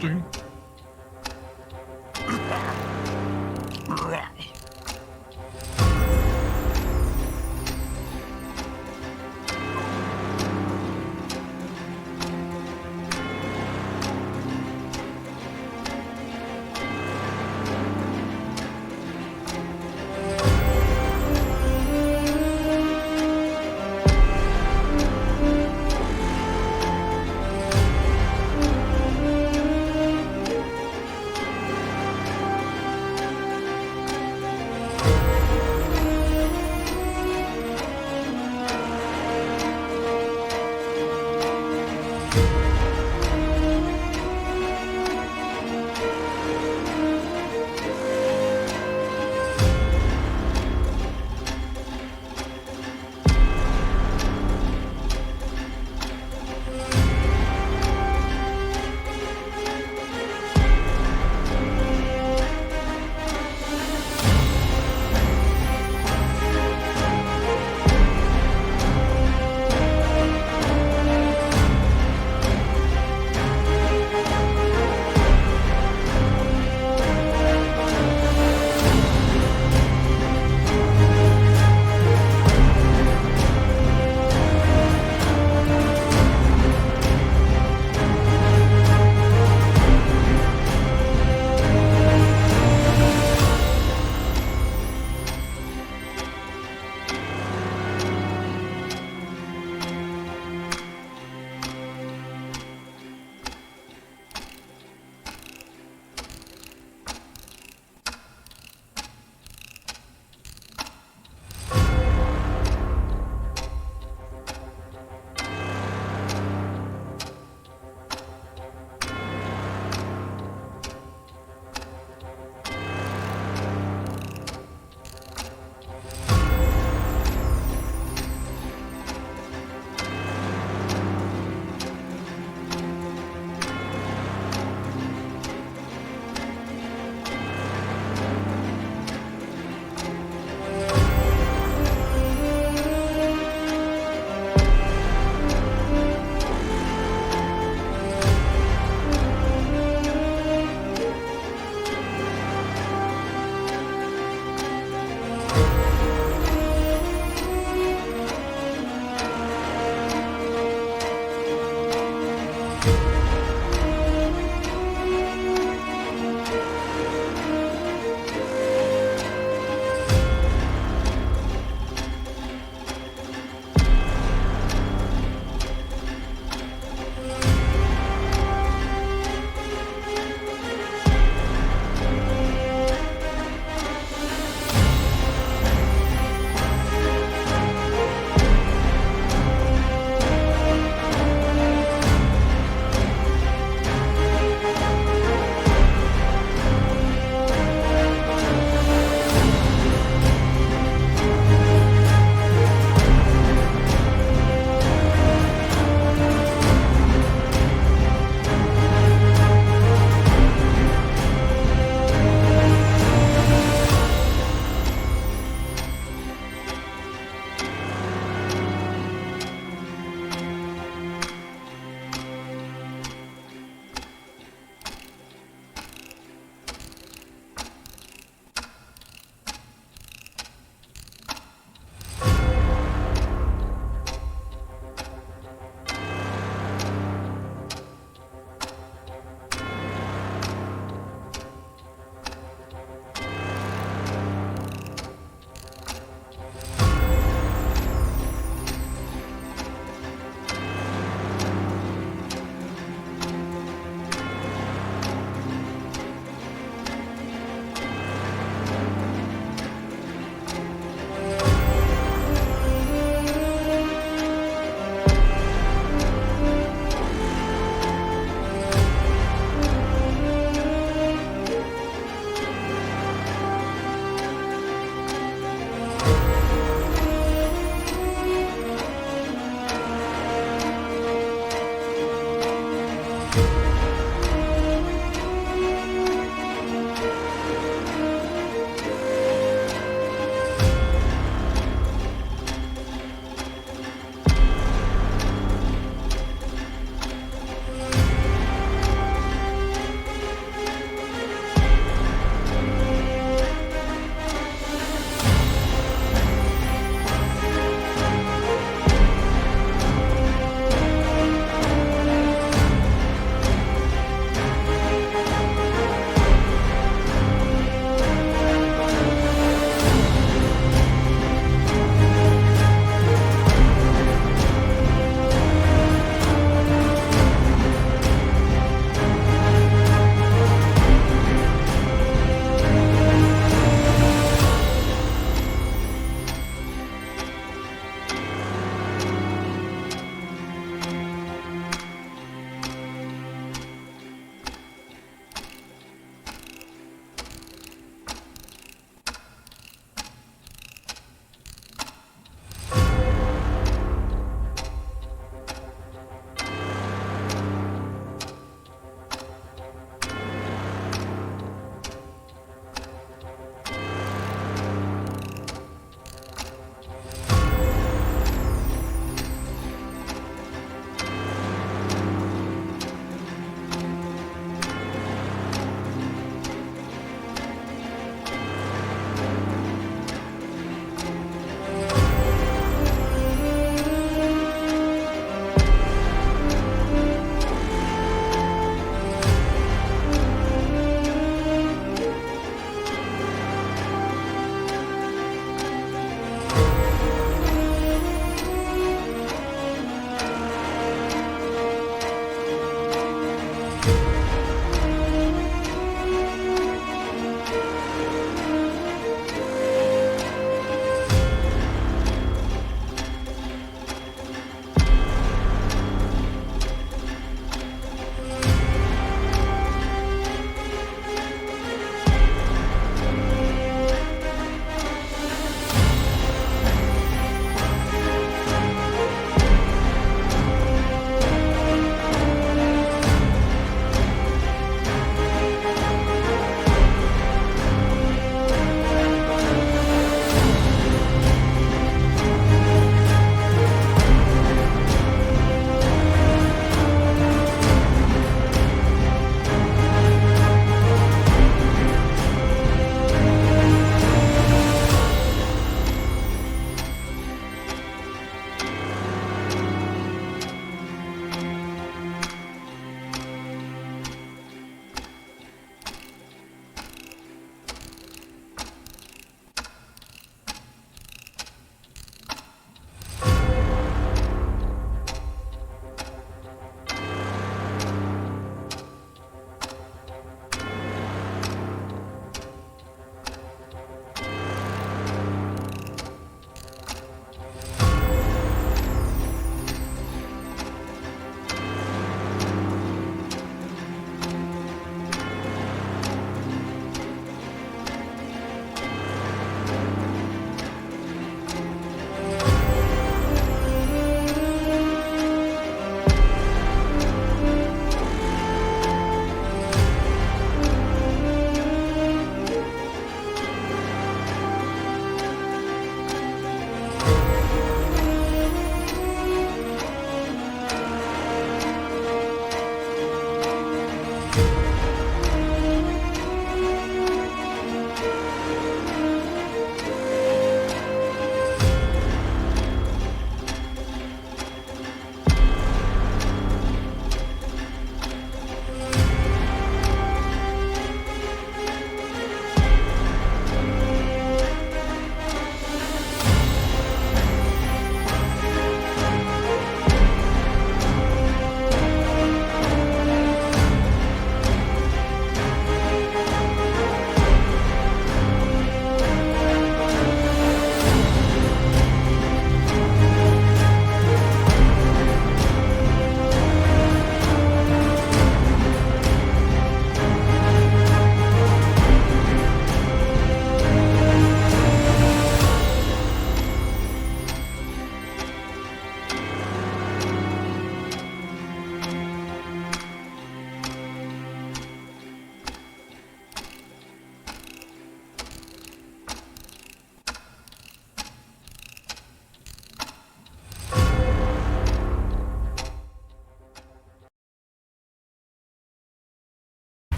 interesting.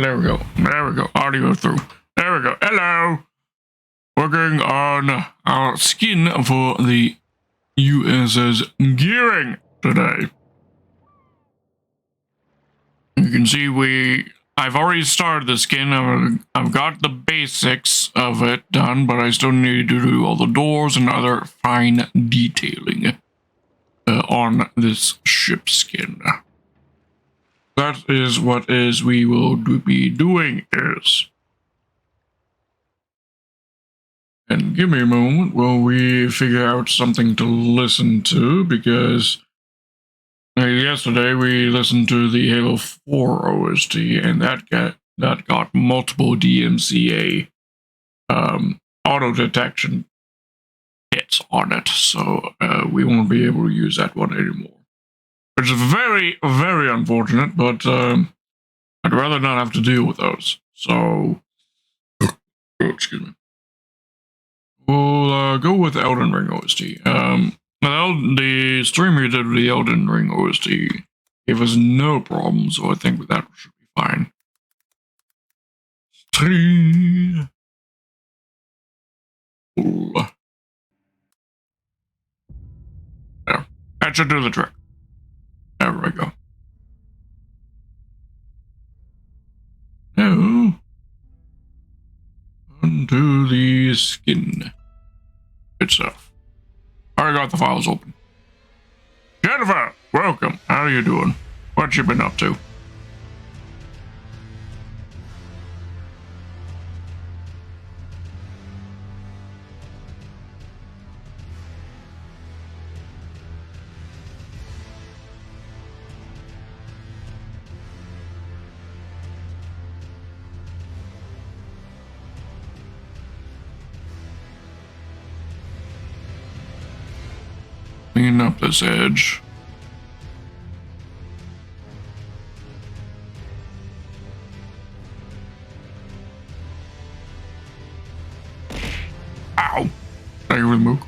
there we go. There we go. Audio through. There we go. Hello. Working on our skin for the USS gearing today. You can see I've already started the skin. I've got the basics of it done, but I still need to do all the doors and other fine detailing on this ship skin. That is what we will be doing is. And give me a moment while we figure out something to listen to, because yesterday we listened to the Halo 4 OST, and that got multiple DMCA auto detection hits on it, so we won't be able to use that one anymore. Which is very, very unfortunate, but I'd rather not have to deal with those. So, excuse me. We'll go with Elden Ring OST. The streamer who did the Elden Ring OST gave us no problem, so I think that should be fine. There. That should do the trick. There we go. Now, onto the skin itself. I got the files open. Jennifer, welcome. How are you doing? What you been up to? Clean up this edge. Ow! Thank you for the move.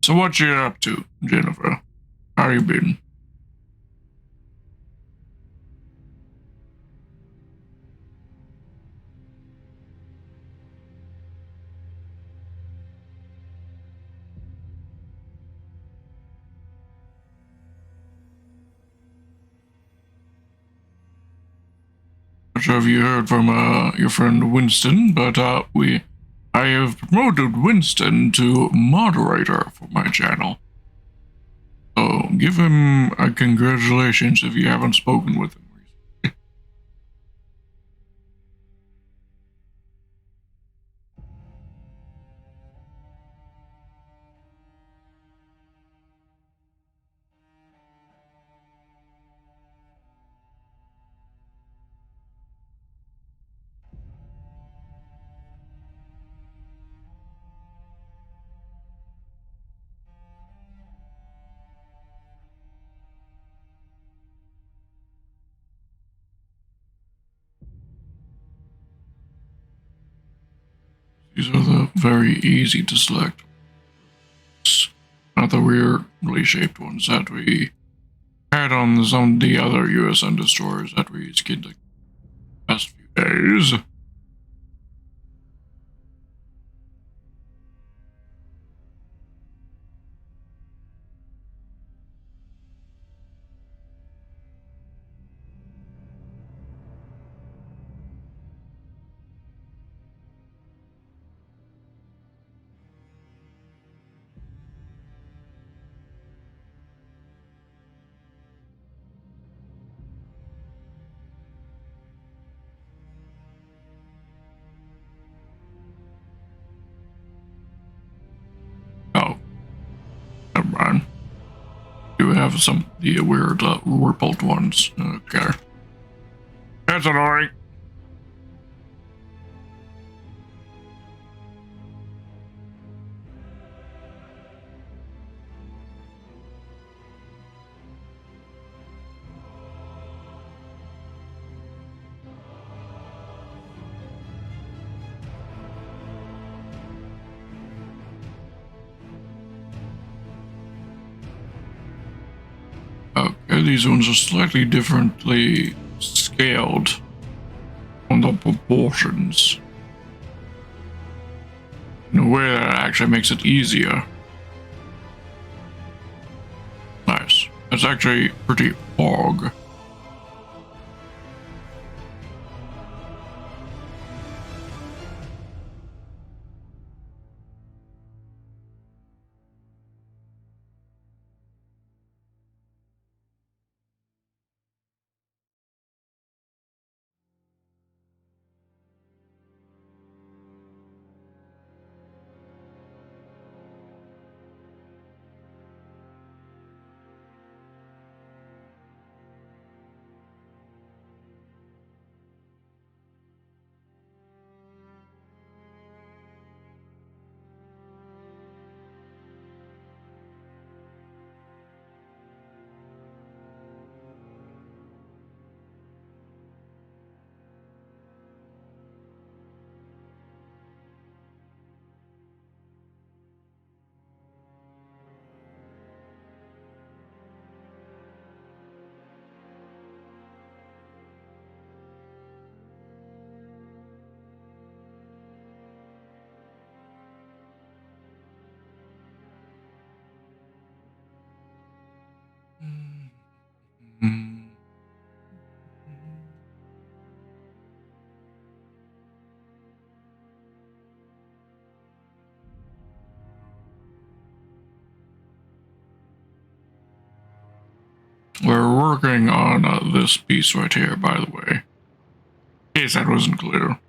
So what you up to, Jennifer? How you been? Not sure if you heard from your friend Winston, but I have promoted Winston to moderator for my channel. So give him a congratulations if you haven't spoken with him recently. These are the very easy to select. Not the weirdly shaped ones that we had on some of the other USN destroyers that we skinned the past few days. have some of the weird rippled ones. Okay. That's annoying. Okay, these ones are slightly differently scaled on the proportions. In a way that actually makes it easier. Nice. It's actually pretty hog. We're working on this piece right here, by the way. In case that wasn't clear.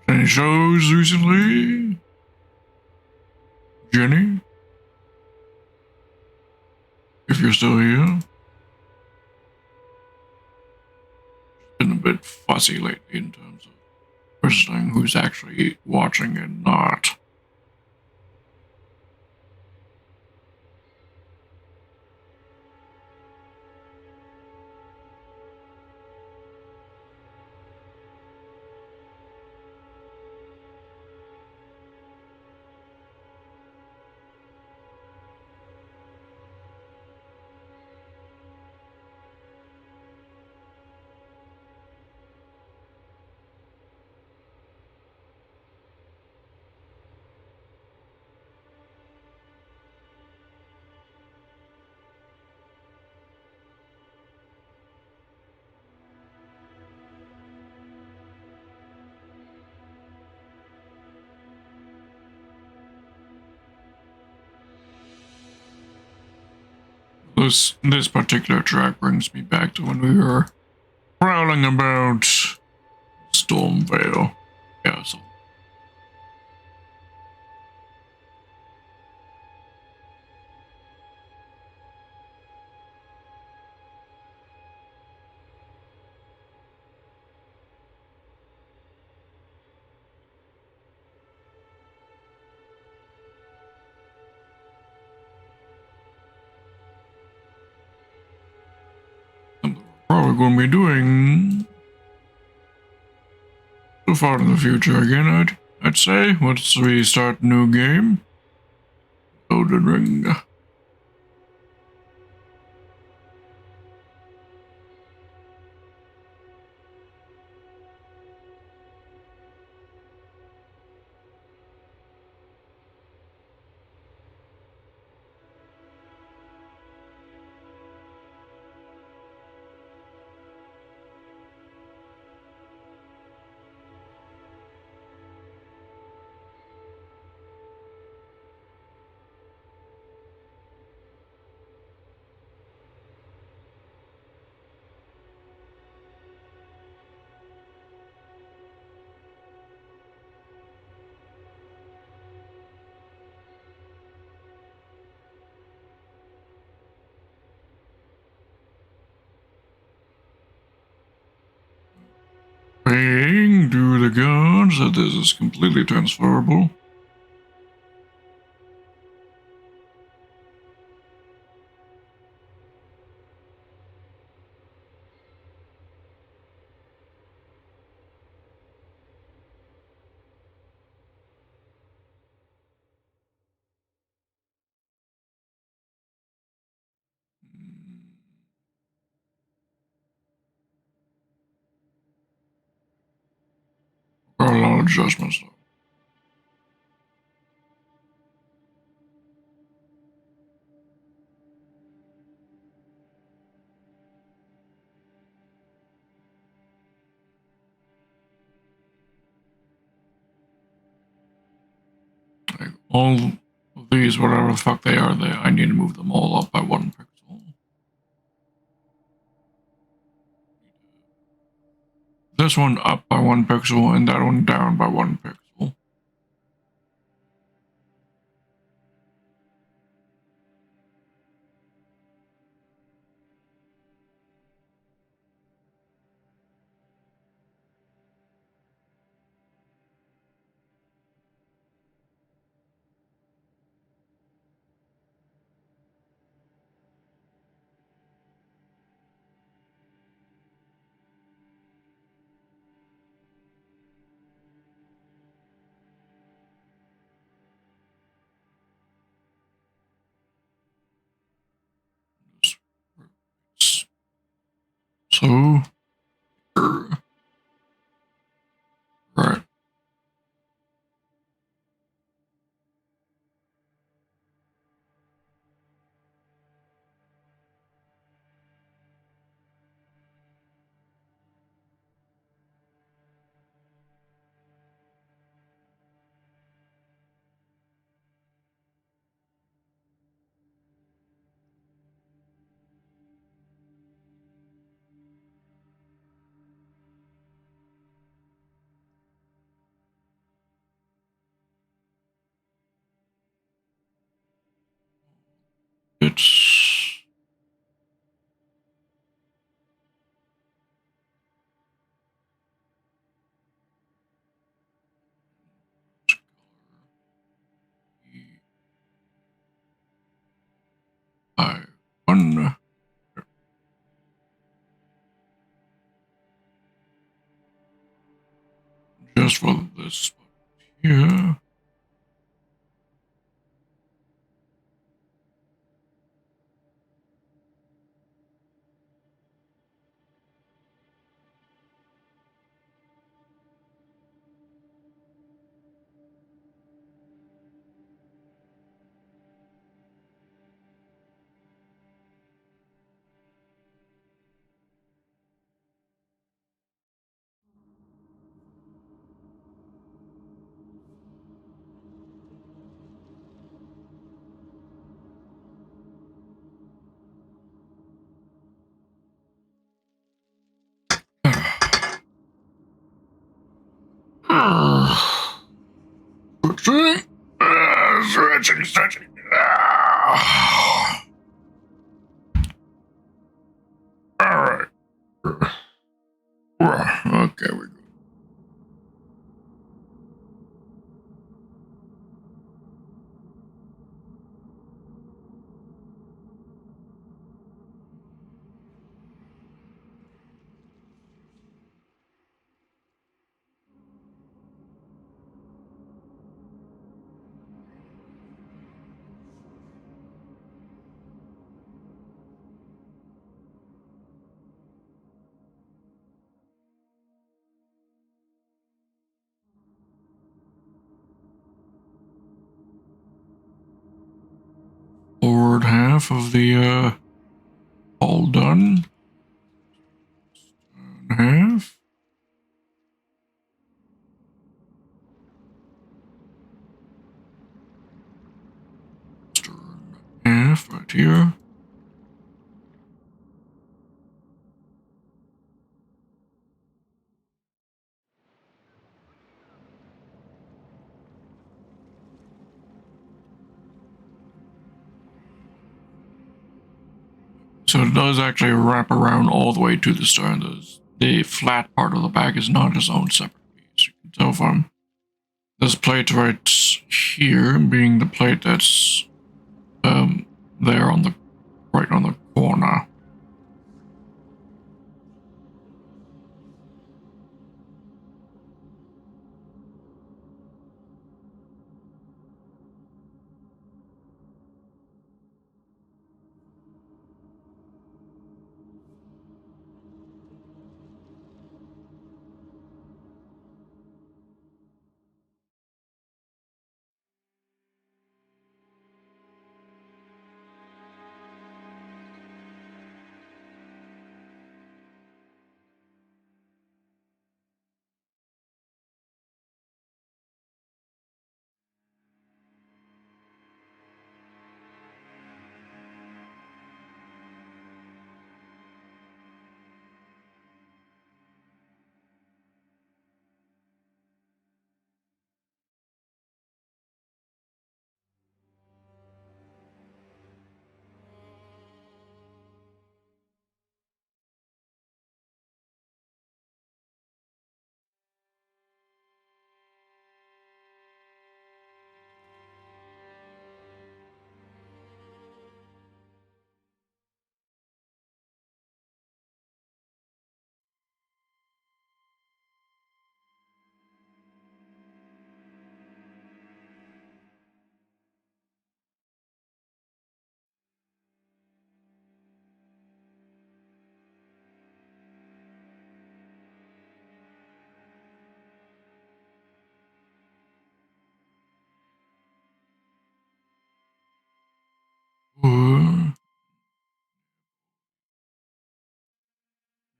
Any shows recently? Jenny? If you're still here? Been a bit fussy lately in terms of questioning who's actually watching and not. this particular track brings me back to when we were prowling about Stormvale Castle. Something we're probably going to be doing so far in the future again, I'd say. Once we start a new game. Elden Ring. Praying to the gods that this is completely transferable. Got a lot of adjustments though. Like all of these, whatever the fuck they are, I need to move them all up by 1 pixel. This one up by 1 pixel and that one down by 1 pixel. So, right. It's I one just for this spot here. Stretching. Stretching. Alright. Okay, we're good. Forward half of the all done. Half. Stern half right here. So it does actually wrap around all the way to the stern. The flat part of the back is not its own separate piece. You can tell from this plate right here being the plate that's there on the right on the corner.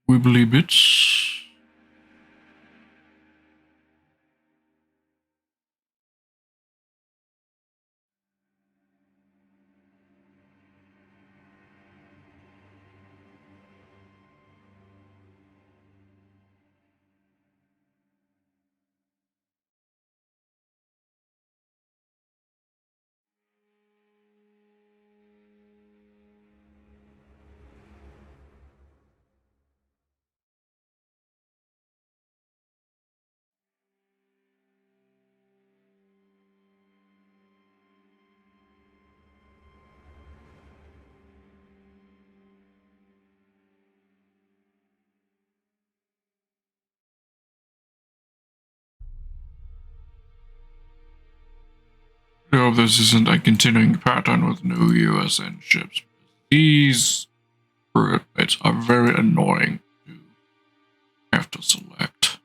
Wibbly bits. I hope this isn't a continuing pattern with new USN ships. These turret bits are very annoying to have to select.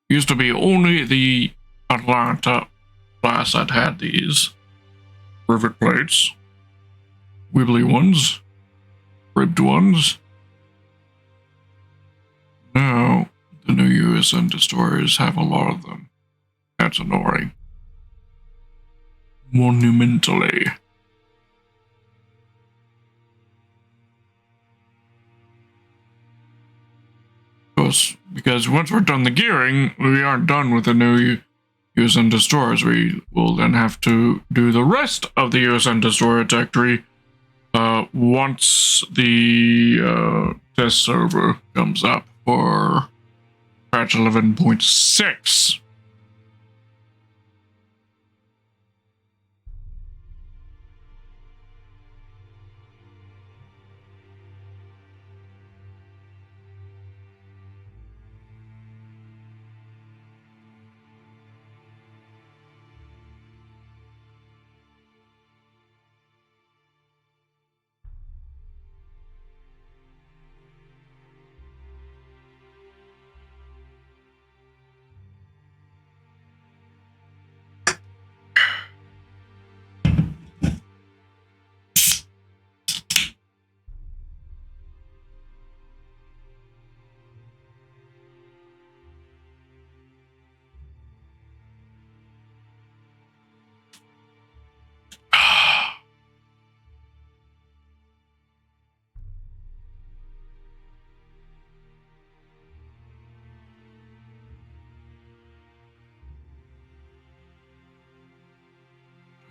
Used to be only the Atlanta class that had these rivet plates, wibbly ones, ribbed ones. Now the new USN destroyers have a lot of them. That's annoying. Monumentally. Because once we're done the gearing, we aren't done with the new USN destroyers. We will then have to do the rest of the USN destroyer tech tree once the test server comes up for patch 11.6.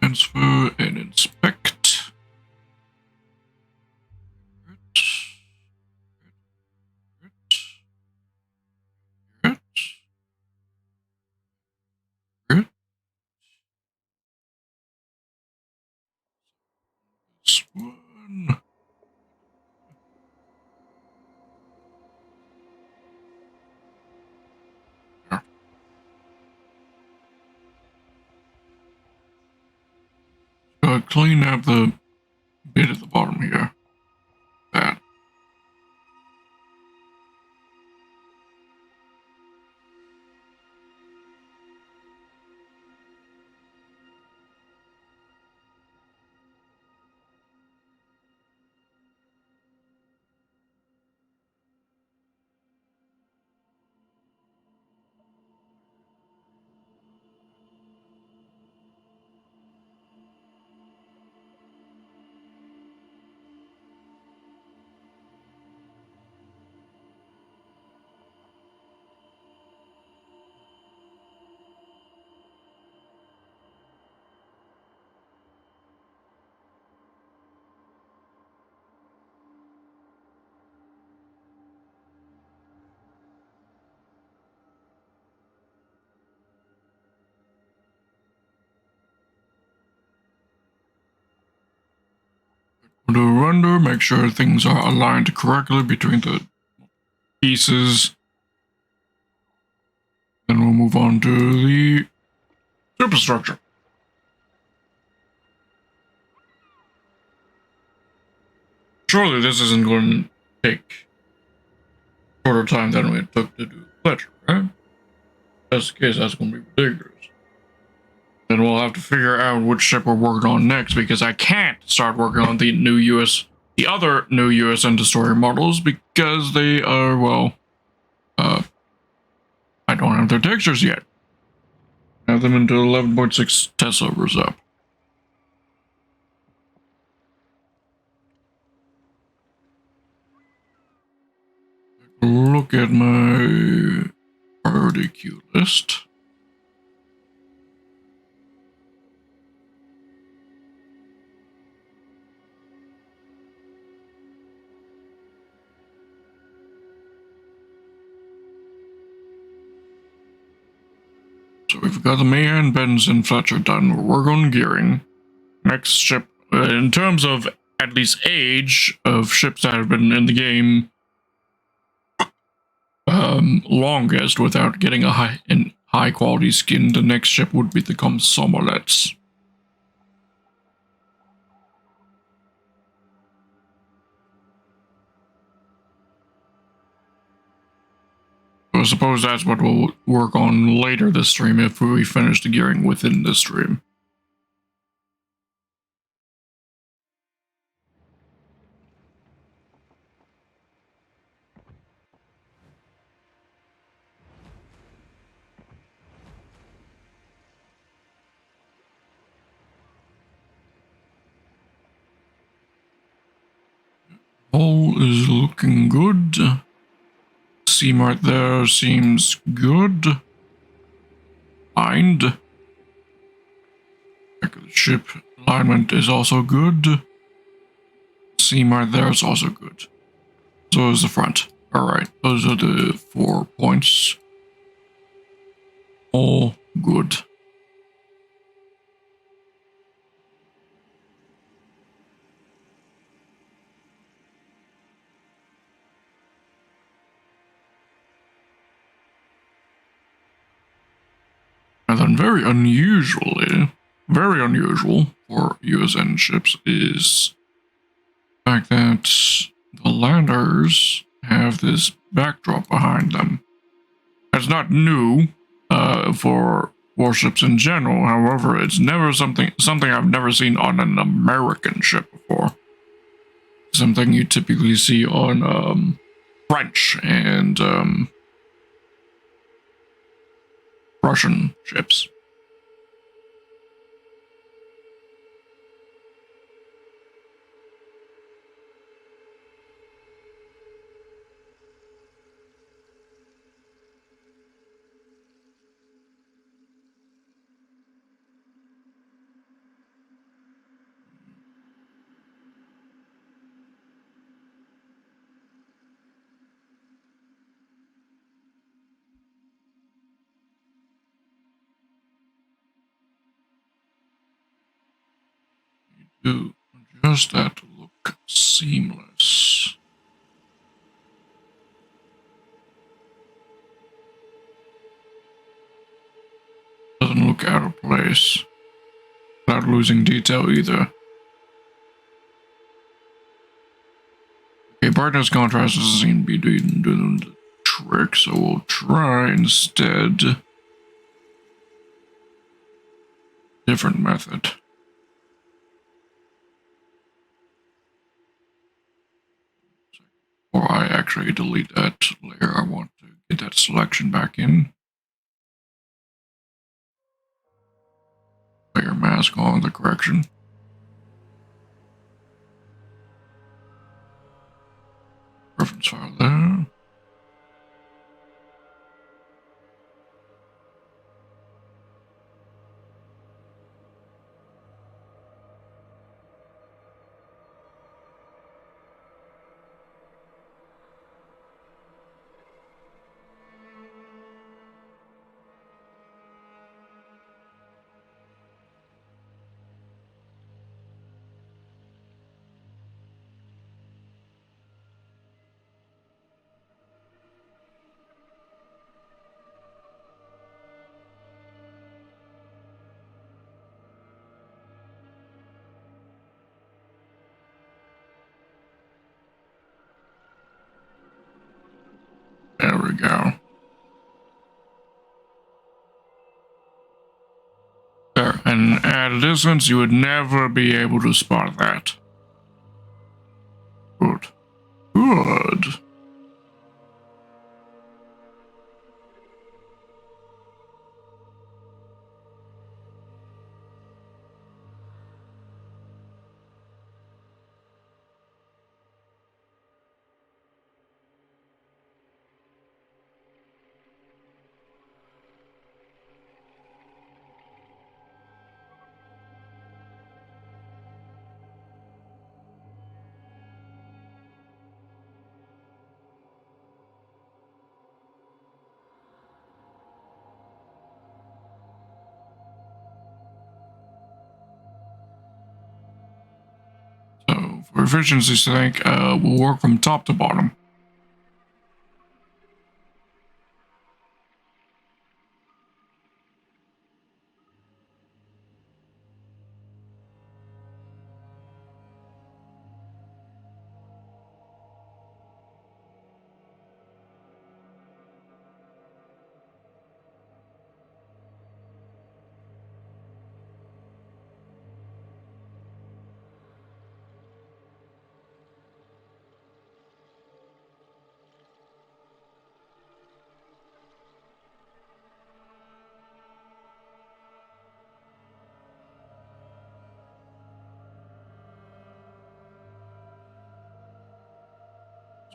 Transfer and inspect. This one. Clean up the bit at the bottom here. That. Do a render, make sure things are aligned correctly between the pieces. Then we'll move on to the superstructure. Surely this isn't going to take shorter time than it took to do the Fletcher, right? If that's the case, that's going to be ridiculous. Then we'll have to figure out which ship we're working on next, because I can't start working on the other new USN destroyer models, because they are, well, I don't have their textures yet. I have them until 11.6 test servers up. Look at my priority queue list. So we've got the Mayan, Benson, Fletcher done. We're working on gearing. Next ship, in terms of at least age of ships that have been in the game longest without getting a high quality skin, the next ship would be the Komsomolets. I suppose that's what we'll work on later this stream if we finish the gearing within this stream. All is looking good. C-Mart there seems good. aligned. Back of the ship alignment is also good. Seam right there is also good. So is the front. Alright, those are the 4 points. All good. And then very unusual for USN ships is the fact that the landers have this backdrop behind them. It's not new for warships in general. However, it's never something I've never seen on an American ship before. Something you typically see on French and Russian ships. To adjust that to look seamless. Doesn't look out of place. Without losing detail either. Okay, brightness contrast doesn't seem to be doing the trick, so we'll try instead different method. Or I actually delete that layer. I want to get that selection back in. Layer mask on the correction. Reference file there. There we go. There, and at a distance, you would never be able to spot that. Good. Good. So, for efficiency's sake, we'll work from top to bottom.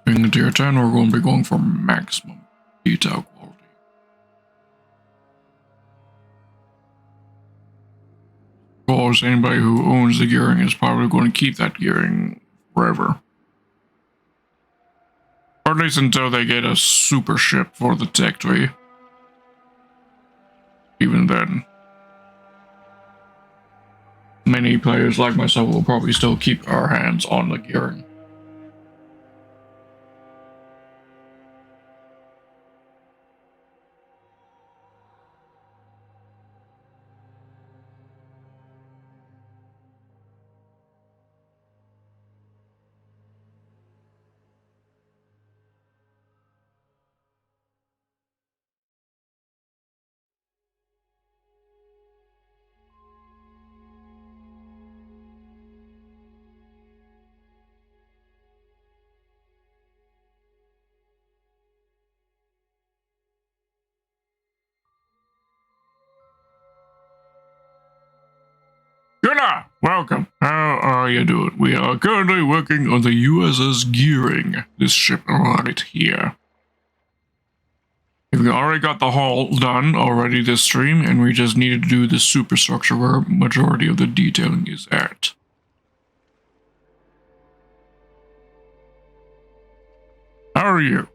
Being a tier 10, we're going to be going for maximum detail quality. course, anybody who owns the gearing is probably going to keep that gearing forever. Or at least until they get a super ship for the tech tree. Even then, many players like myself will probably still keep our hands on the gearing. Gunnar, welcome. How are you doing? We are currently working on the USS Gearing, this ship right here. We already got the hull done already this stream, and we just needed to do the superstructure where majority of the detailing is at. How are you?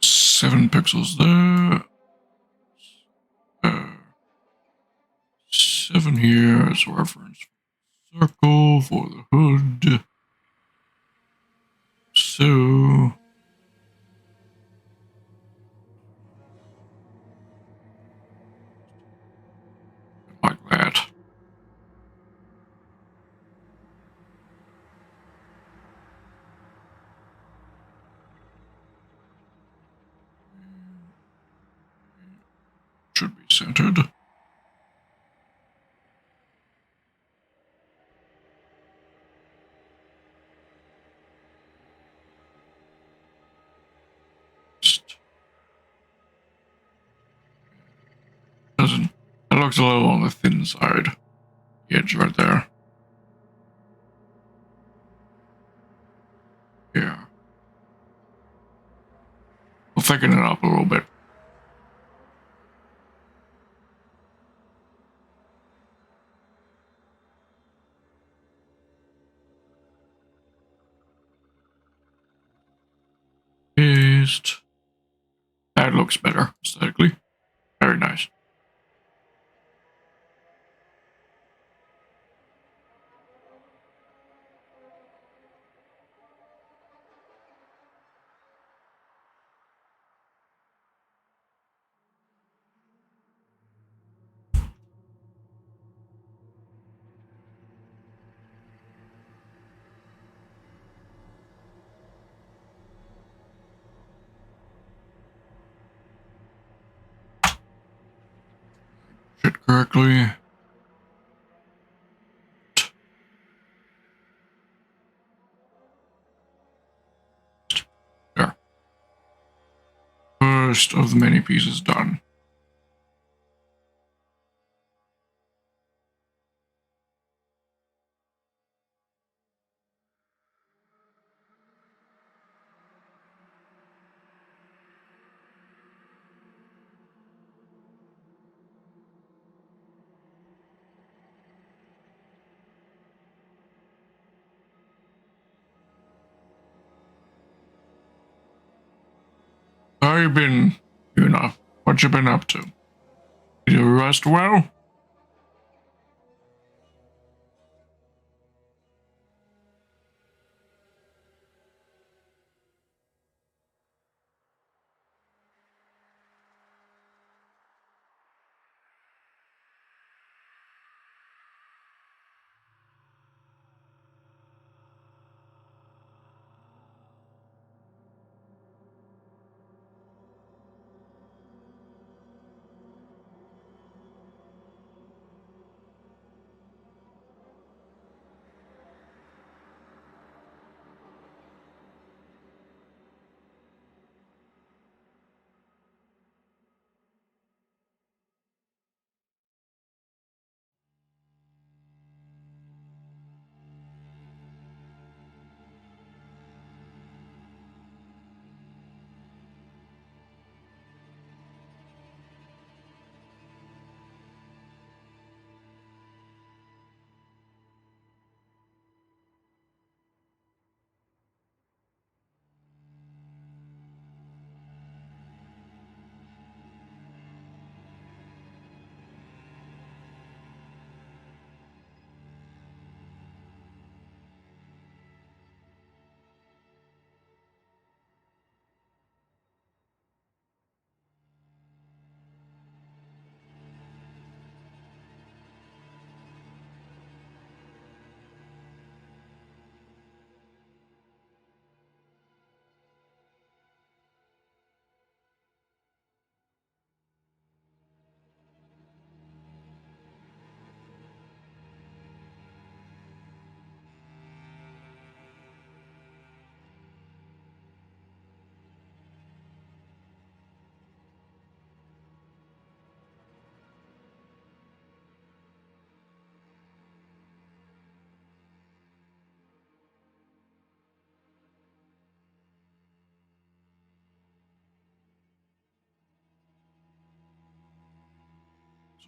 Seven pixels there. 7 here as a reference. Circle for the hood. So like that. Should be centered. Doesn't. That looks a little on the thin side. The edge right there. Yeah. We'll thicken it up a little bit. Paste. That looks better aesthetically. Very nice. Shit correctly. first of the many pieces done. How you been, Una? What you been up to? Did you rest well?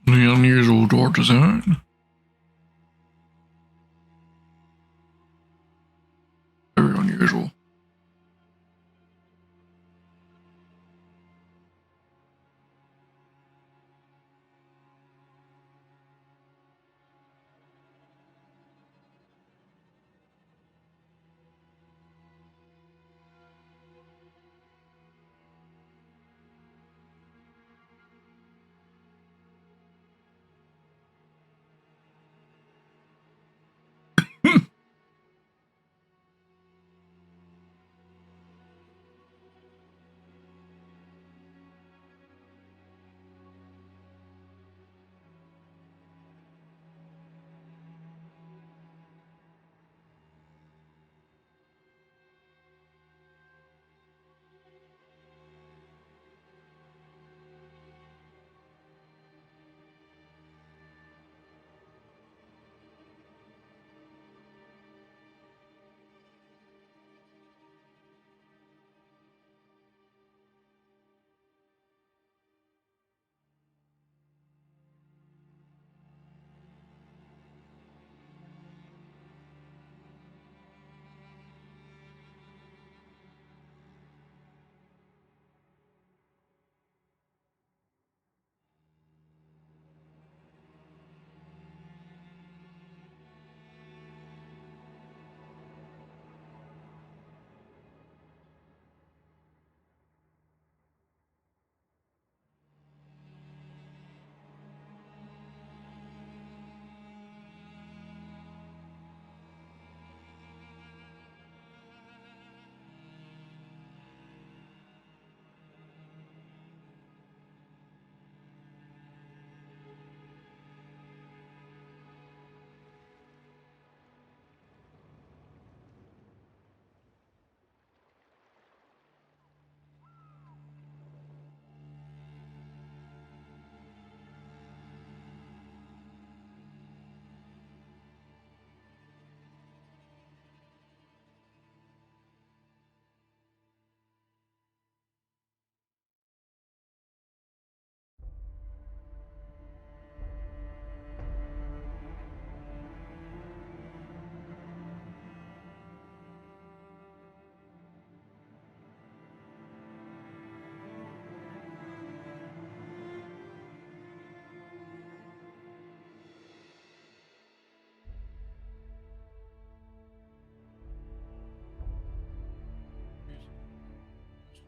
The unusual door design. Very unusual.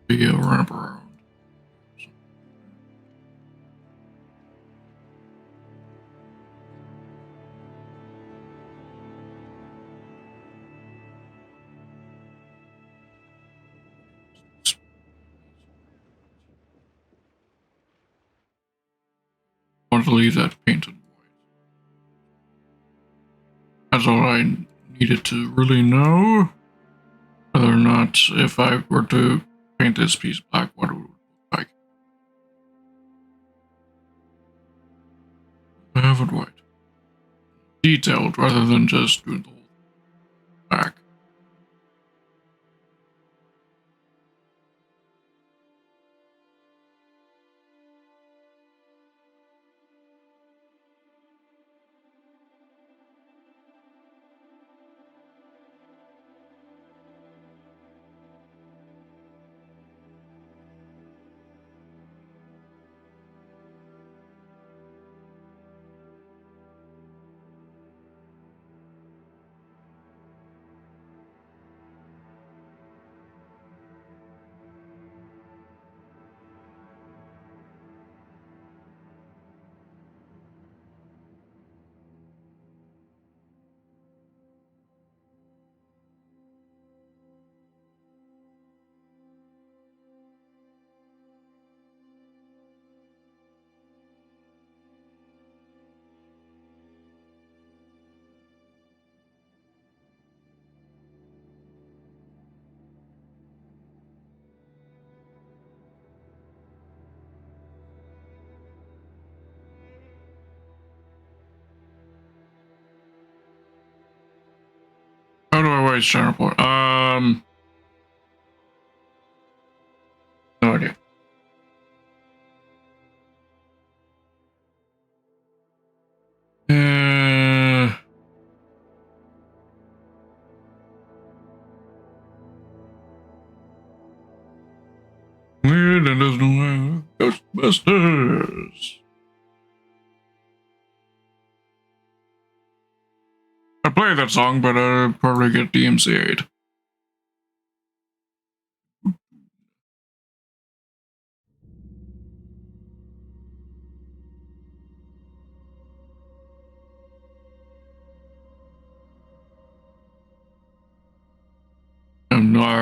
be a wraparound. I want to leave that painted white. That's all I needed to really know. Whether or not, if I were to paint this piece black, what it would look like. I have it white. Detailed rather than just doing the whole back. How do I waste channel point? No idea. Weird and there's no Ghostbusters. I play that song, but I'd probably get DMCA'd.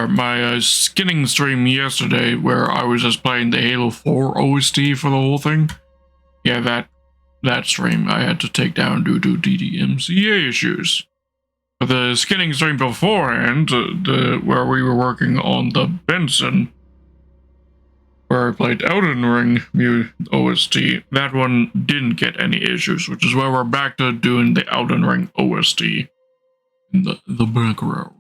My skinning stream yesterday, where I was just playing the Halo 4 OST for the whole thing. Yeah, that stream I had to take down due to DDMCA issues. But the skinning stream beforehand, where we were working on the Benson, where I played Elden Ring OST, that one didn't get any issues, which is why we're back to doing the Elden Ring OST in the background.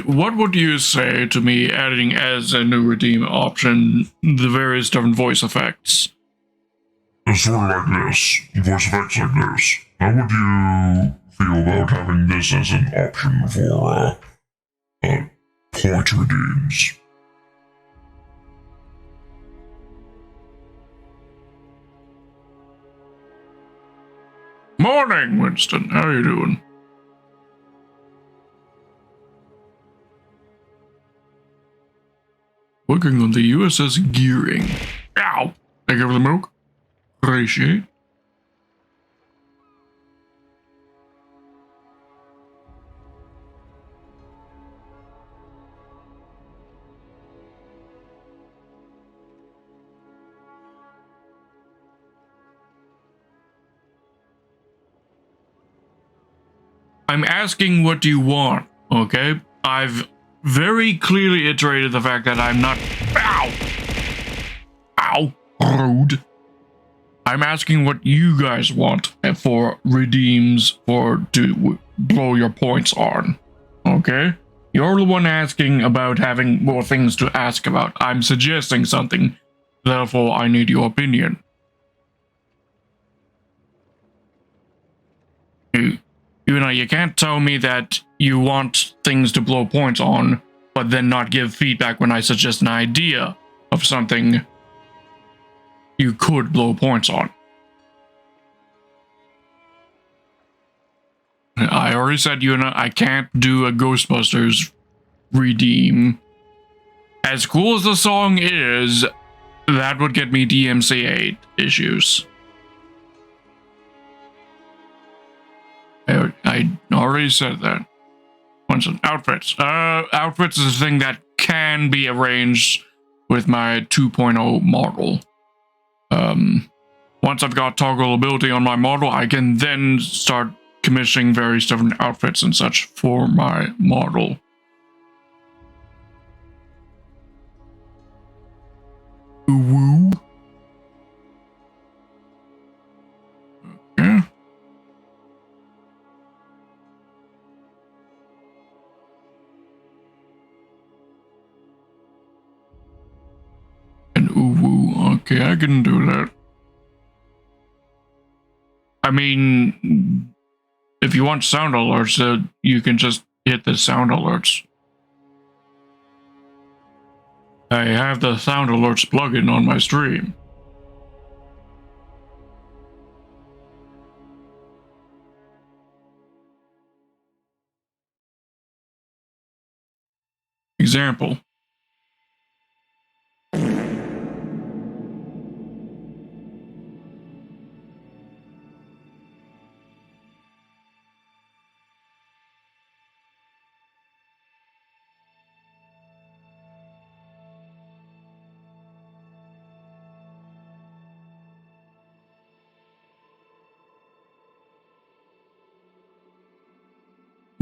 What would you say to me adding as a new redeem option the various different voice effects? It's sort of like this. Voice effects like this. How would you feel about having this as an option for point redeems? Morning, Winston. How you doing? Working on the USS gearing. Ow! Thank you for the milk. Appreciate. I'm asking what you want, okay? I've very clearly iterated the fact that I'm not. Ow! Ow! Rude. I'm asking what you guys want for redeems for to blow your points on, okay? You're the one asking about having more things to ask about. I'm suggesting something, therefore I need your opinion. You can't tell me that you want things to blow points on, but then not give feedback when I suggest an idea of something you could blow points on. I already said I can't do a Ghostbusters redeem. As cool as the song is, that would get me DMCA issues. I already said that. Outfits. Outfits is a thing that can be arranged with my 2.0 model. Once I've got toggle ability on my model, I can then start commissioning various different outfits and such for my model. Woo. Yeah. And ooh, okay, I can do that. I mean, if you want sound alerts, you can just hit the sound alerts. I have the sound alerts plugin on my stream. Example.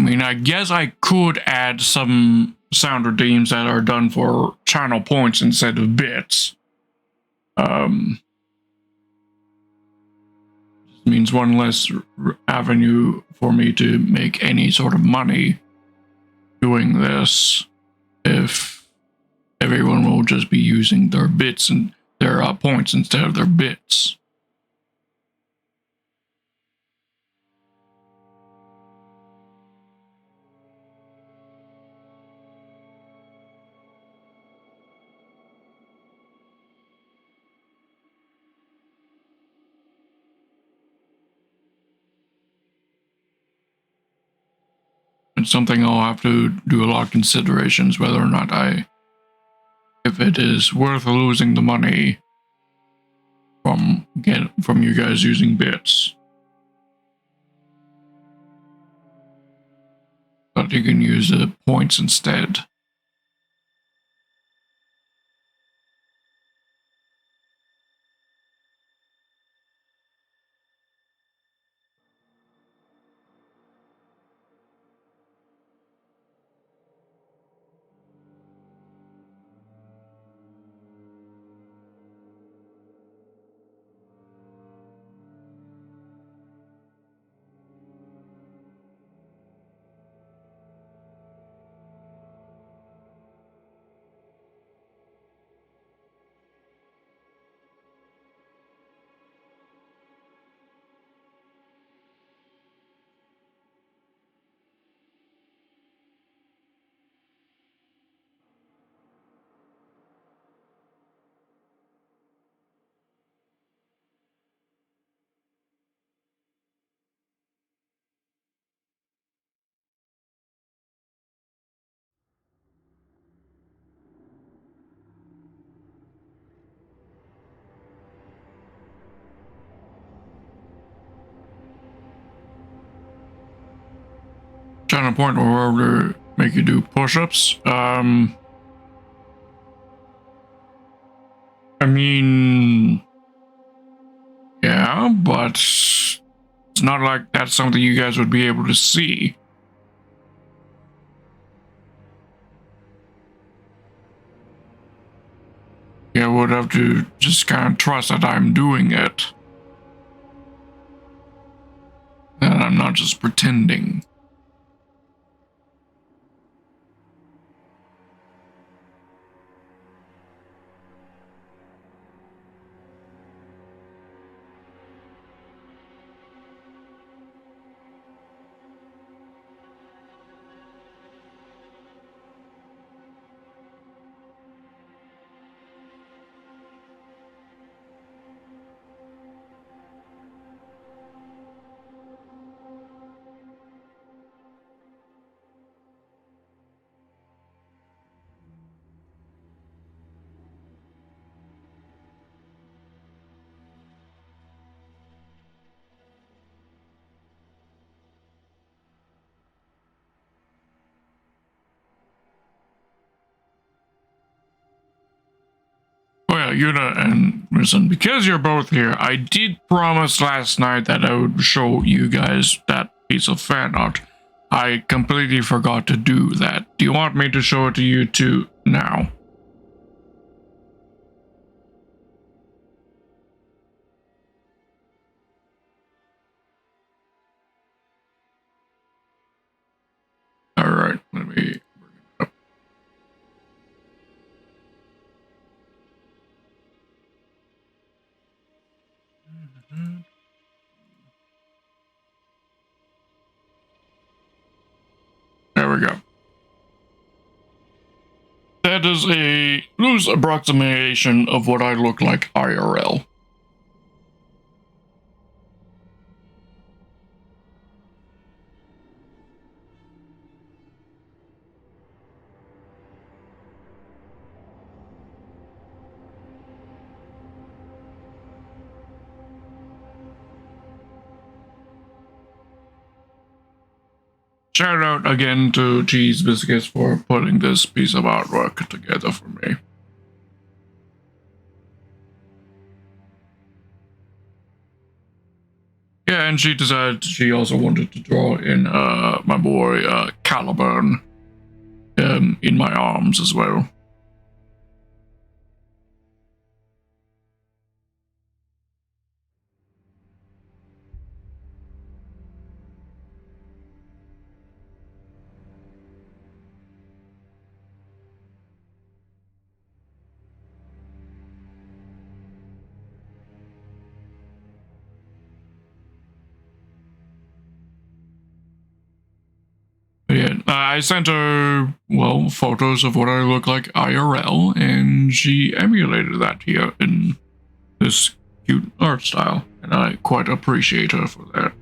I mean, I guess I could add some sound redeems that are done for channel points instead of bits. Means one less avenue for me to make any sort of money doing this if everyone will just be using their bits and their points instead of their bits. It's something I'll have to do a lot of considerations whether or not if it is worth losing the money from you guys using bits. But you can use the points instead. Channel point or to make you do push-ups. I mean, yeah, but it's not like that's something you guys would be able to see. Yeah, I would have to just kind of trust that I'm doing it. And I'm not just pretending. Well, Yuna and listen, because you're both here, I did promise last night that I would show you guys that piece of fan art. I completely forgot to do that. Do you want me to show it to you two now? Alright, let me bring it up. There we go. That is a loose approximation of what I look like IRL. Shout out again to Cheese Biscuits for putting this piece of artwork together for me. Yeah, and she decided she also wanted to draw in my boy Caliburn in my arms as well. Yeah, I sent her, well, photos of what I look like IRL, and she emulated that here in this cute art style, and I quite appreciate her for that.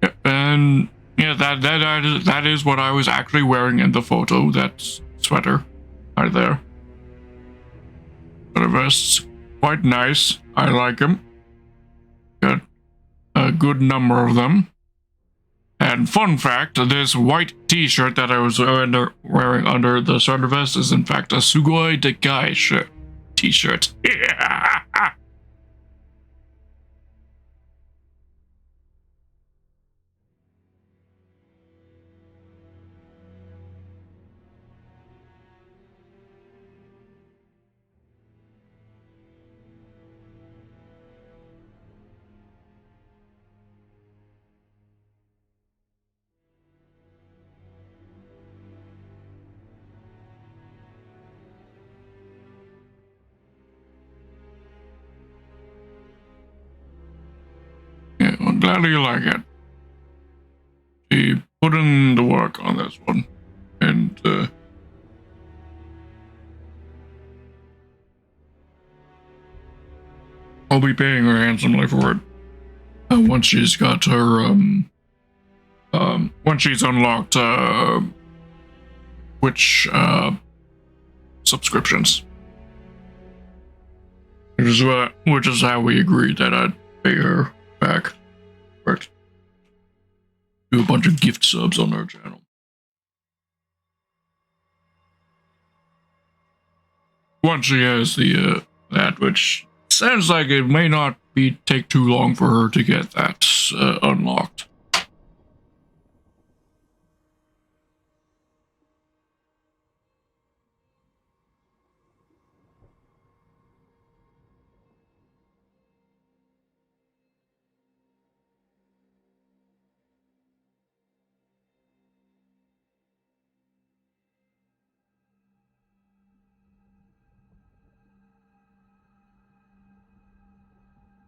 Yeah, and yeah, that is what I was actually wearing in the photo. That sweater, right there. Sweater vests, quite nice. I like them. Got a good number of them. And fun fact, this white t-shirt that I was wearing under the sweater vest is in fact a Sugoi Dekai t-shirt. Yeah. Yeah, I'm glad you like it. She put in the work on this one, and I'll be paying her handsomely for it once she's got her once she's unlocked Twitch subscriptions, which is how we agreed that I'd pay her back for it. do a bunch of gift subs on our channel. Once she has the that, which sounds like it may not take too long for her to get that unlocked.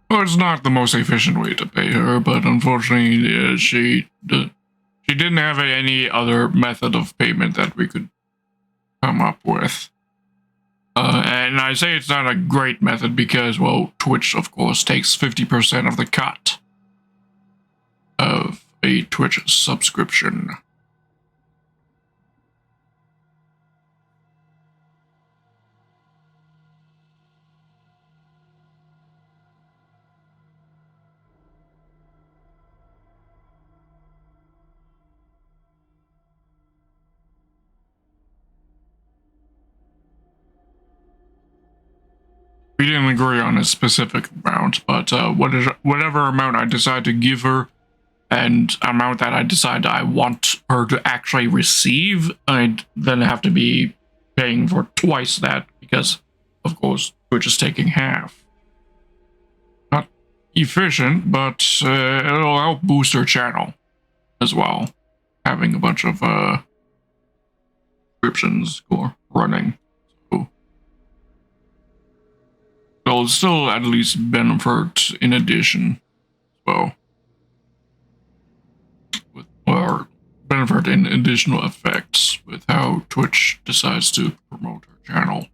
Well, it's not the most efficient way to pay her, but unfortunately, she didn't have any other method of payment that we could come up with. And I say it's not a great method because, well, Twitch, of course, takes 50% of the cut of a Twitch subscription. We didn't agree on a specific amount, but whatever amount I decide to give her and amount that I decide I want her to actually receive, I'd then have to be paying for twice that because, of course, Twitch is taking half. Not efficient, but it'll help boost her channel as well, having a bunch of subscriptions running. So it'll still at least benefit in addition. So, or benefit in additional effects with how Twitch decides to promote her channel.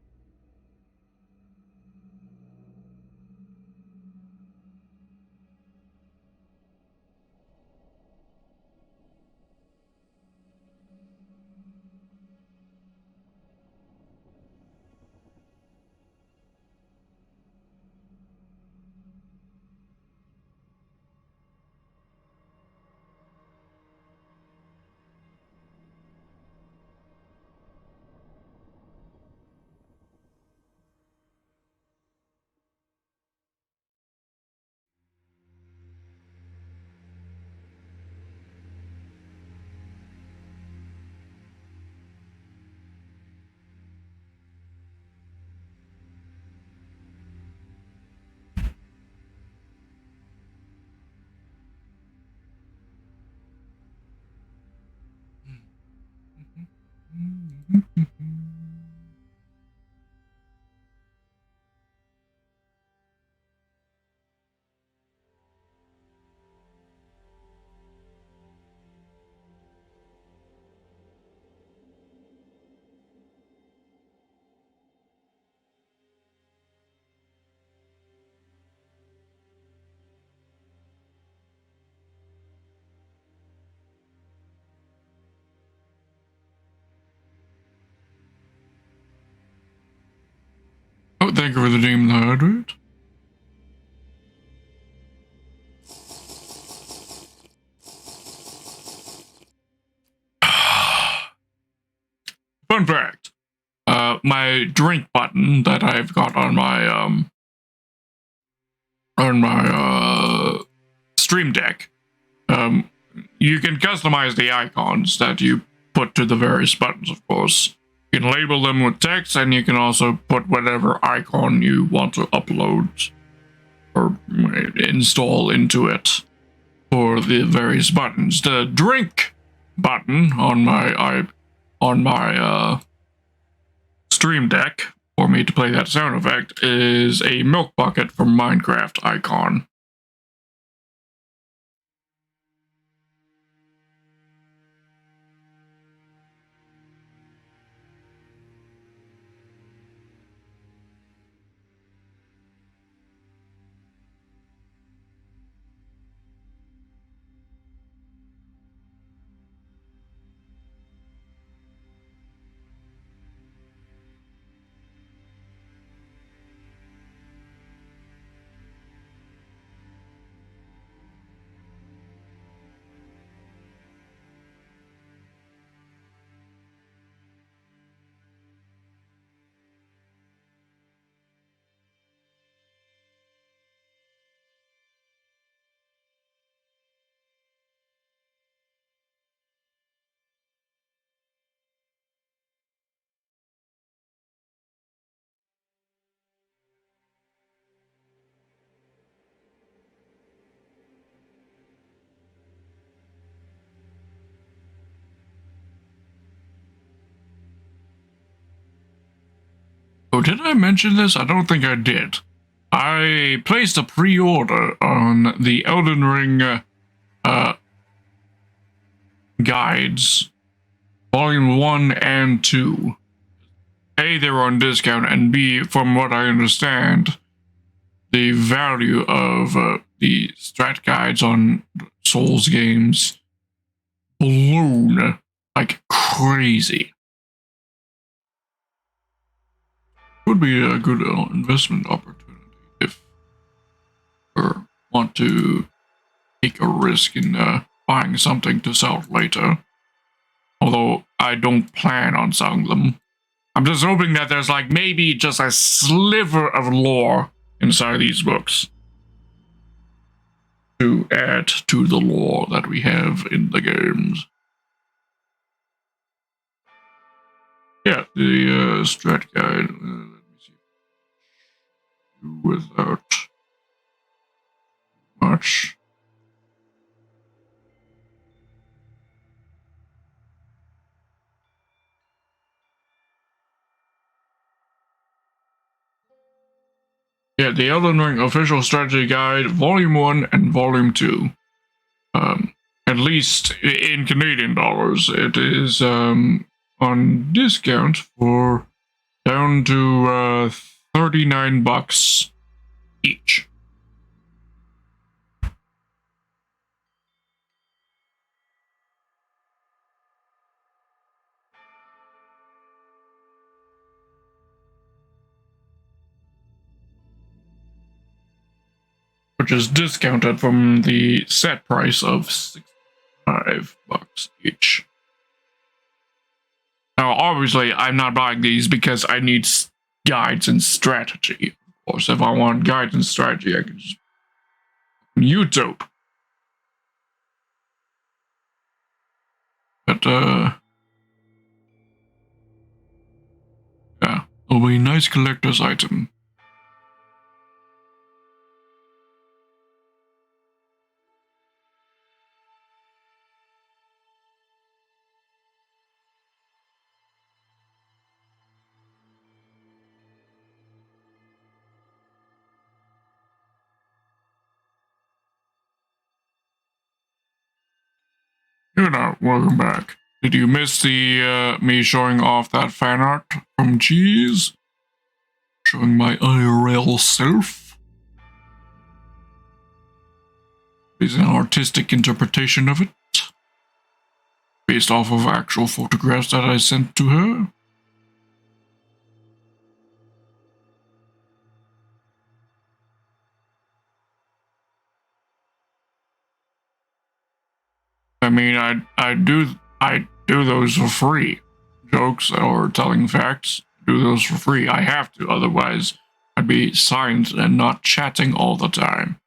Oh, thank you for the demon hydrate. Fun fact. My drink button that I've got on my stream deck, you can customize the icons that you put to the various buttons, of course. You can label them with text, and you can also put whatever icon you want to upload or install into it for the various buttons. The drink button on my stream deck for me to play that sound effect is a milk bucket from Minecraft icon. Oh, did I mention this? I don't think I did. I placed a pre-order on the Elden Ring guides, Volume 1 and 2. A, they were on discount, and B, from what I understand, the value of the strat guides on Souls games balloon like crazy. Would be a good investment opportunity if you want to take a risk in buying something to sell later. Although I don't plan on selling them. I'm just hoping that there's like maybe just a sliver of lore inside these books to add to the lore that we have in the games. Yeah, the strat guide. Let me see. Without much. Yeah, the Elden Ring Official Strategy Guide, Volume 1 and Volume 2. At least in Canadian dollars, it is on discount for down to $39 each. Which is discounted from the set price of $65 each. Now, obviously, I'm not buying these because I need guides and strategy. Of course, if I want guides and strategy, I can just YouTube. But, yeah, it'll be a nice collector's item. You know, welcome back. Did you miss the me showing off that fan art from Cheese? Showing my IRL self? Is an artistic interpretation of it, based off of actual photographs that I sent to her. I mean, I do those for free. Jokes or telling facts, do those for free. I have to, otherwise I'd be silent and not chatting all the time.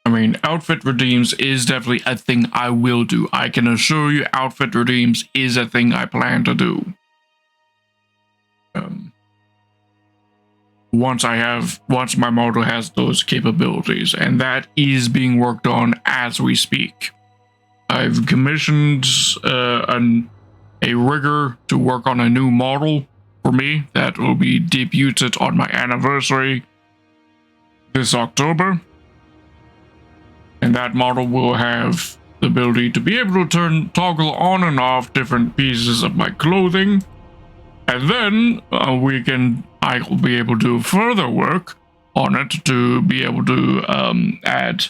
I mean, outfit redeems is definitely a thing I will do. I can assure you outfit redeems is a thing I plan to do. Once my model has those capabilities, and that is being worked on as we speak. I've commissioned a rigger to work on a new model for me that will be debuted on my anniversary this October. And that model will have the ability to be able to toggle on and off different pieces of my clothing, and then I will be able to further work on it to be able to add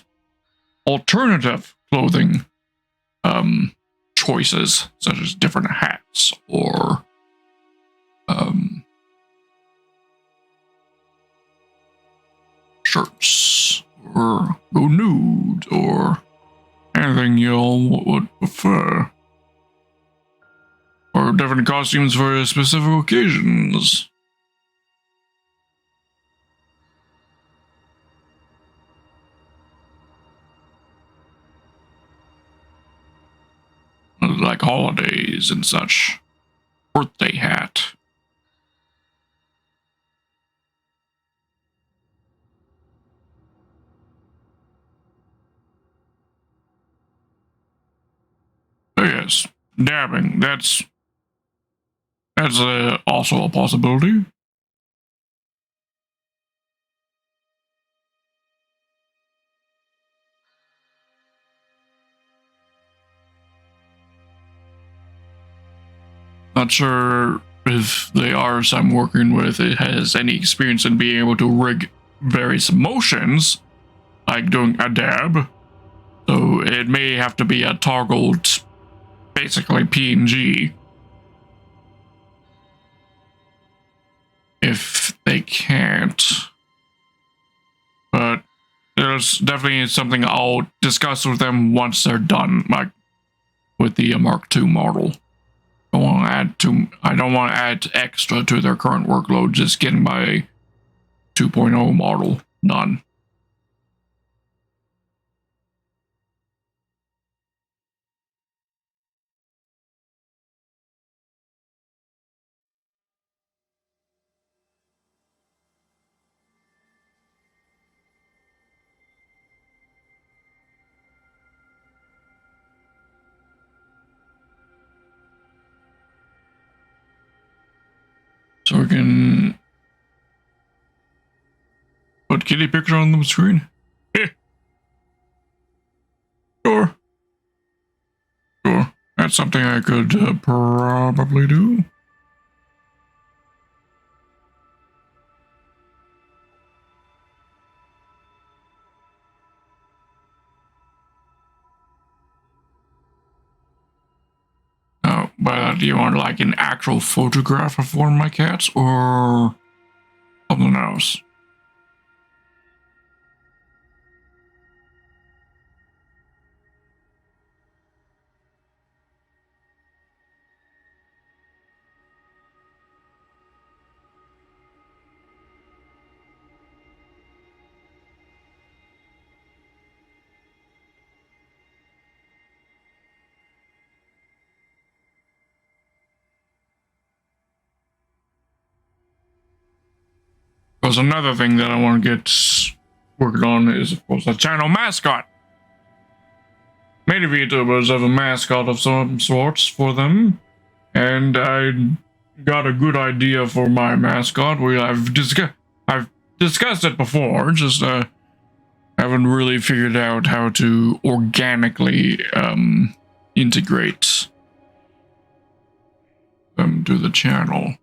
alternative clothing choices, such as different hats or shirts, or go nude, or anything y'all would prefer, or different costumes for specific occasions. Like holidays and such. Birthday hat. Oh yes, dabbing. That's also a possibility. Not sure if the artist I'm working with has any experience in being able to rig various motions, like doing a dab. So it may have to be a toggled, basically PNG, if they can't. But there's definitely something I'll discuss with them once they're done, like with the Mark II model. I don't want to add extra to their current workload, just getting my 2.0 model done. So we can put kitty picture on the screen. Sure. Sure. That's something I could probably do. Now, by that, do you want like an actual photograph of one of my cats or something else? Because another thing that I want to get worked on is, of course, the channel mascot. Many VTubers have a mascot of some sorts for them, and I got a good idea for my mascot. I've discussed it before, just haven't really figured out how to organically integrate them to the channel.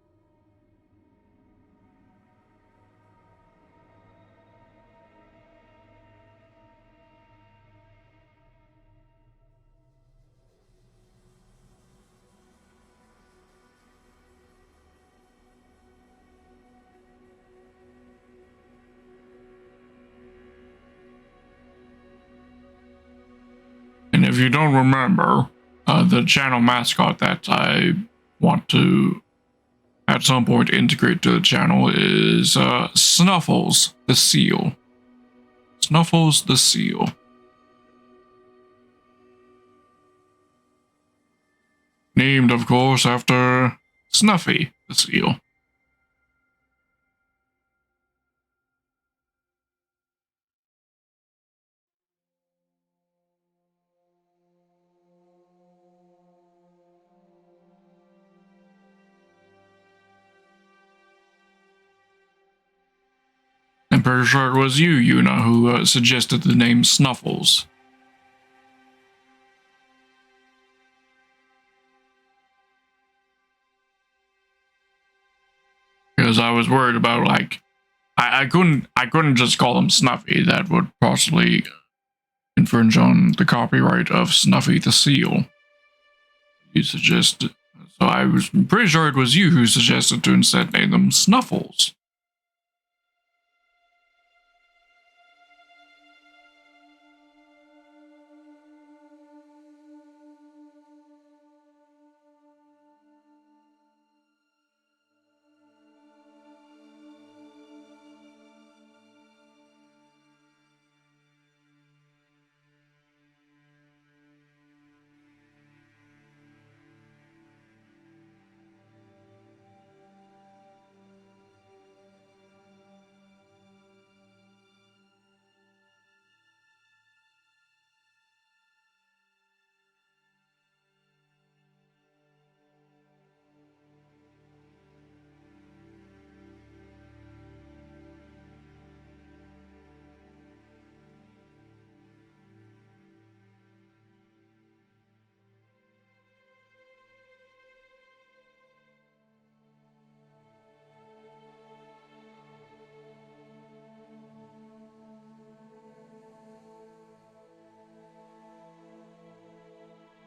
And if you don't remember, the channel mascot that I want to at some point integrate to the channel is Snuffles the Seal. Snuffles the Seal. Named, of course, after Snuffy the Seal. I'm pretty sure it was you, Yuna, who suggested the name Snuffles. because I was worried about like I couldn't just call him Snuffy. That would possibly infringe on the copyright of Snuffy the Seal. You suggested, so I was pretty sure it was you who suggested to instead name them Snuffles.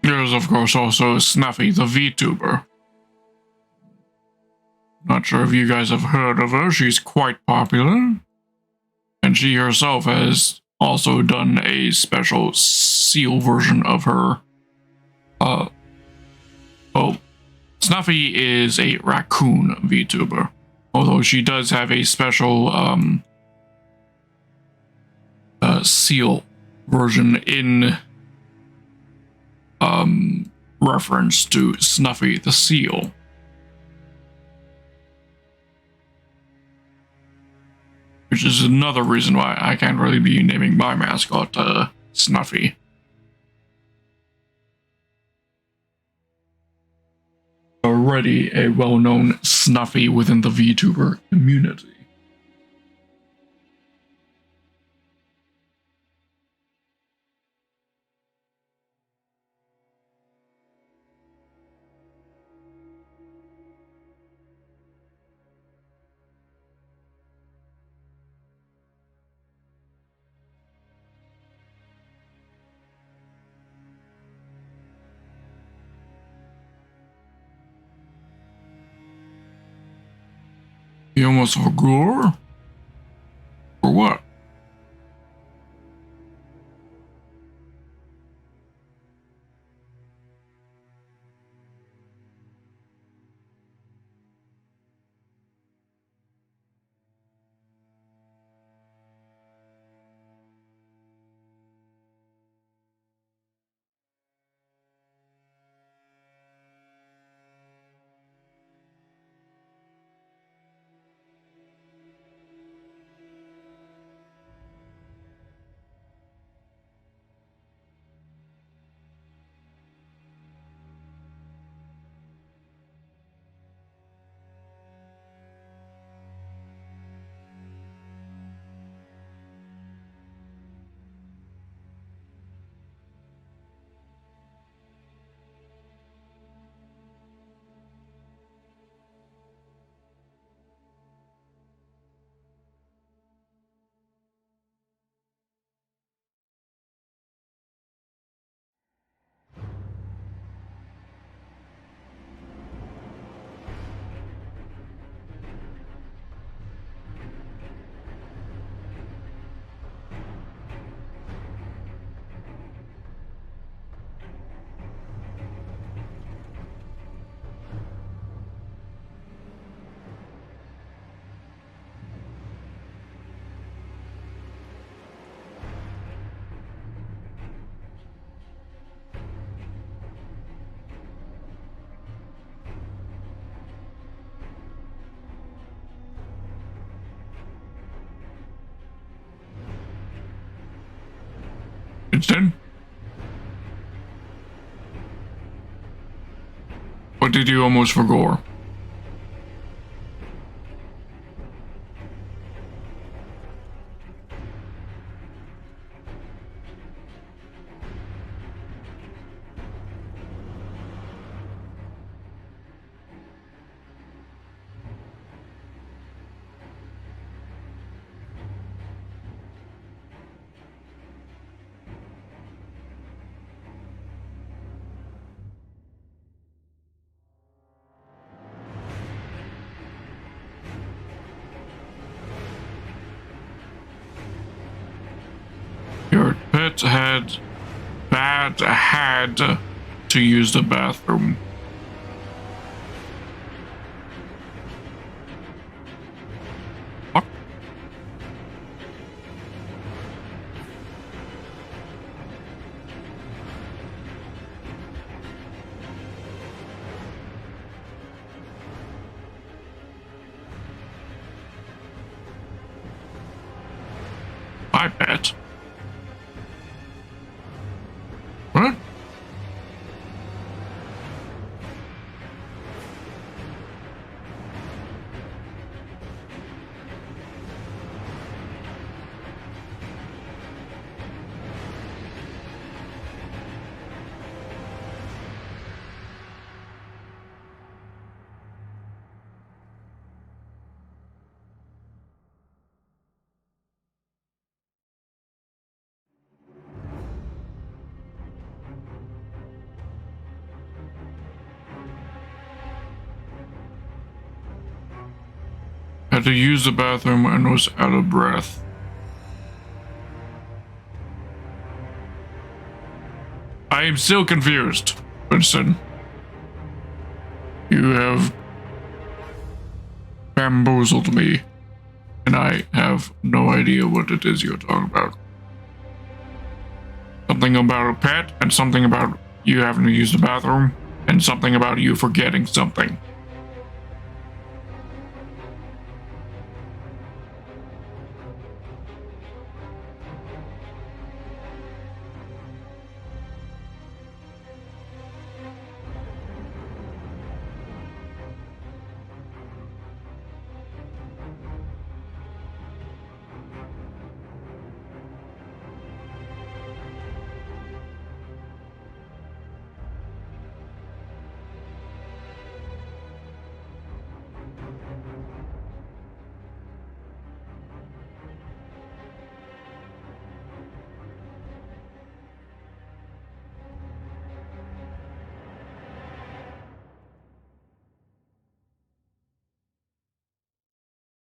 There's of course also Snuffy the VTuber. Not sure if you guys have heard of her. She's quite popular. And she herself has also done a special seal version of her. Well, Snuffy is a raccoon VTuber. Although she does have a special seal version in reference to Snuffy the Seal. Which is another reason why I can't really be naming my mascot Snuffy. Already a well-known Snuffy within the VTuber community. You almost forgot? For what? It's done? What did you almost forget? Your pet had to use the bathroom. What? My pet? What? Had to use the bathroom and was out of breath. I am still confused, Winston. You have bamboozled me, and I have no idea what it is you're talking about. Something about a pet, and something about you having to use the bathroom, and something about you forgetting something.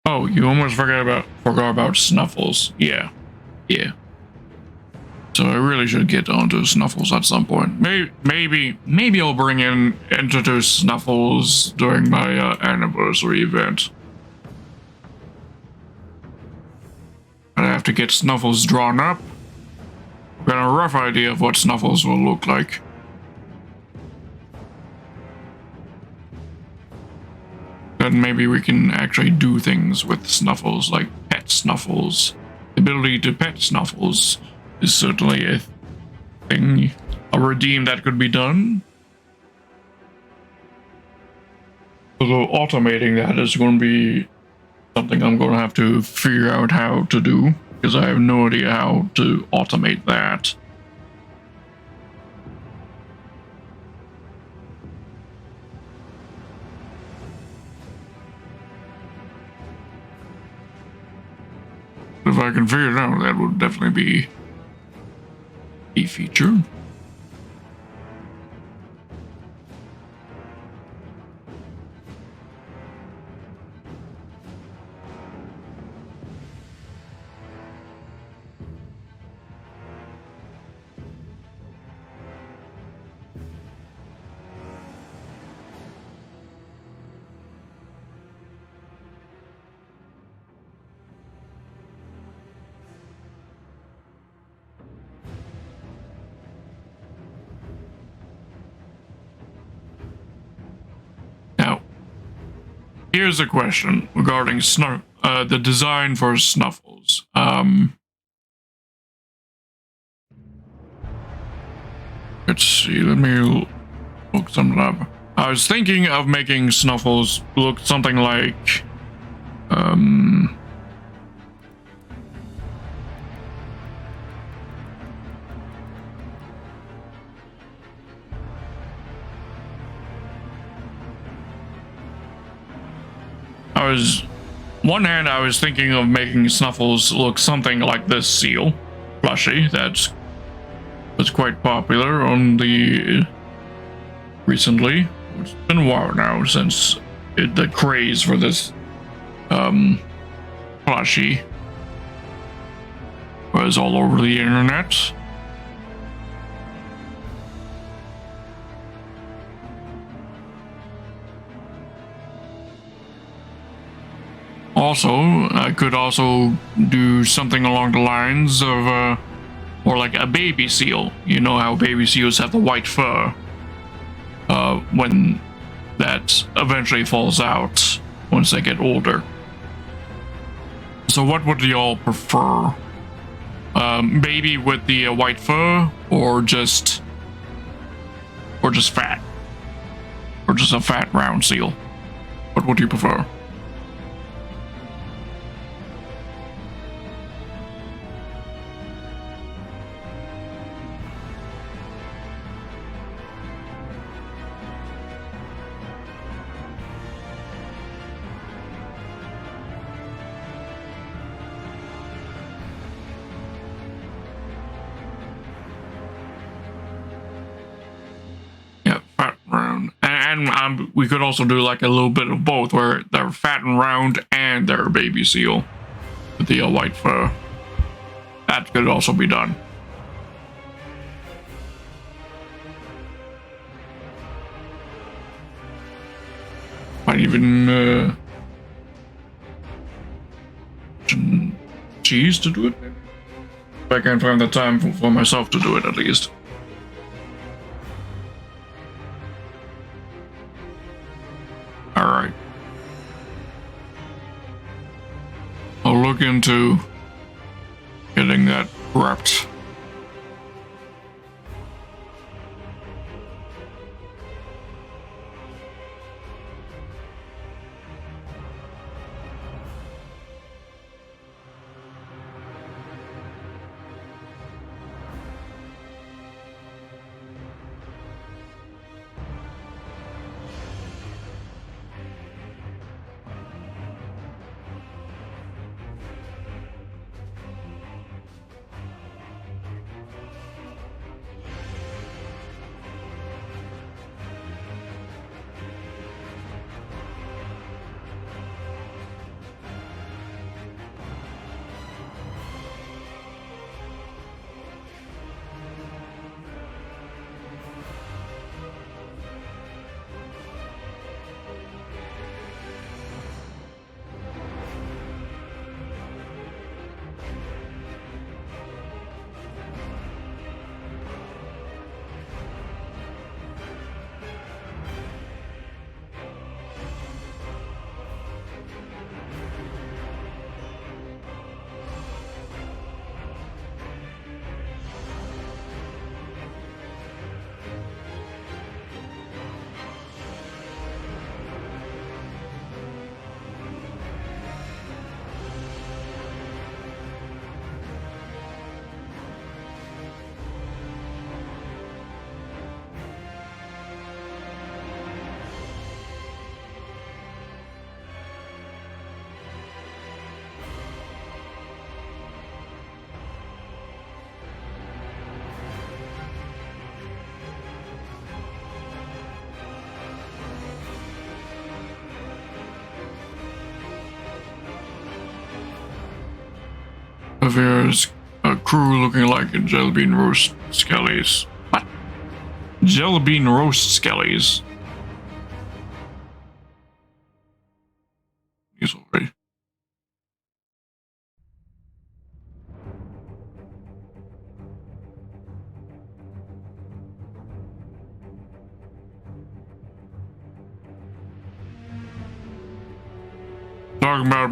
Oh, you almost forgot about Snuffles. Yeah. So I really should get onto Snuffles at some point. Maybe I'll introduce Snuffles during my anniversary event. I have to get Snuffles drawn up. I've got a rough idea of what Snuffles will look like. Then maybe we can actually do things with Snuffles, like pet Snuffles. The ability to pet Snuffles is certainly a thing, a redeem that could be done. Although automating that is going to be something I'm going to have to figure out how to do, because I have no idea how to automate that. If I can figure it out, that would definitely be a feature. Here's a question regarding the design for Snuffles. Let's see, let me look something up. I was thinking of making Snuffles look something like, I was thinking of making Snuffles look something like this seal plushie that's quite popular on the recently. It's been a while now since the craze for this plushie was all over the internet. Also, I could also do something along the lines of, or like a baby seal. You know how baby seals have the white fur? When that eventually falls out once they get older. So what would y'all prefer? Baby with the white fur, or just fat? Or just a fat round seal? What would you prefer? And we could also do like a little bit of both, where they're fat and round and they're a baby seal with the white fur. That could also be done. Might even cheese to do it. If I can find the time for myself to do it, at least. Alright. I'll look into getting that prepped. There's a crew looking like jelly bean roast skellies. What? Jelly bean roast skellies? He's already. Talking about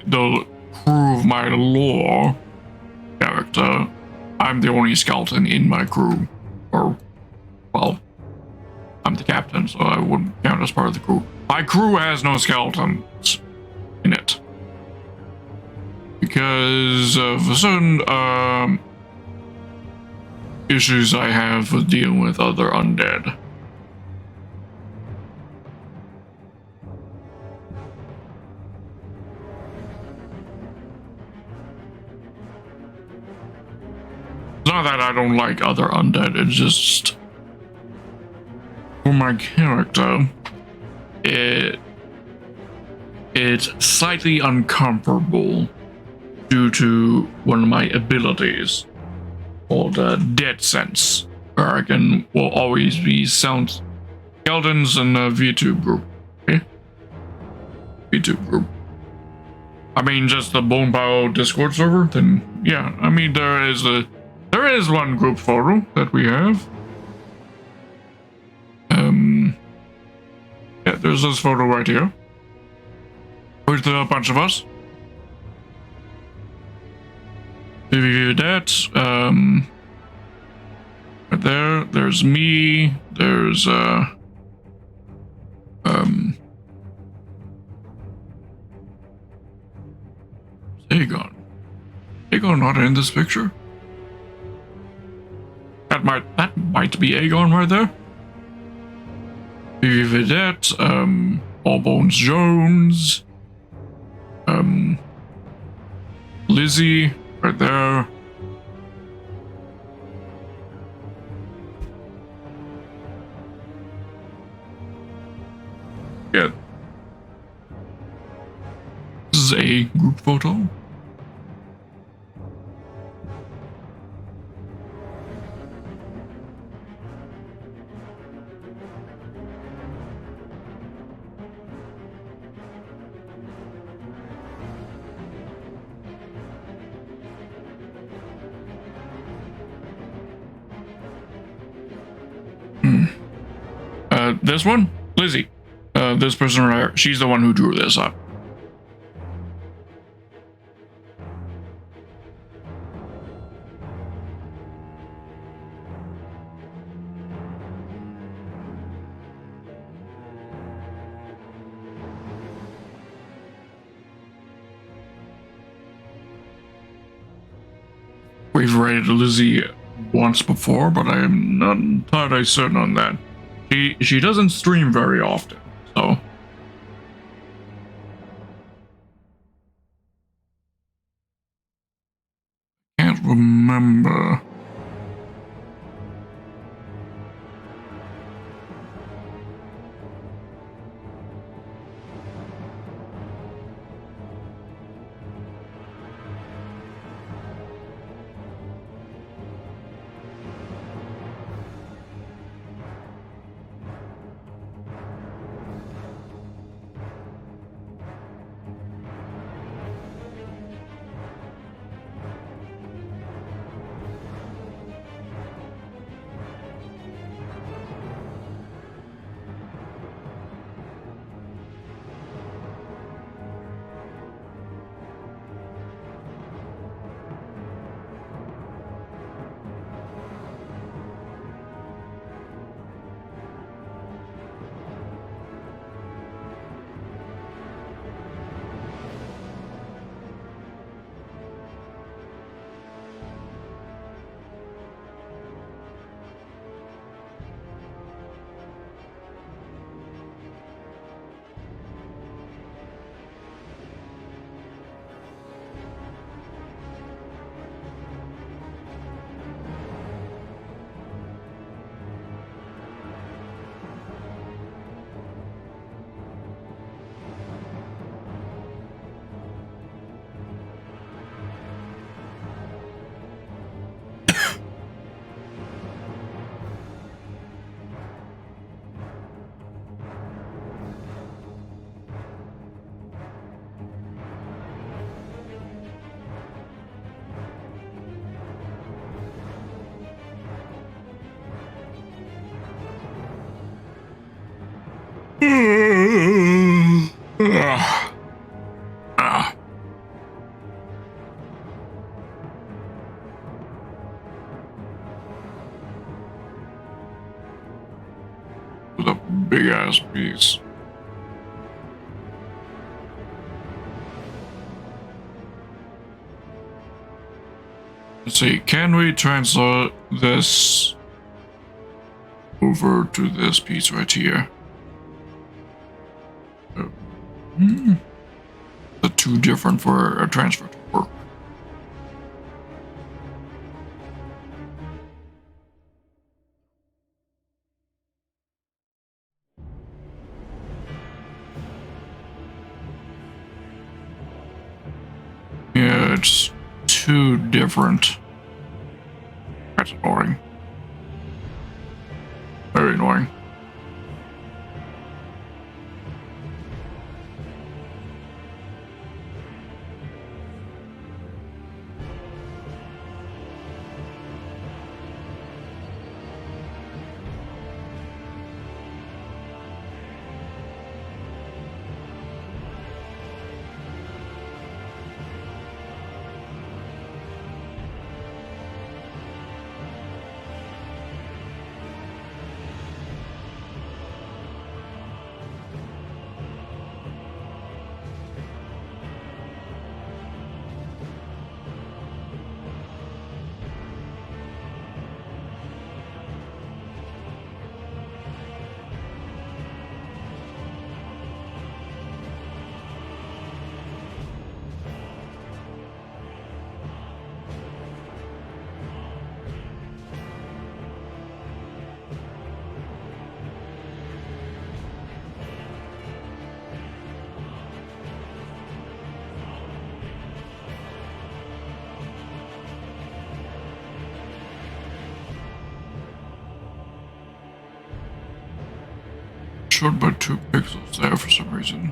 the crew of my lore character, I'm the only skeleton in my crew. Or, well, I'm the captain, so I wouldn't count as part of the crew. My crew has no skeletons in it. Because of certain issues I have with dealing with other undead. It's not that I don't like other undead, it's just for my character, it's slightly uncomfortable due to one of my abilities called Dead Sense, where I will always be sound skeletons in a VTuber group. Okay? VTuber group. I mean, just the Bone Power Discord server. Then yeah, I mean there is one group photo that we have. Yeah, there's this photo right here with a bunch of us. If you view that, right there's me, there's Aegon. Aegon not in this picture? That might be Aegon right there. If you view that, All Bones Jones, Lizzie right there. Yeah. This is a group photo. This one? Lizzie. This person right here, she's the one who drew this up. We've rated Lizzie once before, but I am not entirely certain on that. She doesn't stream very often, so. Can't remember. With a big ass piece. Let's see, can we transfer this over to this piece right here? The two different for a transfer to work. Yeah, it's too different. That's annoying. Very annoying. Short by 2 pixels there for some reason.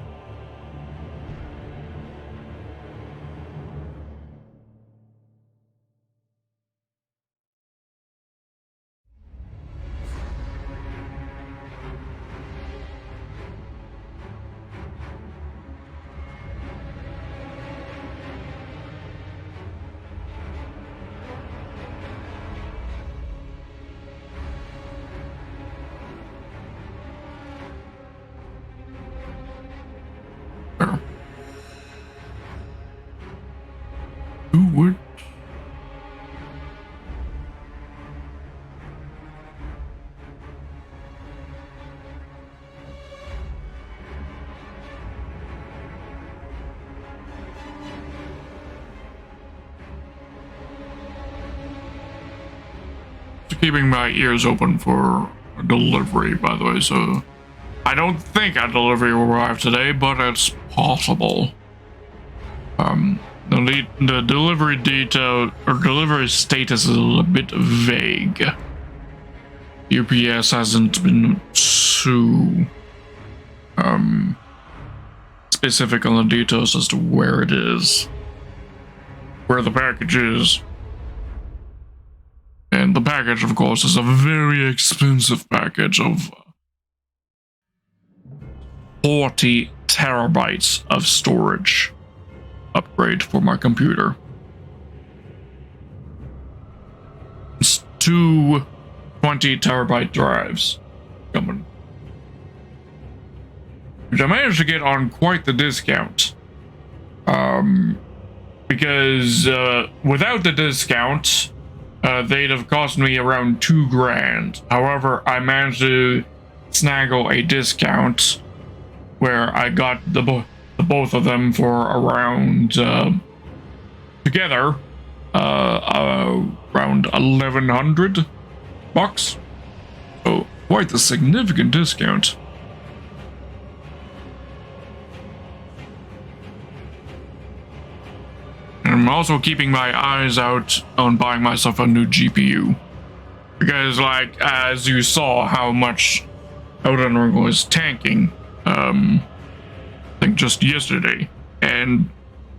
Who would? Keeping my ears open for delivery, by the way, so I don't think a delivery will arrive today, but it's possible. The delivery detail or delivery status is a bit vague. UPS hasn't been too specific on the details as to where it is, where the package is. And the package, of course, is a very expensive package of 40 terabytes of storage upgrade for my computer. It's 2 20-terabyte drives coming, which I managed to get on quite the discount. Because without the discount, they'd have cost me around $2,000. However, I managed to snaggle a discount where I got the both of them for around together around $1,100. So quite a significant discount. And I'm also keeping my eyes out on buying myself a new GPU. Because, like, as you saw how much Elden Ring was tanking, I think just yesterday. And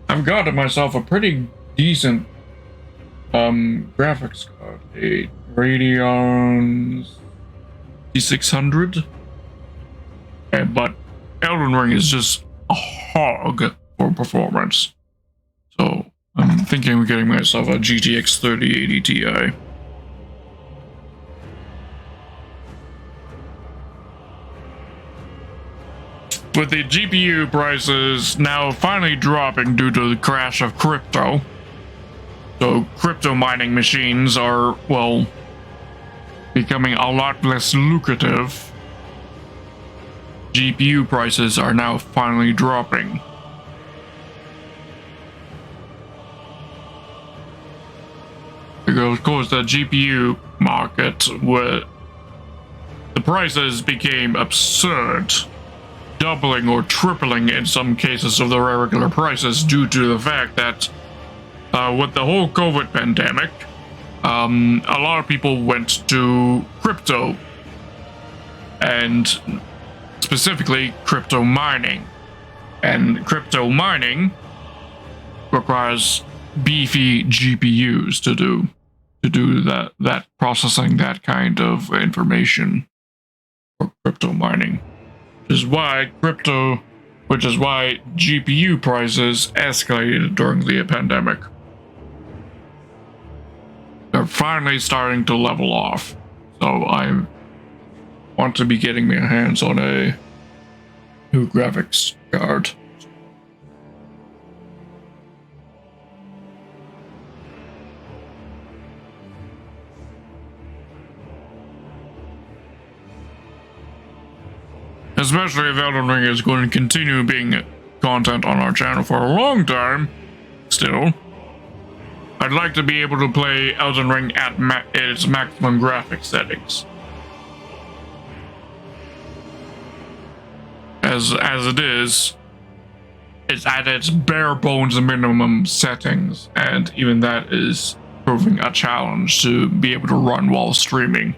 I've got myself a pretty decent graphics card. A Radeon 600. But Elden Ring is just a hog for performance. So I'm thinking of getting myself a GTX 3080 Ti. With the GPU prices now finally dropping due to the crash of crypto. So crypto mining machines are, well, becoming a lot less lucrative. GPU prices are now finally dropping. Because of course the GPU market, where the prices became absurd, doubling or tripling in some cases of the regular prices due to the fact that with the whole COVID pandemic, a lot of people went to crypto, and specifically crypto mining. And crypto mining requires beefy GPUs to do that processing that kind of information for crypto mining, which is why GPU prices escalated during the pandemic. They're finally starting to level off, so I want to be getting my hands on a new graphics card. Especially if Elden Ring is going to continue being content on our channel for a long time, still. I'd like to be able to play Elden Ring at its maximum graphics settings. As it is, it's at its bare bones minimum settings, and even that is proving a challenge to be able to run while streaming.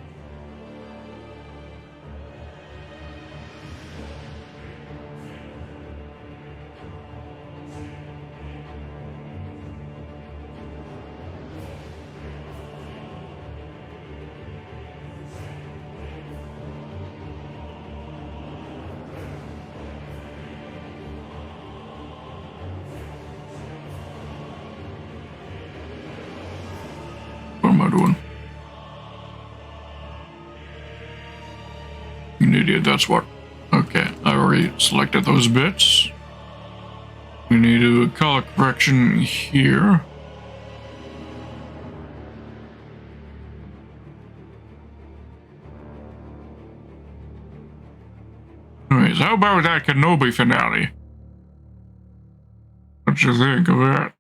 What am I doing? You an idiot, that's what. Okay, I already selected those bits. We need to do a color correction here. Anyways, how about that Kenobi finale? What you think of that?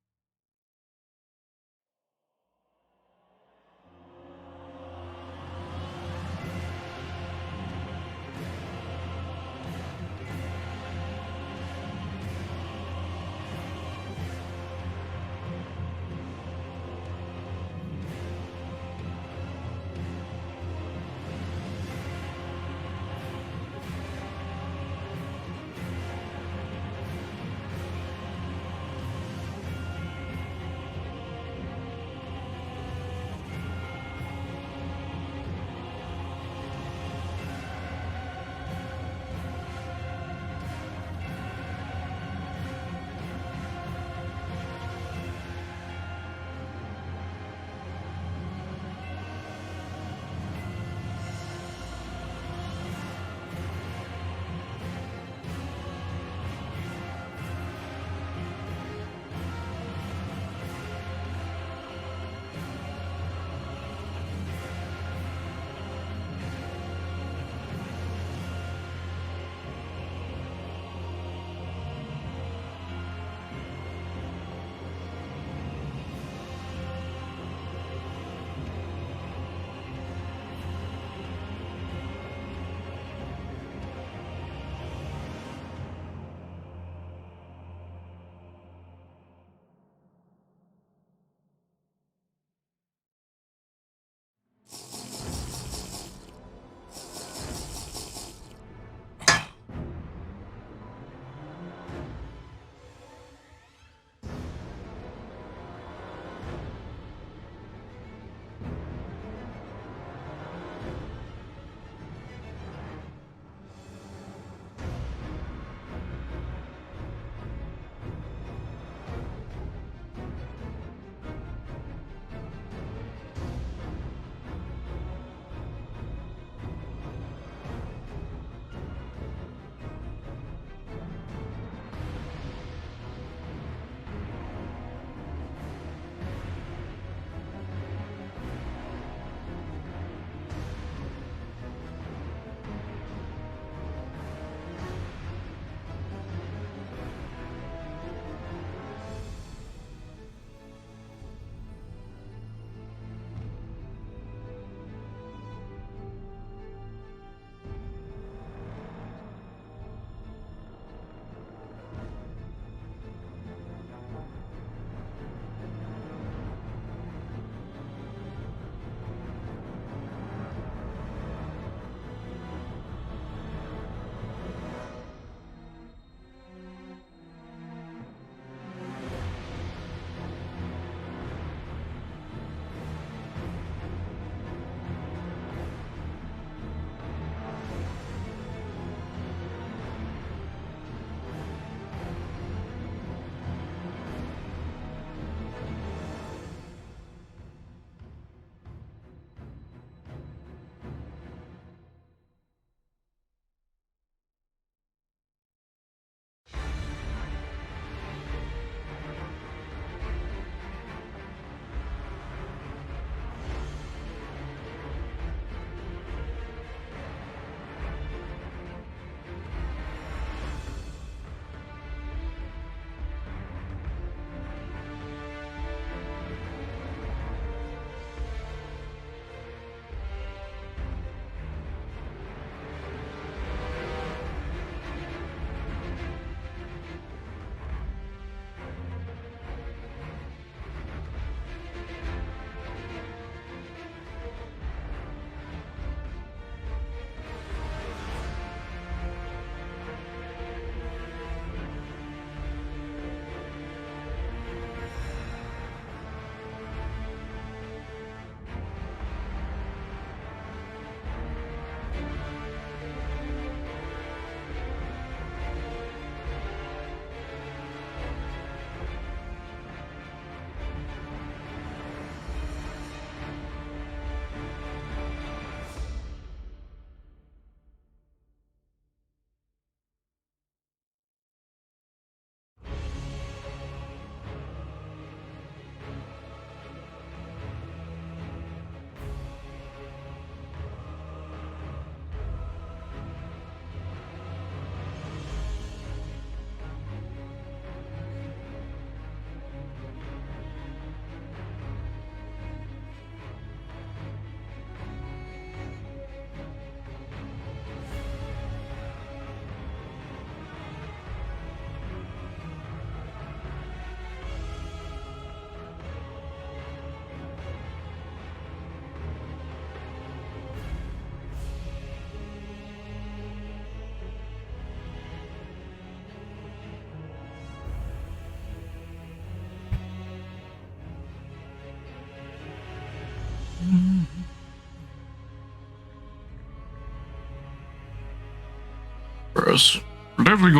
progress. We're definitely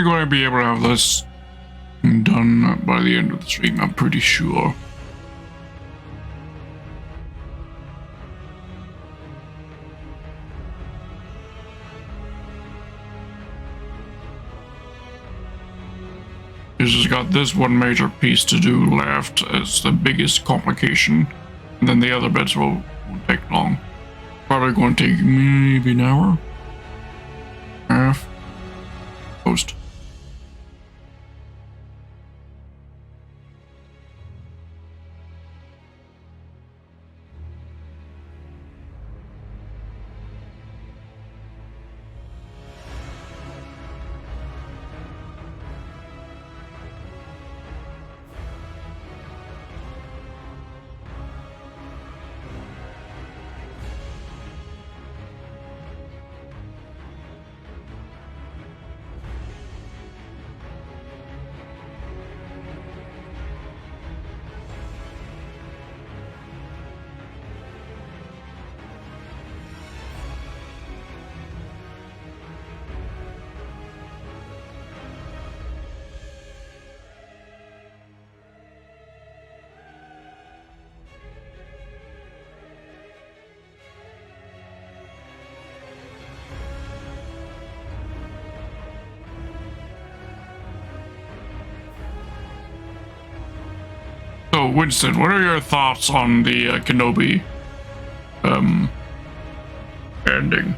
going to be able to have this done by the end of the stream, I'm pretty sure. It's just got this one major piece to do left as the biggest complication, and then the other bits won't take long. Probably going to take maybe an hour, half, post. So, Winston, what are your thoughts on the Kenobi ending?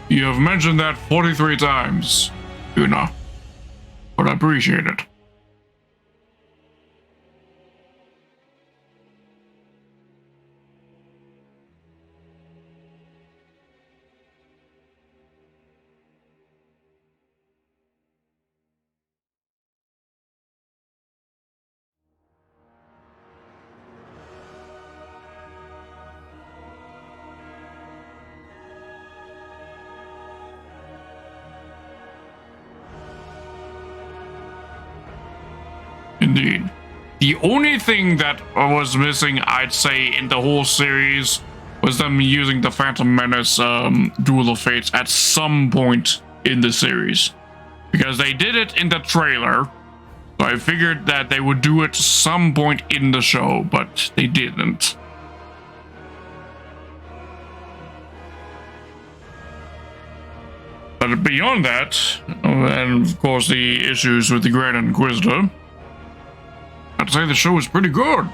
You have mentioned that 43 times, Una, but I appreciate it. Indeed. The only thing that was missing, I'd say, in the whole series was them using the Phantom Menace Duel of Fates at some point in the series. Because they did it in the trailer, so I figured that they would do it some point in the show, but they didn't. But beyond that, and of course the issues with the Grand Inquisitor, I'd say the show was pretty good.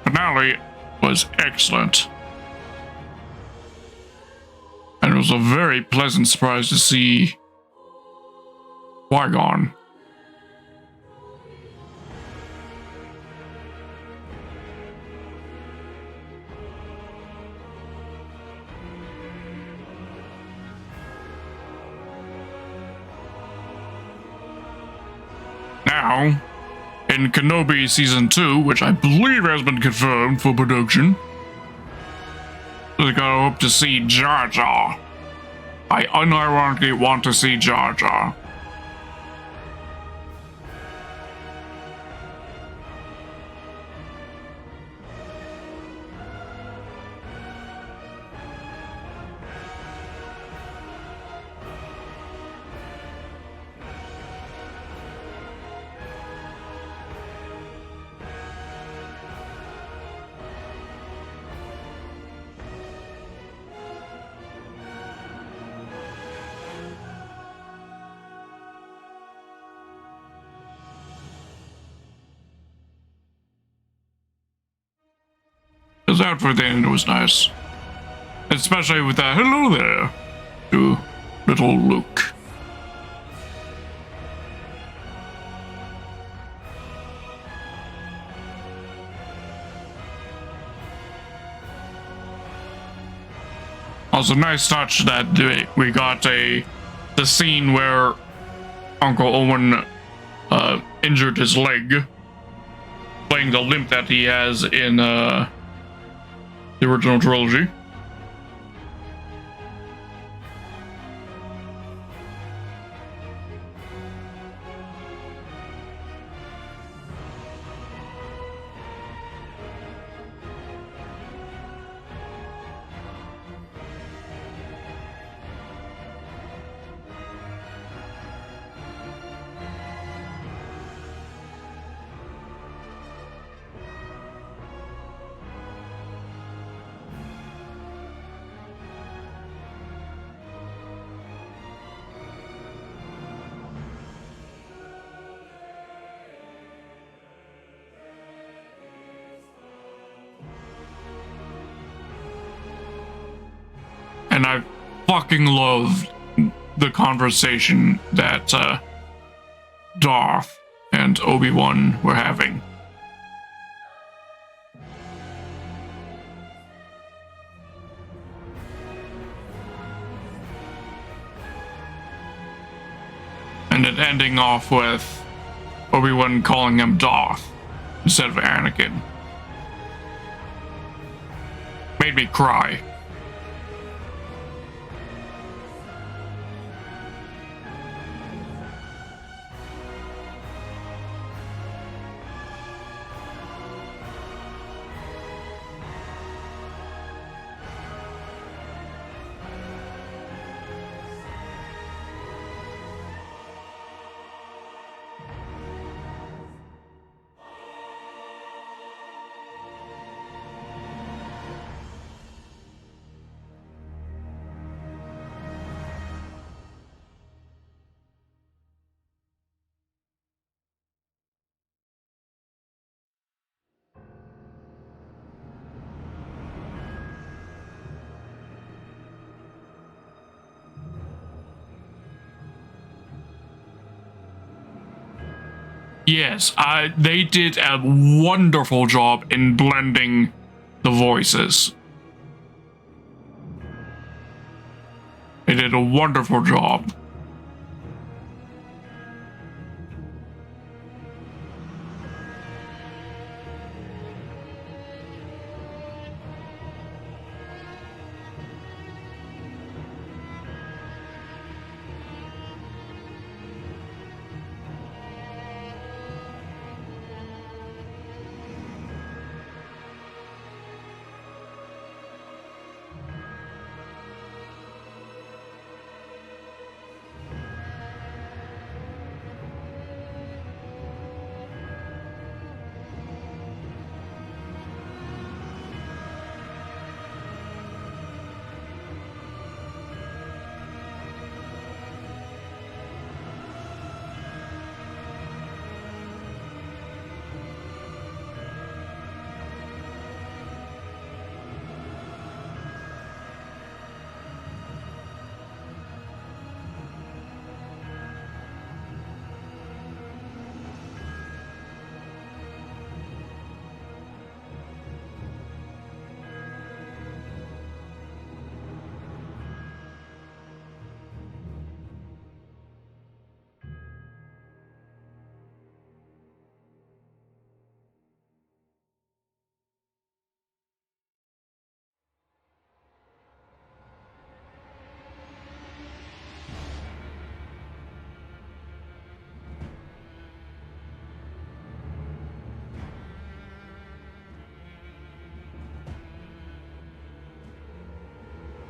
Finale was excellent. And it was a very pleasant surprise to see Qui-Gon. Now, in Kenobi Season 2, which I believe has been confirmed for production, we gotta hope to see Jar Jar. I unironically want to see Jar Jar. His outfit then was nice. Especially with that hello there to little Luke. Also, nice touch that we got the scene where Uncle Owen injured his leg, playing the limp that he has in the original trilogy. and I fucking loved the conversation that Darth and Obi-Wan were having. And then ending off with Obi-Wan calling him Darth instead of Anakin. Made me cry. Yes, they did a wonderful job in blending the voices. They did a wonderful job.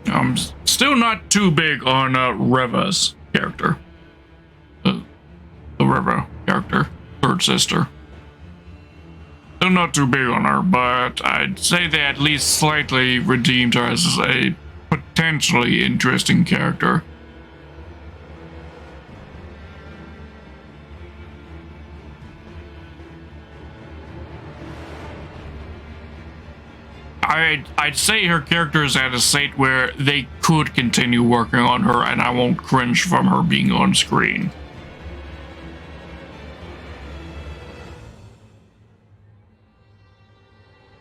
I'm still not too big on Reva's character. The Reva character, third sister. Still not too big on her, but I'd say they at least slightly redeemed her as a potentially interesting character. I'd say her character is at a state where they could continue working on her and I won't cringe from her being on screen.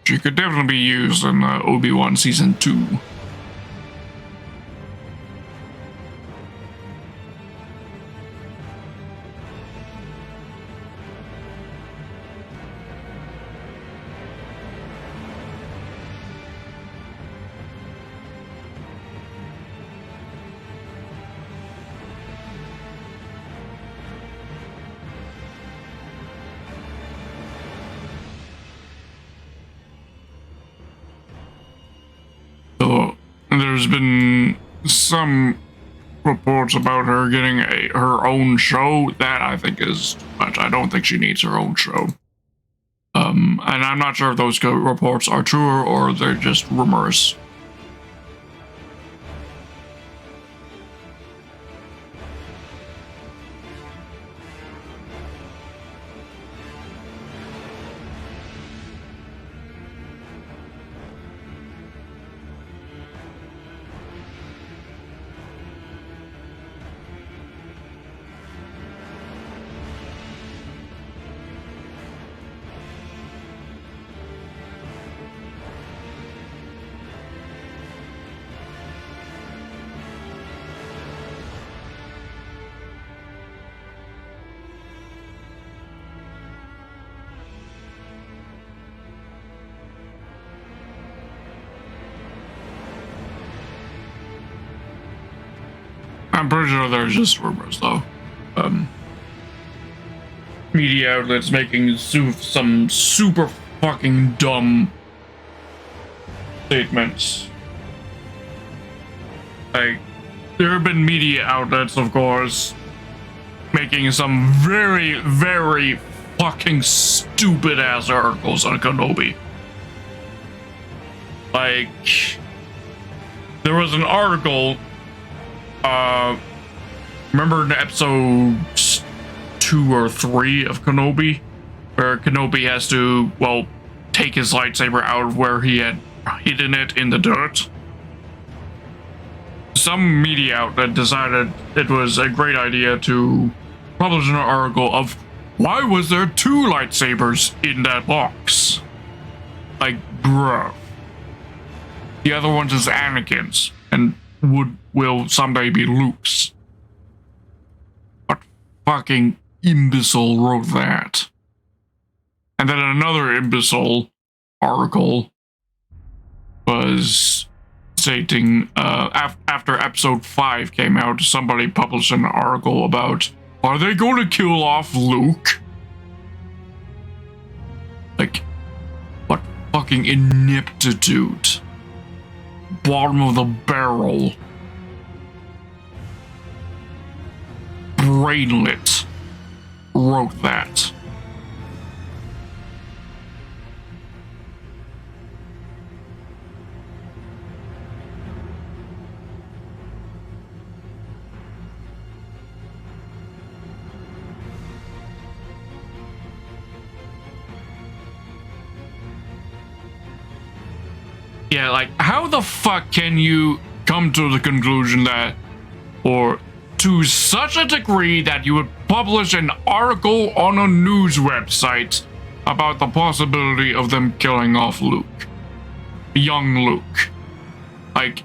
She could definitely be used in Obi-Wan Season 2. There's been some reports about her getting her own show. That I think is too much. I don't think she needs her own show. And I'm not sure if those reports are true or they're just rumors. I'm pretty sure there's just rumors, though. Media outlets making some super fucking dumb statements. Like, there have been media outlets, of course, making some very, very fucking stupid ass articles on Kenobi. Like, there was an article, remember in episode 2 or 3 of Kenobi, where Kenobi has to, well, take his lightsaber out of where he had hidden it in the dirt? Some media outlet decided it was a great idea to publish an article of why was there 2 lightsabers in that box? Like, bruh. The other one's is Anakin's and will someday be Luke's. What fucking imbecile wrote that? And then another imbecile article was stating after episode 5 came out, somebody published an article about, are they going to kill off Luke? Like, what fucking ineptitude. Bottom of the barrel. Brainlet wrote that. Yeah, like, how the fuck can you come to the conclusion that, or to such a degree that you would publish an article on a news website about the possibility of them killing off Luke? Young Luke. Like,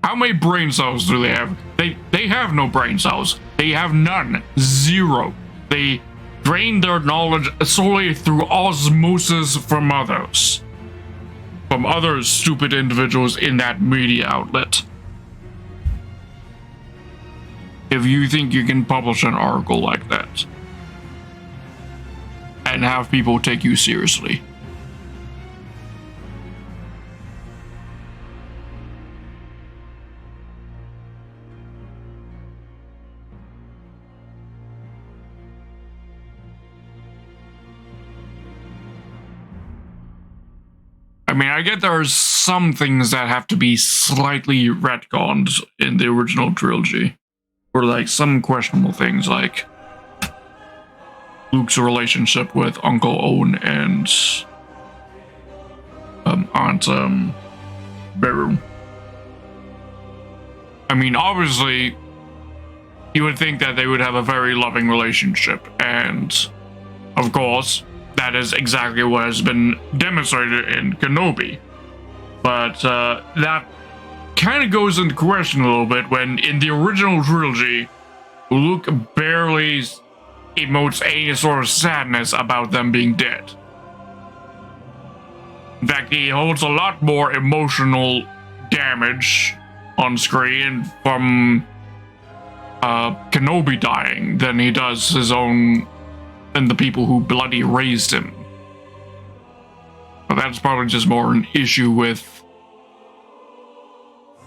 how many brain cells do they have? They have no brain cells. They have none. 0. They drain their knowledge solely through osmosis from others. From other stupid individuals in that media outlet. If you think you can publish an article like that and have people take you seriously. I mean, I get there's some things that have to be slightly retconned in the original trilogy. Or like some questionable things like Luke's relationship with Uncle Owen and Aunt Beru. I mean, obviously, you would think that they would have a very loving relationship, and of course, that is exactly what has been demonstrated in Kenobi. But that kind of goes into question a little bit when in the original trilogy, Luke barely emotes any sort of sadness about them being dead. In fact, he holds a lot more emotional damage on screen from Kenobi dying than he does his own and the people who bloody raised him. But that's probably just more an issue with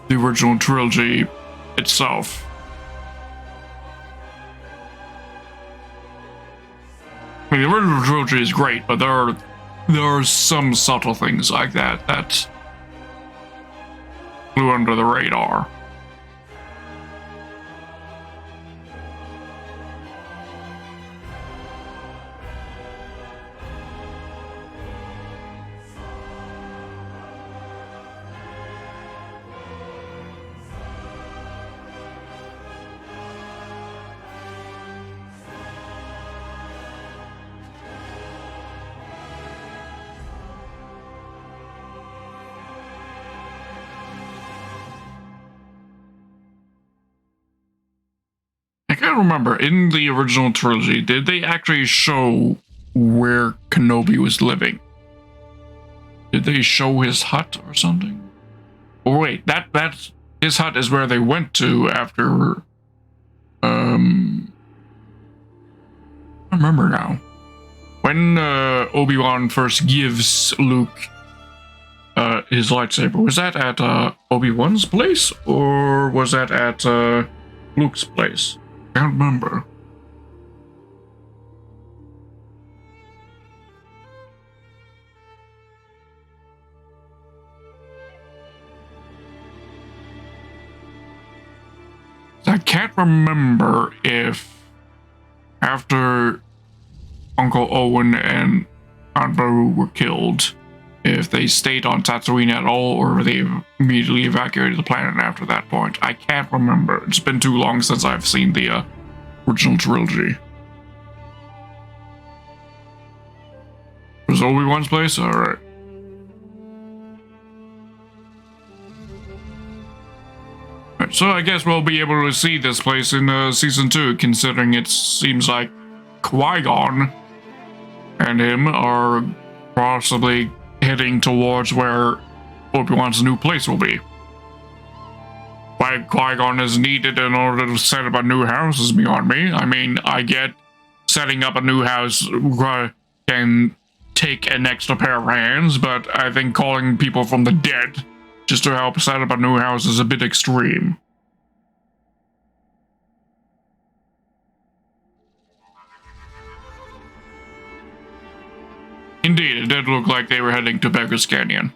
the original trilogy itself. I mean, the original trilogy is great, but there are some subtle things like that flew under the radar. I can't remember, in the original trilogy, did they actually show where Kenobi was living? Did they show his hut or something? Or wait, that's His hut is where they went to after. I remember now. When Obi-Wan first gives Luke his lightsaber, was that at Obi-Wan's place or was that at Luke's place? I can't remember. I can't remember if after Uncle Owen and Aunt Beru were killed, if they stayed on Tatooine at all, or if they immediately evacuated the planet after that point. I can't remember. It's been too long since I've seen the original trilogy. Was Obi-Wan's place? Alright. So I guess we'll be able to see this place in Season 2, considering it seems like Qui-Gon and him are possibly heading towards where Obi-Wan's new place will be. Why Qui-Gon is needed in order to set up a new house is beyond me. I mean, I get setting up a new house can take an extra pair of hands, but I think calling people from the dead just to help set up a new house is a bit extreme. Indeed, it did look like they were heading to Beggar's Canyon.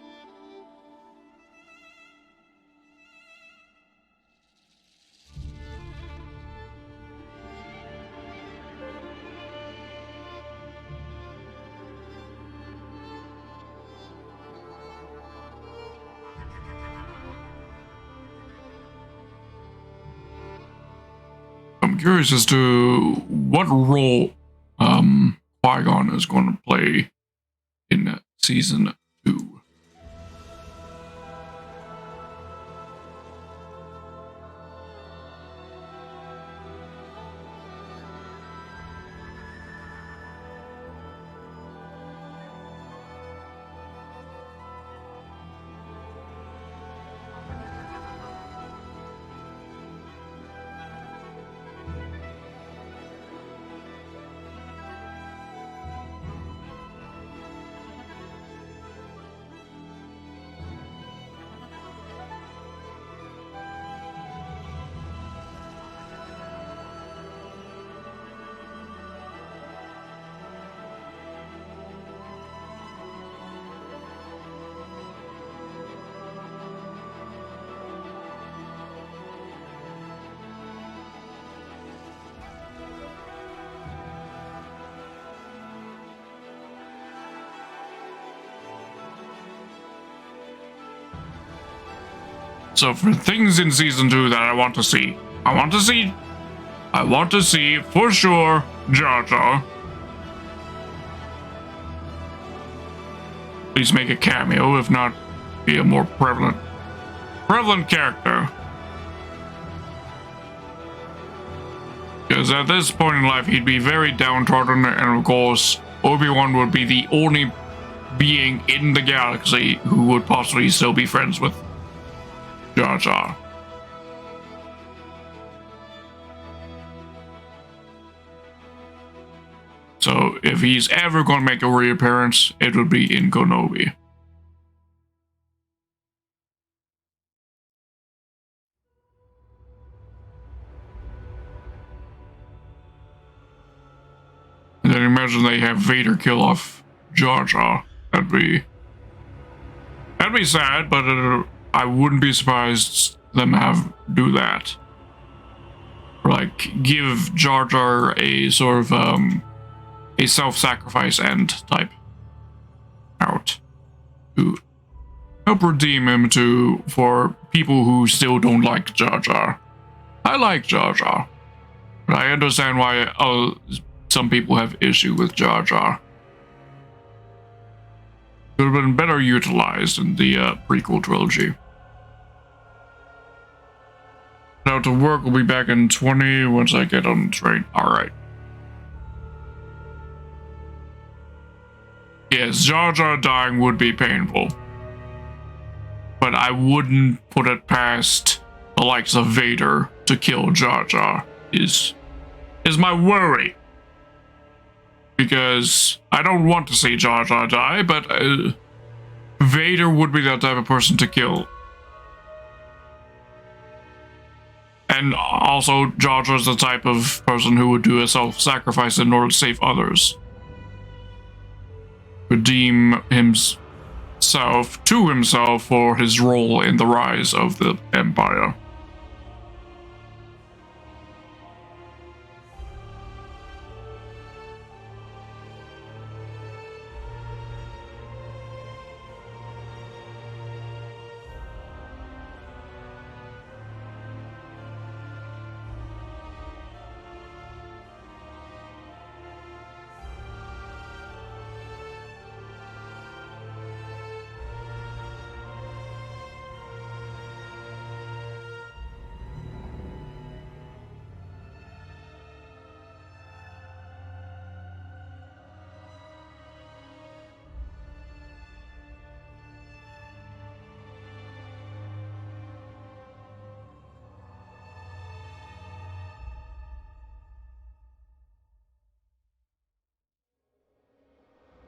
I'm curious as to what role Qui-Gon is going to play in Season 2. So for things in Season 2 that I want to see, I want to see for sure Jar Jar. Please make a cameo, if not be a more prevalent character. Because at this point in life, he'd be very downtrodden, and of course, Obi-Wan would be the only being in the galaxy who would possibly still be friends with Jar Jar. So if he's ever going to make a reappearance, it would be in Kenobi. And then imagine they have Vader kill off Jar Jar. That'd be sad, but I wouldn't be surprised them do that. Or like give Jar Jar a sort of a self-sacrifice end type out to help redeem him for people who still don't like Jar Jar. I like Jar Jar, but I understand why some people have issue with Jar Jar. Could have been better utilized in the prequel trilogy. Now to work, we'll be back in 20 once I get on the train. Alright. Yes, Jar Jar dying would be painful. But I wouldn't put it past the likes of Vader to kill Jar Jar is my worry. Because I don't want to see Jar Jar die, but Vader would be that type of person to kill. And also, Jar Jar's the type of person who would do a self-sacrifice in order to save others. Redeem himself to himself for his role in the rise of the Empire.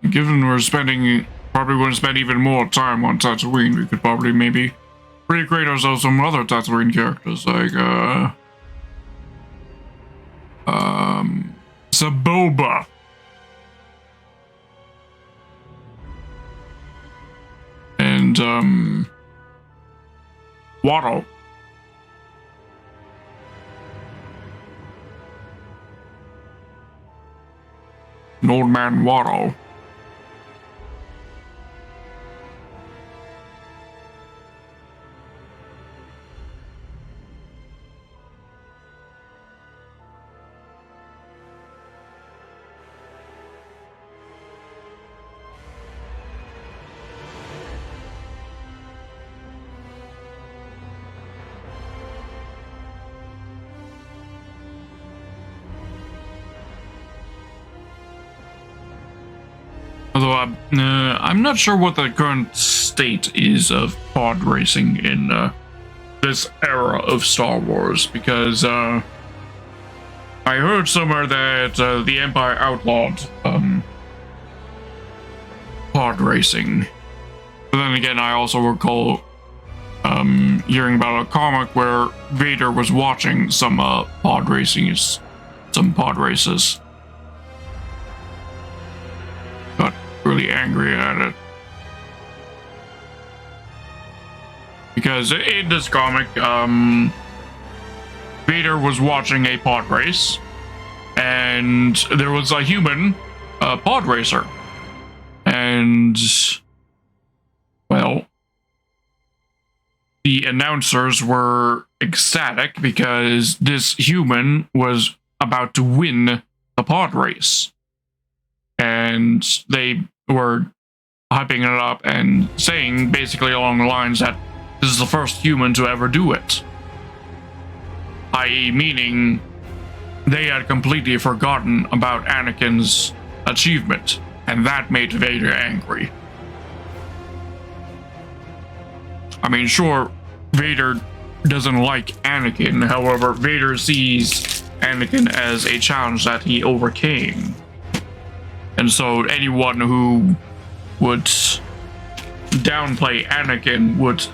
Given we're probably going to spend even more time on Tatooine, we could probably maybe recreate ourselves some other Tatooine characters, like, Saboba. And, Watto. An old man Watto. Although I'm not sure what the current state is of pod racing in this era of Star Wars, because I heard somewhere that the Empire outlawed pod racing. But then again, I also recall hearing about a comic where Vader was watching some pod races. Got really angry at it. Because in this comic, Vader was watching a pod race, and there was a human pod racer. And, well, the announcers were ecstatic because this human was about to win the pod race. And they were hyping it up and saying basically along the lines that this is the first human to ever do it. I.e., meaning they had completely forgotten about Anakin's achievement, and that made Vader angry. I mean, sure, Vader doesn't like Anakin, however, Vader sees Anakin as a challenge that he overcame. And so anyone who would downplay Anakin would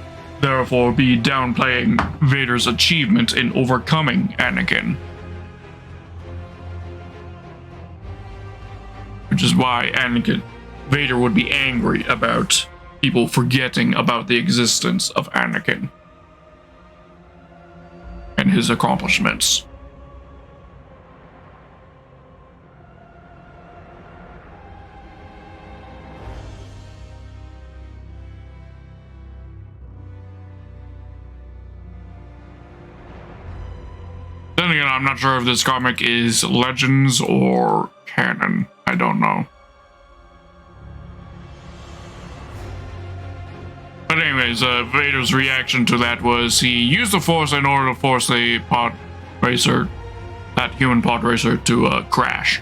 therefore be downplaying Vader's achievement in overcoming Anakin. Which is why Vader would be angry about people forgetting about the existence of Anakin and his accomplishments. Then again, I'm not sure if this comic is Legends or canon. I don't know. But anyways, Vader's reaction to that was he used the Force in order to force the pod racer, that human pod racer, to crash.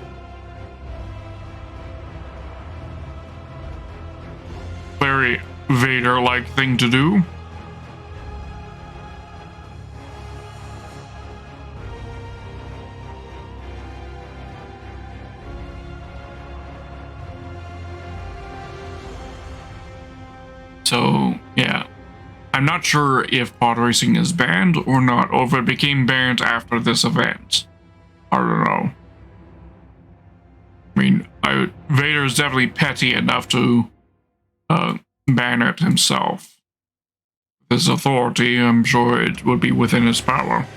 Very Vader-like thing to do. So, yeah. I'm not sure if pod racing is banned or not, or if it became banned after this event. I don't know. I mean, Vader's definitely petty enough to ban it himself. With his authority, I'm sure it would be within his power.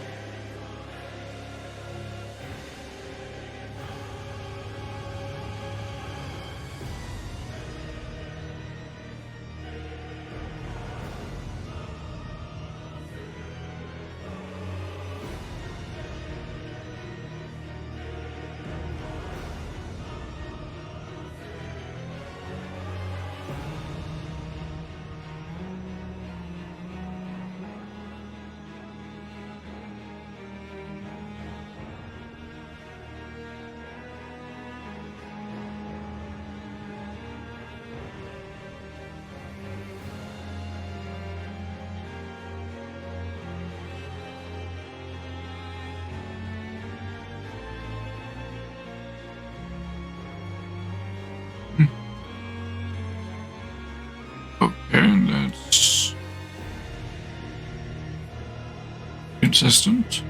Okay, that's consistent.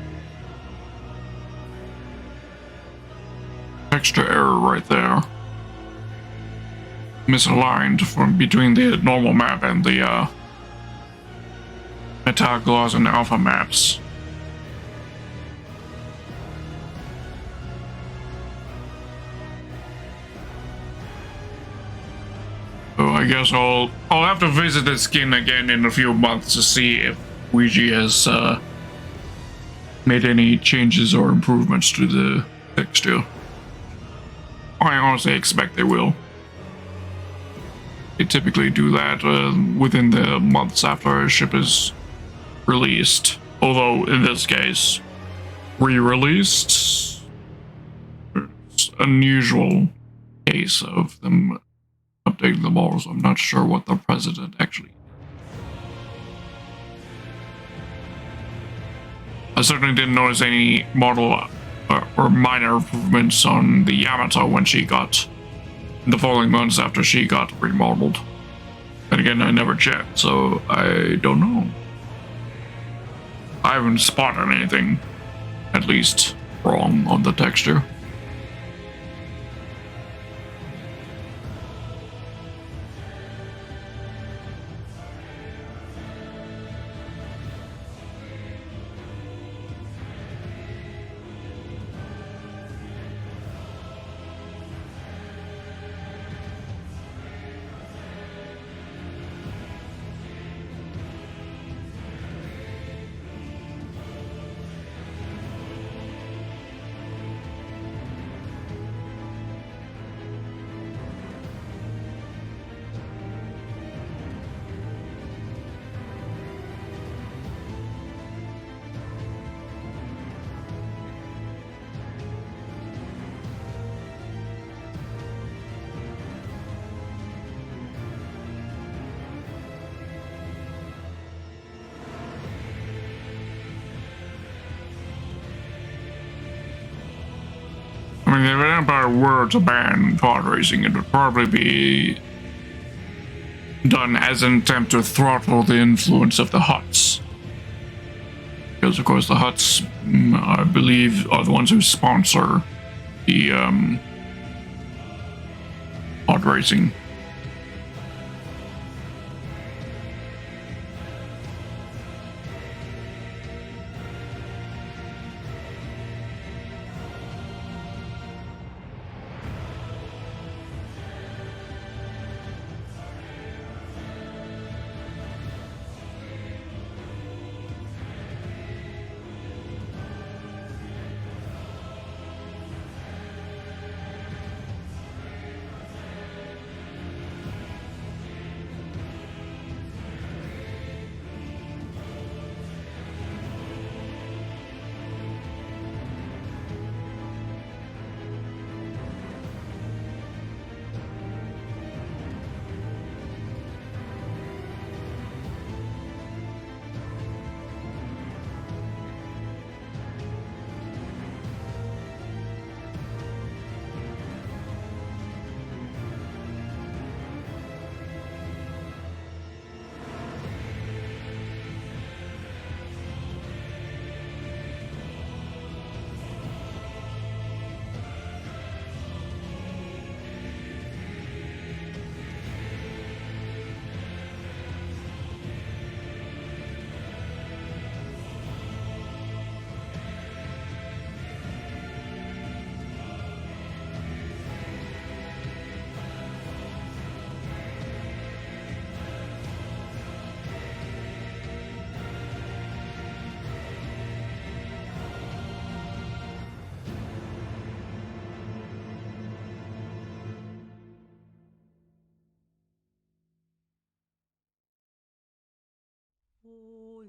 Extra error right there. Misaligned from between the normal map and the metallic gloss and alpha maps. So I guess I'll have to visit the skin again in a few months to see if Ouija has made any changes or improvements to the texture. I honestly expect they will. They typically do that within the months after a ship is released. Although in this case, re-released, it's an unusual case of them updating the models. I'm not sure what the president actually. I certainly didn't notice any model or minor improvements on the Yamato when she got in the following months after she got remodeled. And again, I never checked, so I don't know. I haven't spotted anything, at least, wrong on the texture. I mean, if an Empire were to ban pod racing, it would probably be done as an attempt to throttle the influence of the Hutts. Because, of course, the Hutts, I believe, are the ones who sponsor the pod racing.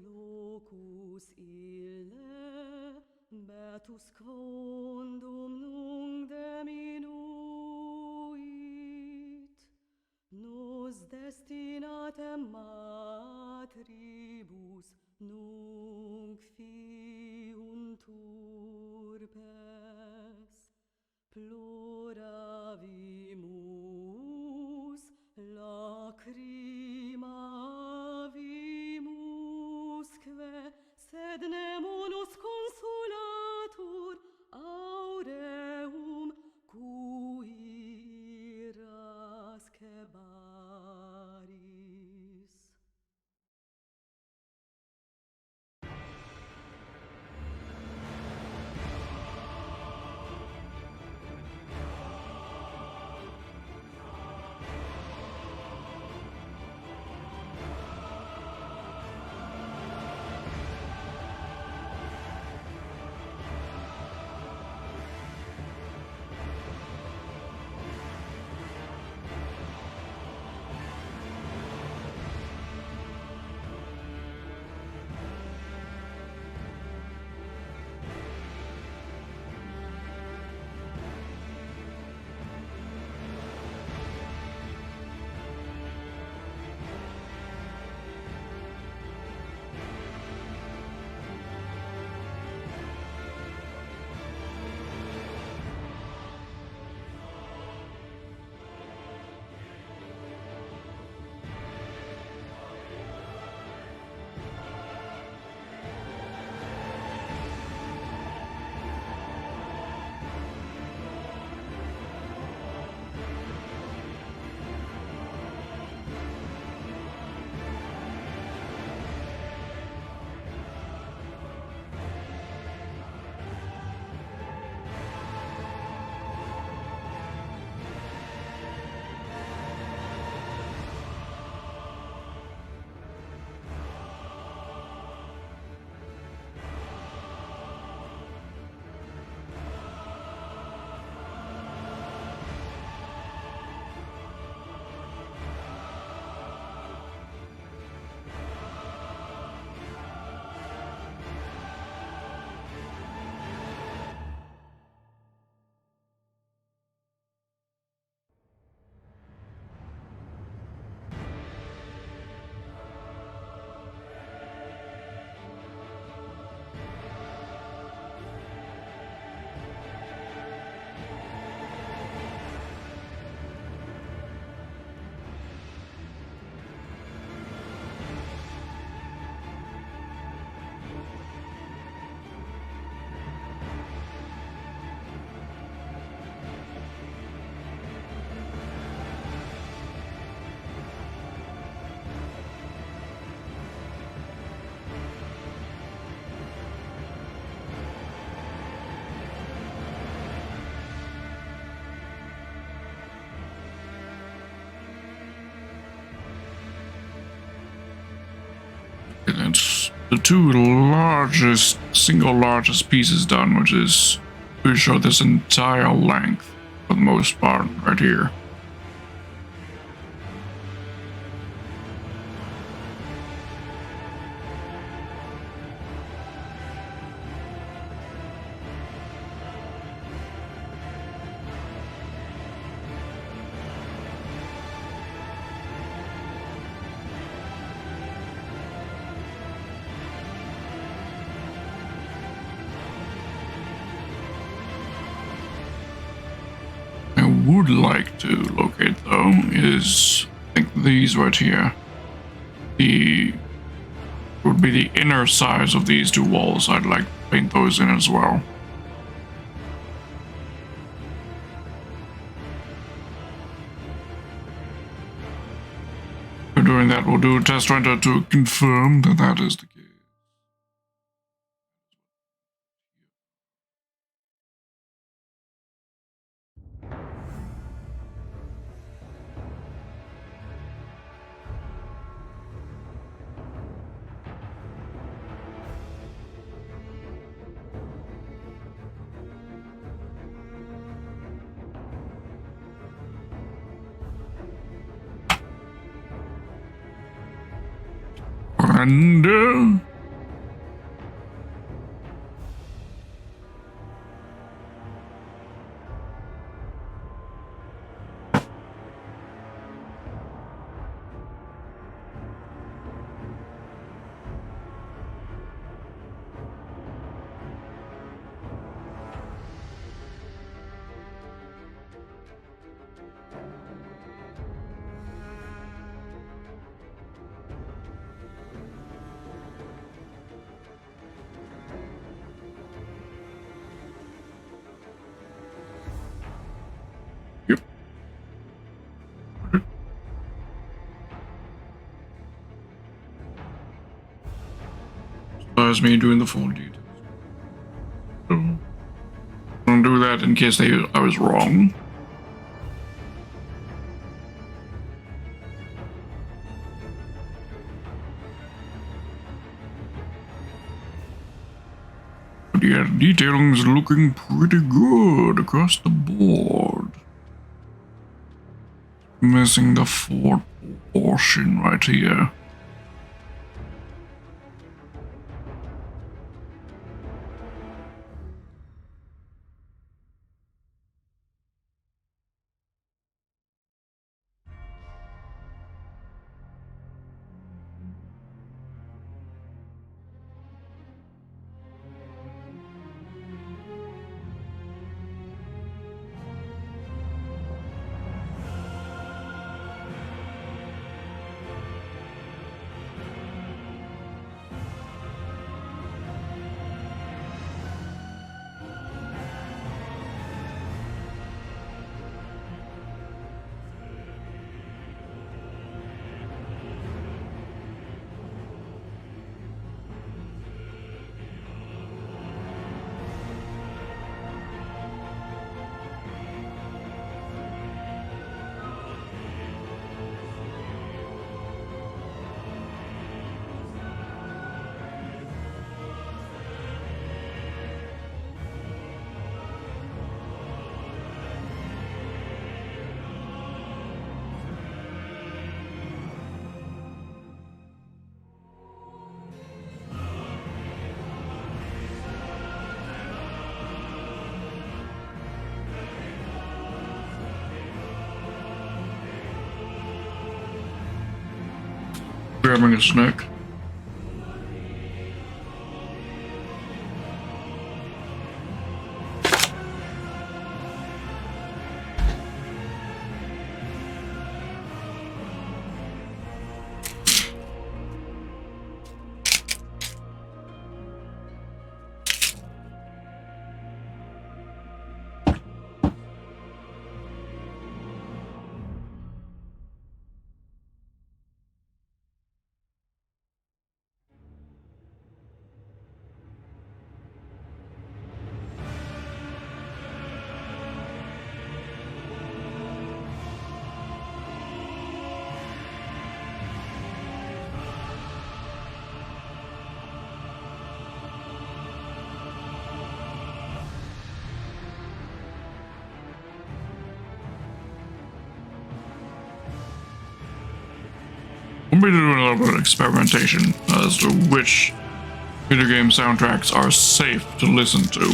Locus ille, beatus quondum nunc diminuit, nos destinatem matribus nunc fiunt turpes, ploravimus, lacrimavimusque, sed nemo nos consolatur aureum cui iras cebaris. And it's the single largest pieces done, which is pretty sure this entire length for the most part right here. Would like to locate though is I think these right here. The would be the inner sides of these two walls. I'd like to paint those in as well. For doing that, we'll do a test render to confirm that that is the case. And yep. That's me doing the full details. So, I'll do that in case I was wrong. But yeah, detailing's looking pretty good across the board. Missing the fourth portion right here. Grabbing a snack. We'll be doing a little bit of experimentation as to which video game soundtracks are safe to listen to.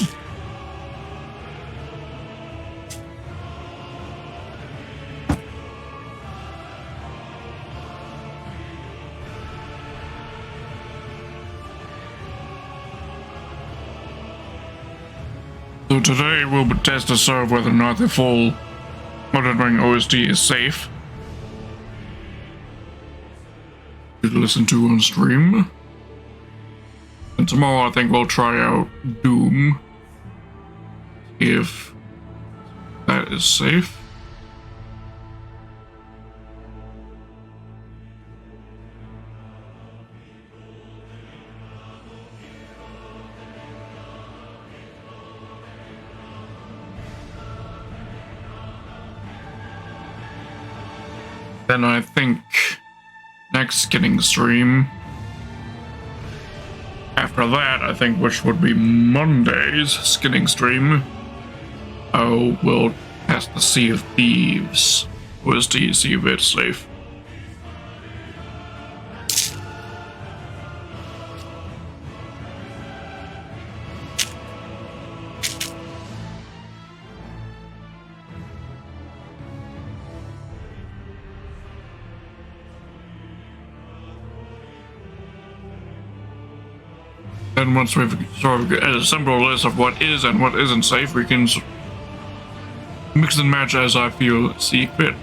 So today we'll test to serve whether or not the full Elden Ring OST is safe to listen to on stream. And tomorrow I think we'll try out Doom, if that is safe. Then I think next skinning stream after that, I think, which would be Monday's skinning stream, we'll test the Sea of Thieves OST, see if it's safe. then once we've sort of assembled a list of what is and what isn't safe, we can mix and match as I feel see fit.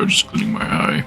go, just cleaning my eye.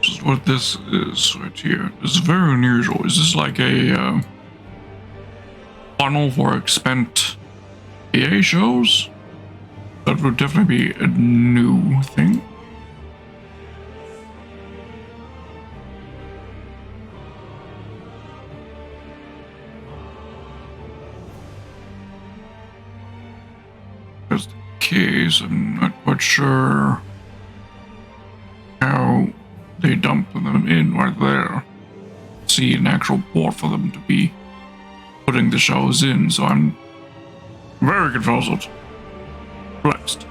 This is what this is right here. It's very unusual. Is this like a funnel for spent PA shows? That would definitely be a new thing. That's the case. I'm not quite sure how they dump them in right there. See an actual port for them to be putting the shows in, so I'm very confused. Perplexed.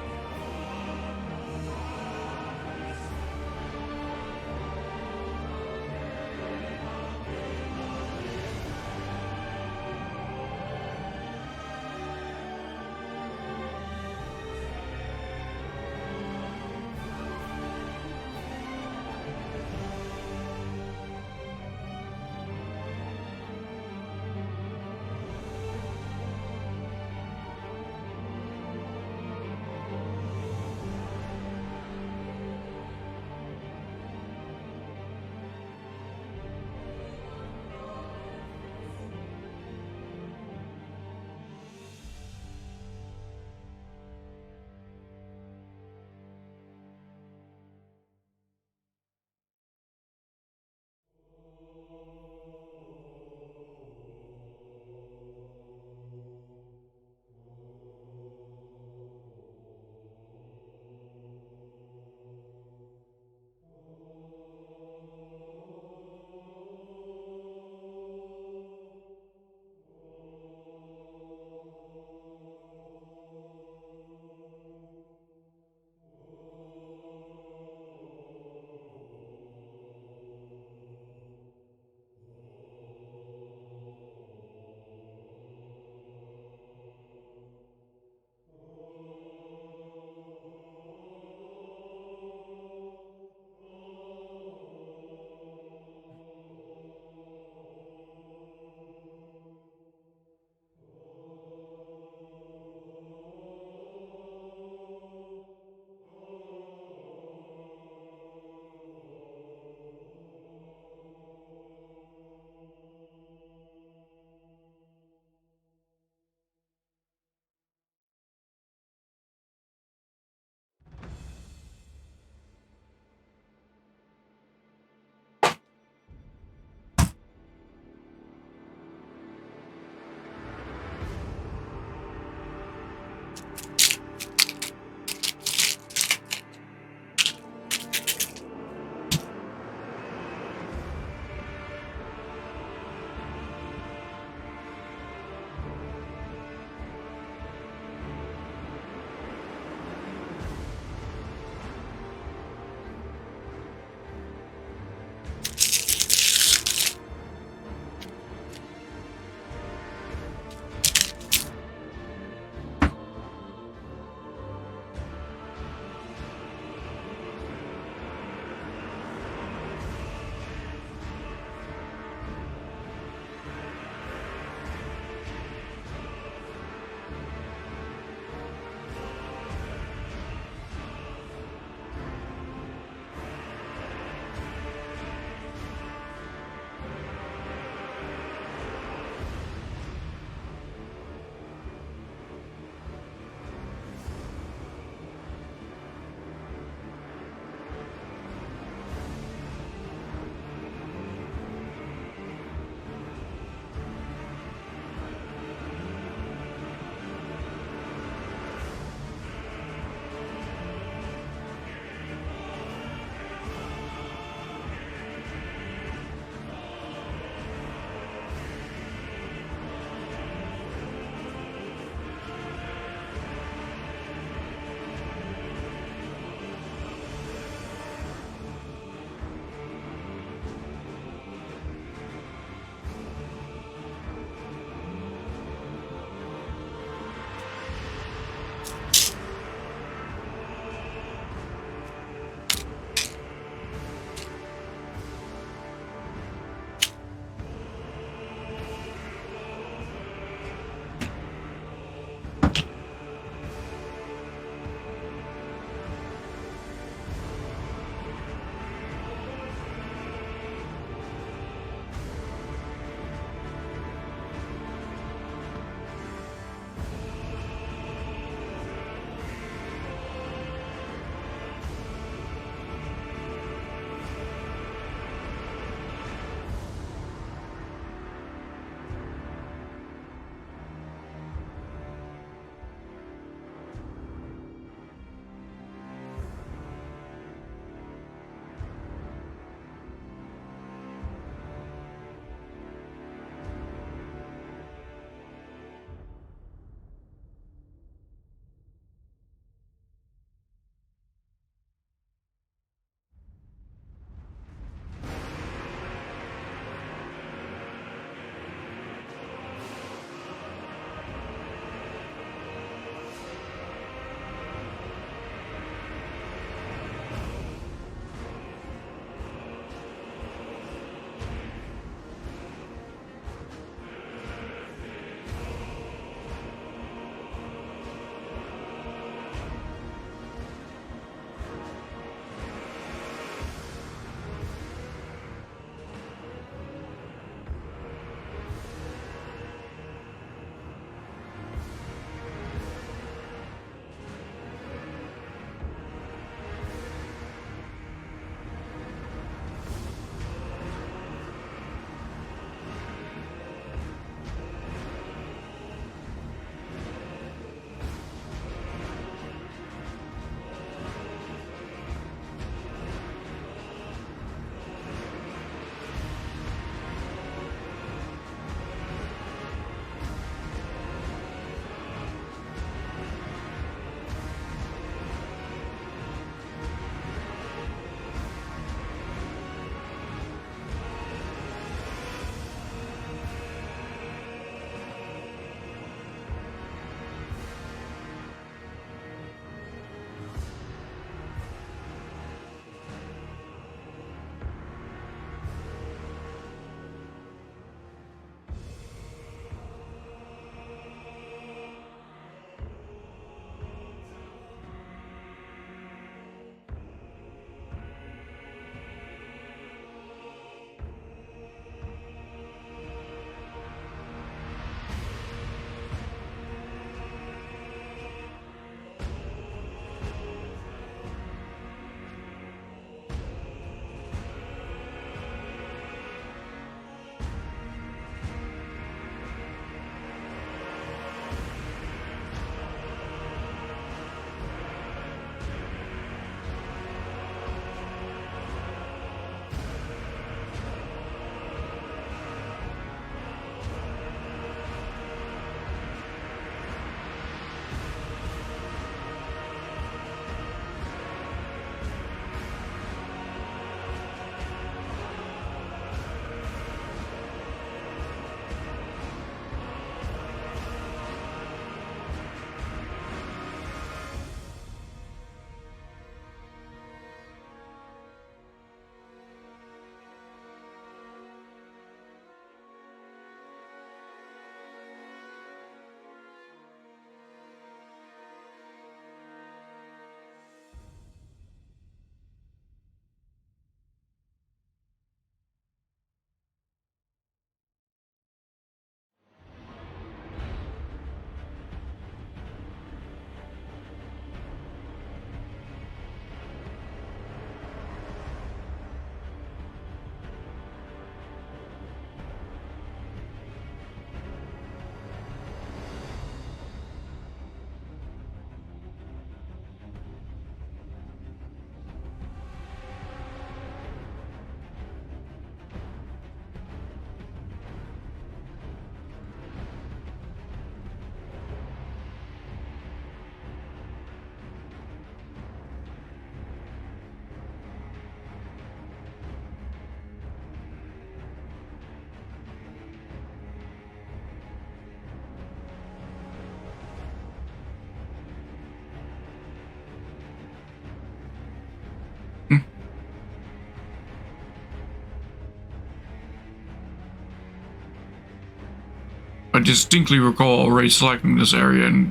I distinctly recall already selecting this area and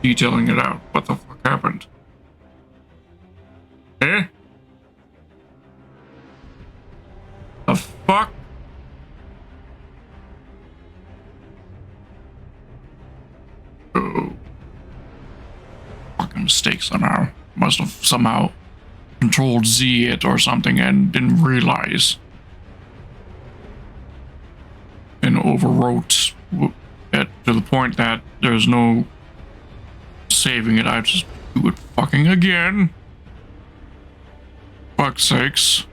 detailing it out. What the fuck happened? Eh? The fuck? Oh. Fucking mistake somehow. Must have somehow controlled Z it or something and didn't realize. And overwrote it to the point that there's no saving it. I just do it fucking again. Fuck's sakes.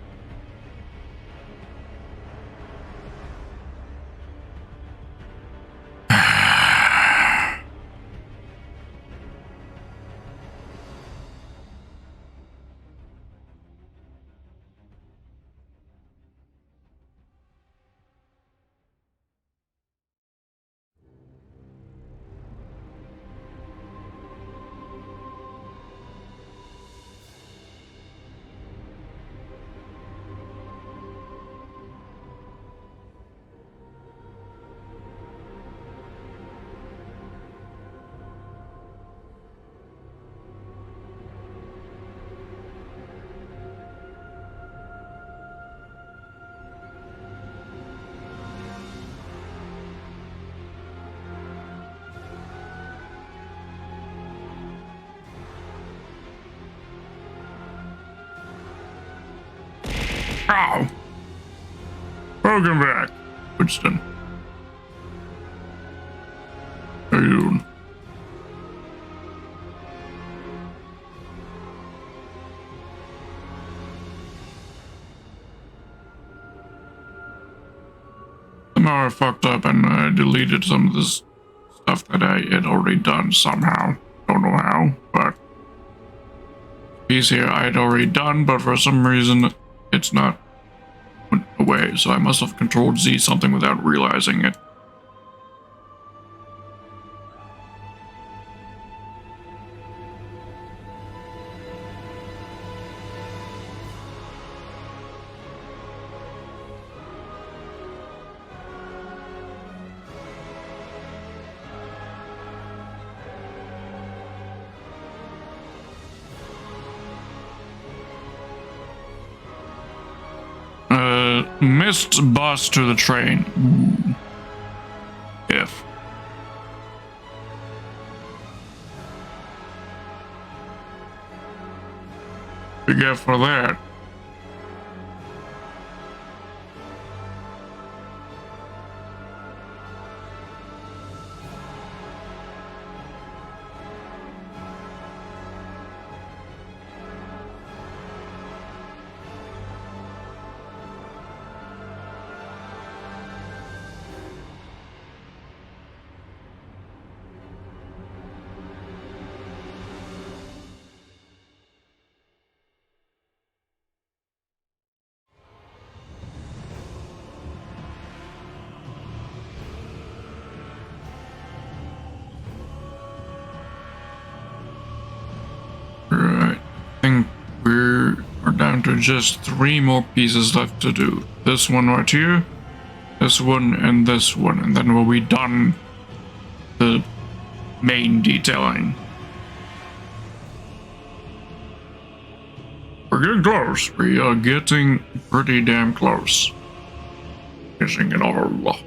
Ow! Welcome back, Winston. How you doing? Somehow I fucked up and I deleted some of this stuff that I had already done somehow. Don't know how, but piece here I had already done, but for some reason it's not went away, so I must have controlled Z something without realizing it. Missed bus to the train. Ooh. If. Big F for that. Right. I think we're down to just 3 more pieces left to do. This one right here, this one, and this one. And then we'll be done the main detailing. We're getting close. We are getting pretty damn close. Missing it all.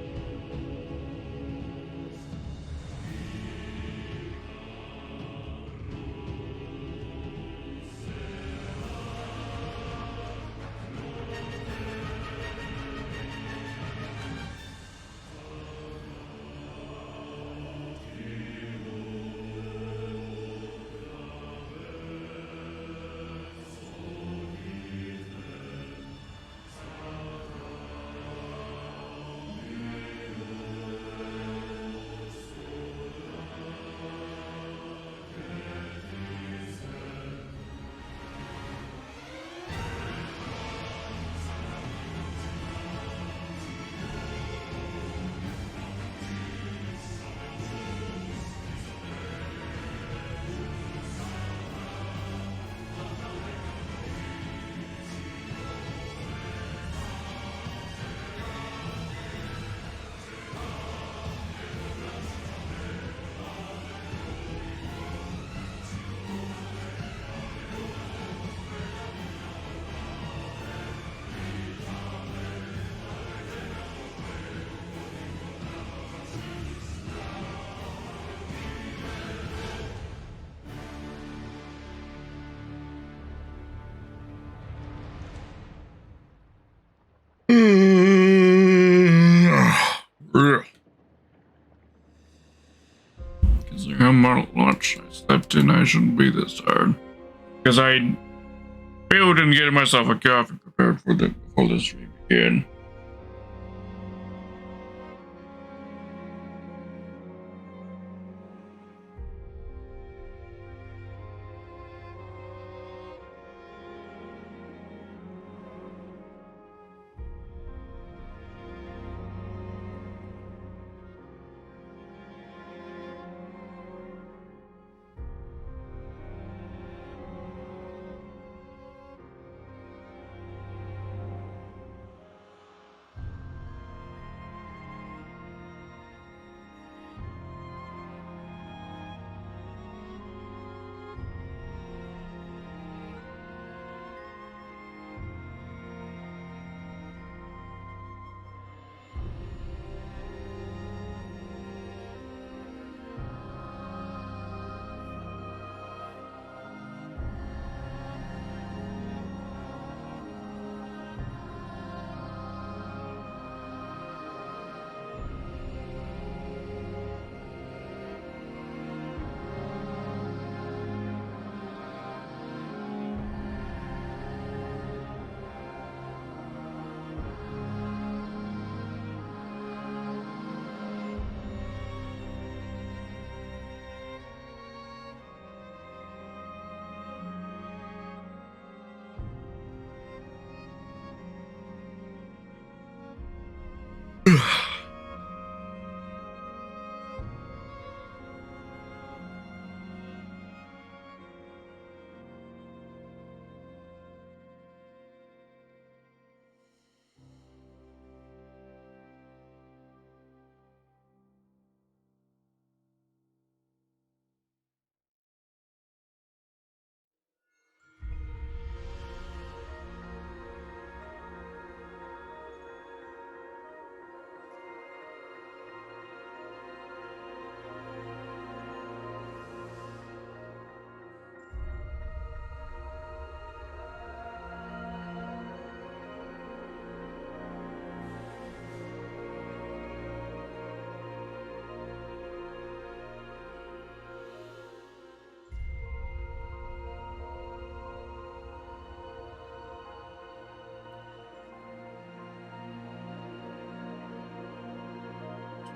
how much I slept in. I shouldn't be this tired. Because I failed in getting myself a coffee prepared before this stream began.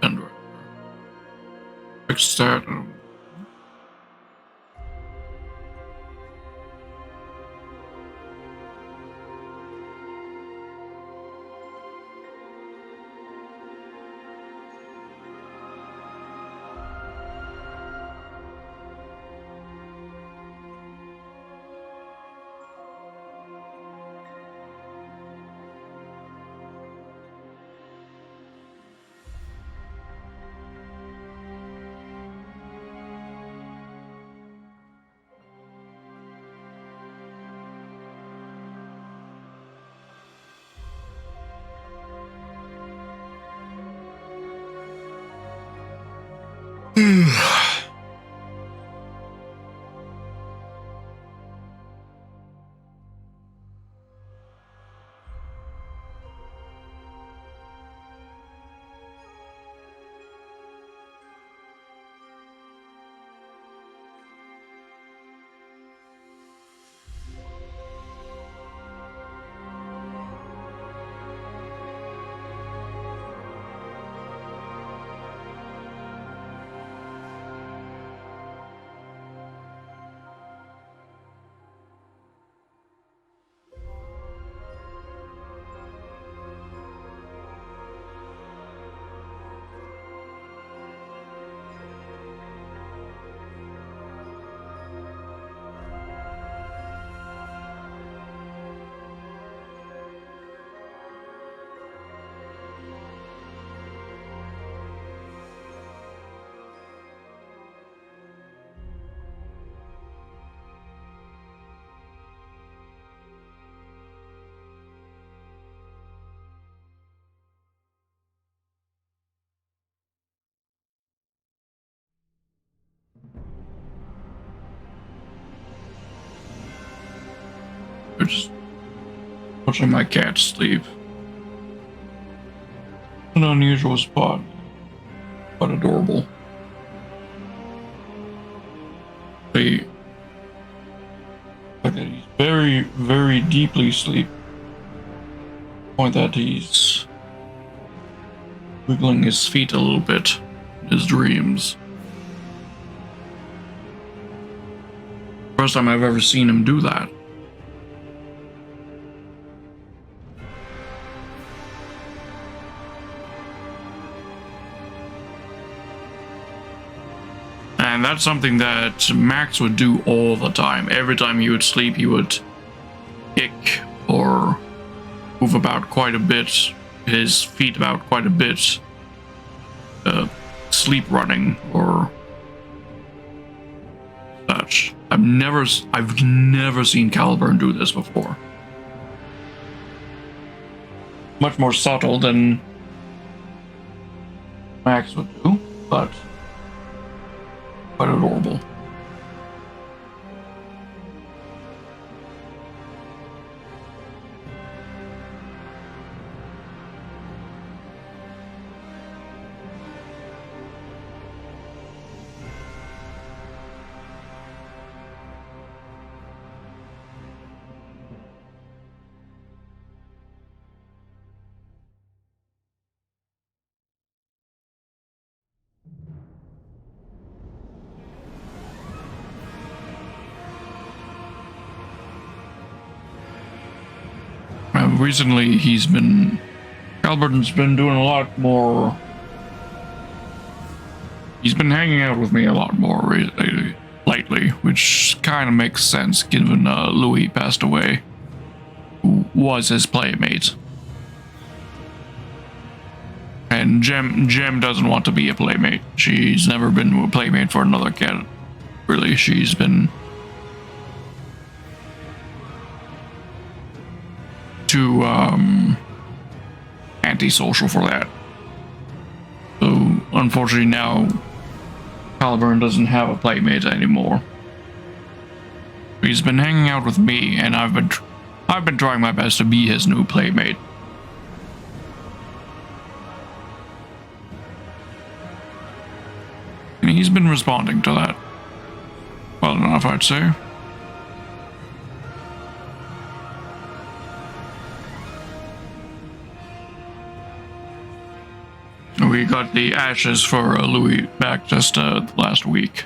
And fix that. I'm just watching my cat sleep. An unusual spot, but adorable. He, like he's very, very deeply asleep. Point that he's wiggling his feet a little bit in his dreams. First time I've ever seen him do that. And that's something that Max would do all the time. Every time he would sleep, he would kick or move about quite a bit, his feet about quite a bit, sleep running or such. I've never seen Caliburn do this before. Much more subtle than Max would do, but quite adorable. Recently, Calverin's been doing a lot more. He's been hanging out with me a lot more lately, which kind of makes sense given Louis passed away, who was his playmate. And Gem doesn't want to be a playmate. She's never been a playmate for another cat. Really, she's been too antisocial for that. So unfortunately now Caliburn doesn't have a playmate anymore. He's been hanging out with me, and I've been trying my best to be his new playmate. And he's been responding to that well enough, I'd say. We got the ashes for Louis back just last week.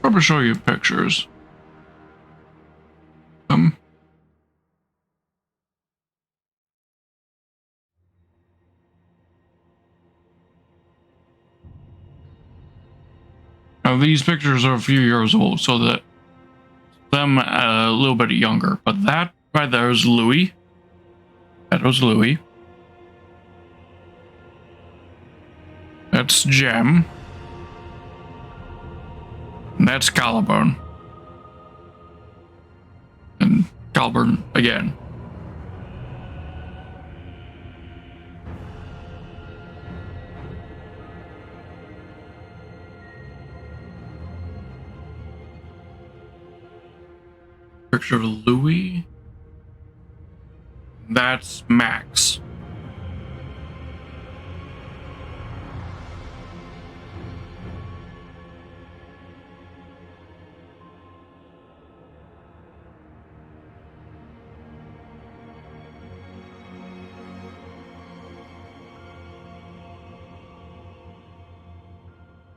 Probably show you pictures. Now these pictures are a few years old, so that them a little bit younger. But that right there is Louis. That was Louis. That's Gem. And that's Caliburn. And Caliburn again. Picture of Louis. That's Max.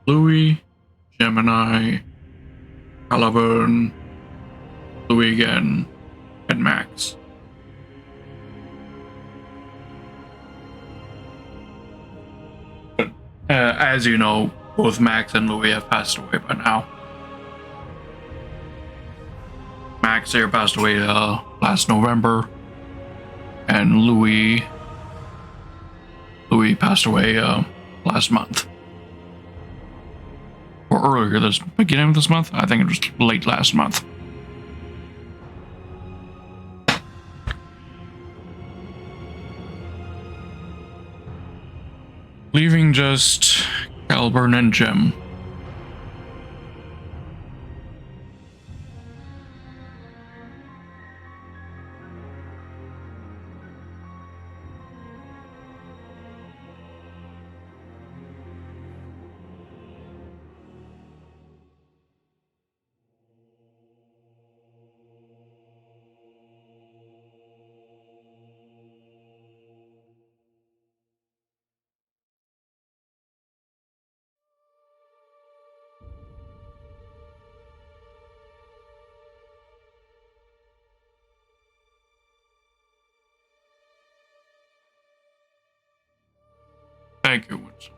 Louis, Gemini, Caliburn, Louis again, and Max. But, as you know, both Max and Louis have passed away by now. Max here passed away last November, and Louis passed away last month. Or earlier this beginning of this month. I think it was late last month. than just Caliburn and Gem. Thank you, Winston.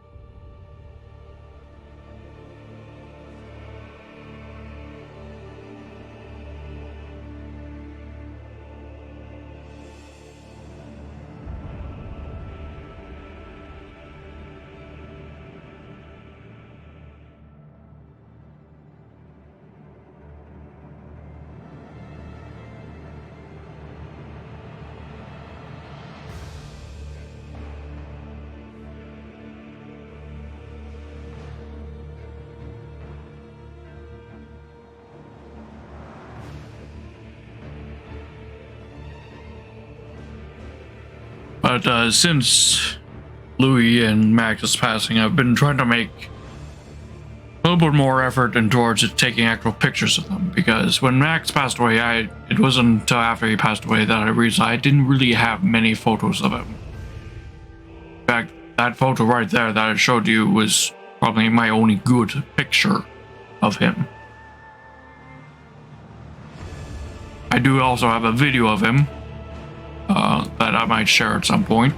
But since Louis and Max's passing, I've been trying to make a little bit more effort in towards taking actual pictures of them, because when Max passed away, it wasn't until after he passed away that I realized I didn't really have many photos of him. In fact, that photo right there that I showed you was probably my only good picture of him. I do also have a video of him that I might share at some point.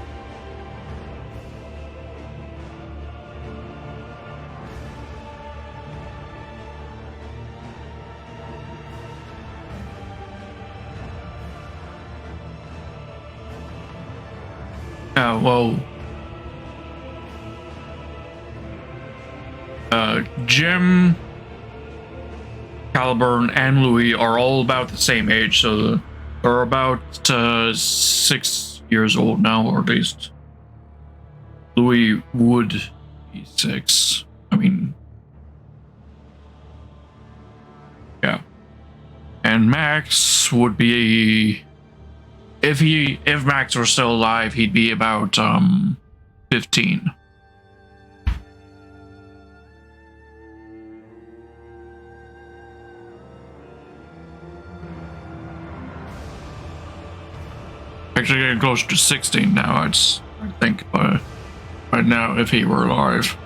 Well, Jim, Caliburn, and Louis are all about the same age, so they're about 6 years old now, or at least Louis would be 6. I mean, yeah. And Max would be, if Max were still alive, he'd be about 15. Actually getting close to 16 now, I think, but right now, if he were alive.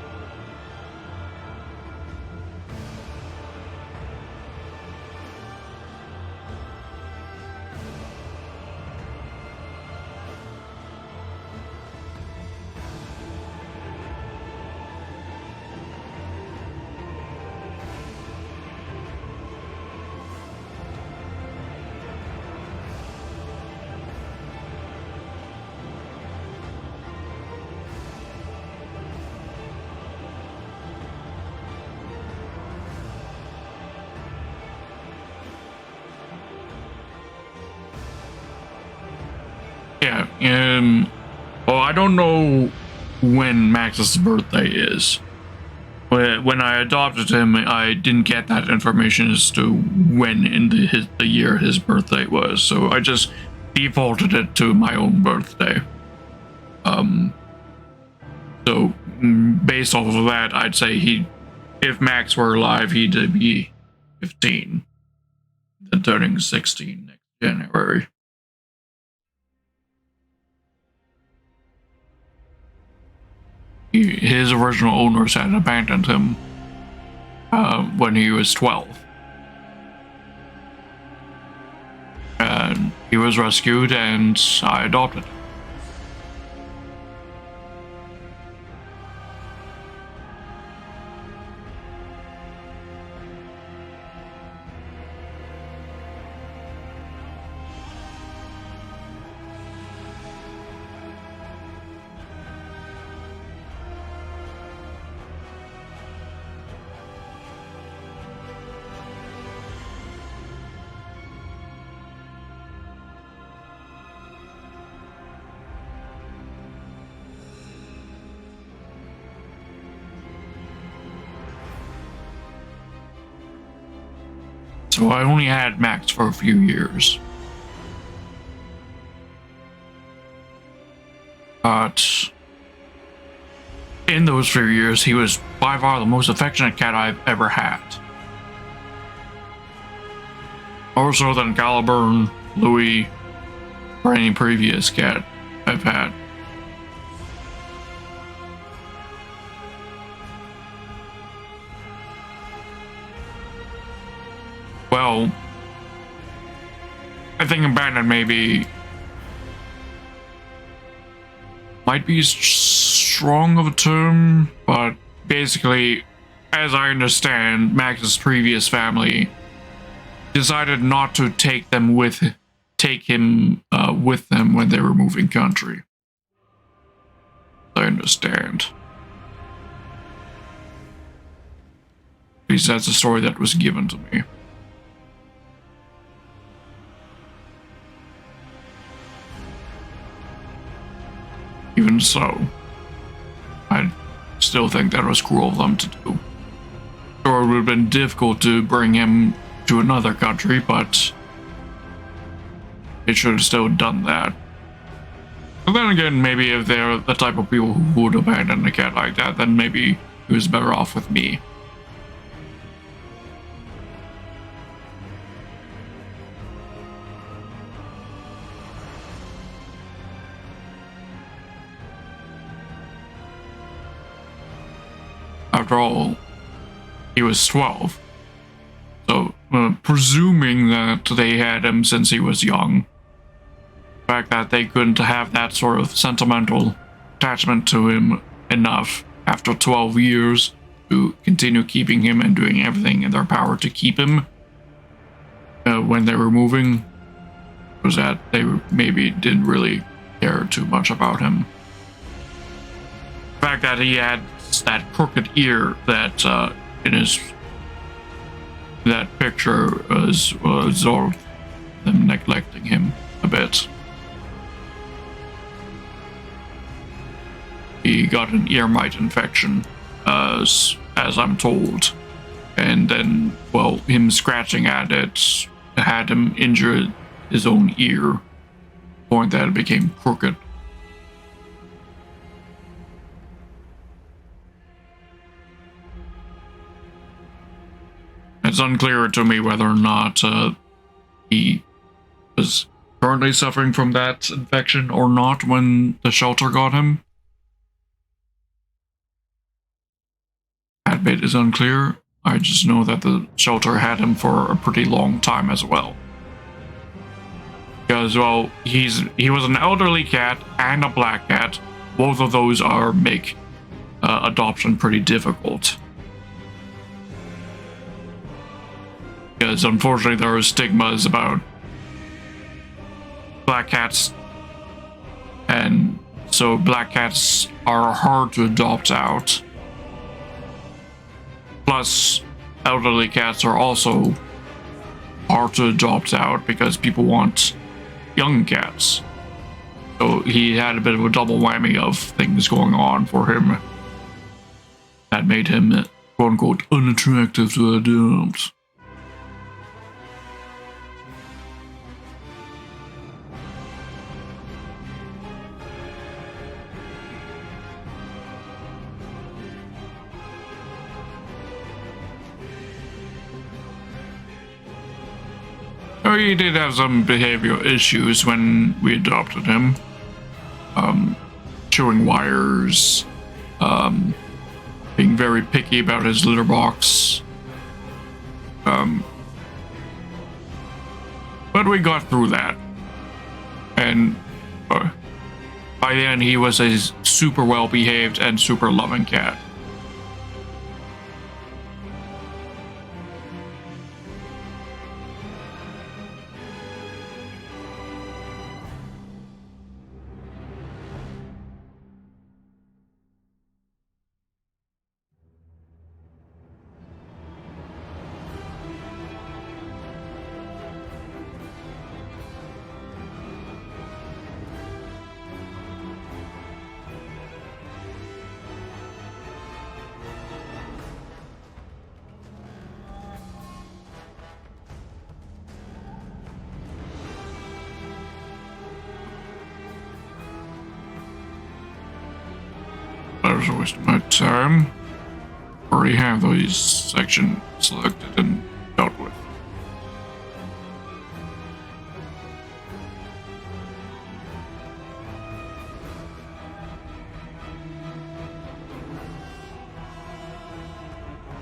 Yeah, well, I don't know when Max's birthday is. When I adopted him, I didn't get that information as to when in the year his birthday was, so I just defaulted it to my own birthday. So based off of that, I'd say if Max were alive, he'd be 15, then turning 16 next January. His original owners had abandoned him when he was 12. And he was rescued and I adopted him. So I only had Max for a few years. But in those few years, he was by far the most affectionate cat I've ever had. More so than Caliburn, Louis, or any previous cat I've had. Well, I think abandoned maybe might be strong of a term, but basically, as I understand, Max's previous family decided not to take him with them when they were moving country. I understand. At least that's a story that was given to me. Even so, I still think that was cruel of them to do. Sure, it would have been difficult to bring him to another country, but they should have still done that. But then again, maybe if they're the type of people who would abandon a cat like that, then maybe he was better off with me. After all, he was 12. So, presuming that they had him since he was young, the fact that they couldn't have that sort of sentimental attachment to him enough after 12 years to continue keeping him and doing everything in their power to keep him when they were moving, was that they maybe didn't really care too much about him. The fact that he had that crooked ear that in that picture was all of them neglecting him a bit. He got an ear mite infection, as I'm told, and then, well, him scratching at it had him injure his own ear, point that it became crooked. It's unclear to me whether or not he was currently suffering from that infection or not when the shelter got him. That bit is unclear. I just know that the shelter had him for a pretty long time as well. Because, well, he was an elderly cat and a black cat. Both of those make adoption pretty difficult. Because unfortunately there are stigmas about black cats, and so black cats are hard to adopt out. Plus, elderly cats are also hard to adopt out because people want young cats. So he had a bit of a double whammy of things going on for him that made him, quote unquote, unattractive to adopt. He did have some behavioral issues when we adopted him. Chewing wires, being very picky about his litter box. But we got through that. And by the end, he was a super well-behaved and super loving cat. was a waste of my time. Already have these sections selected and dealt with.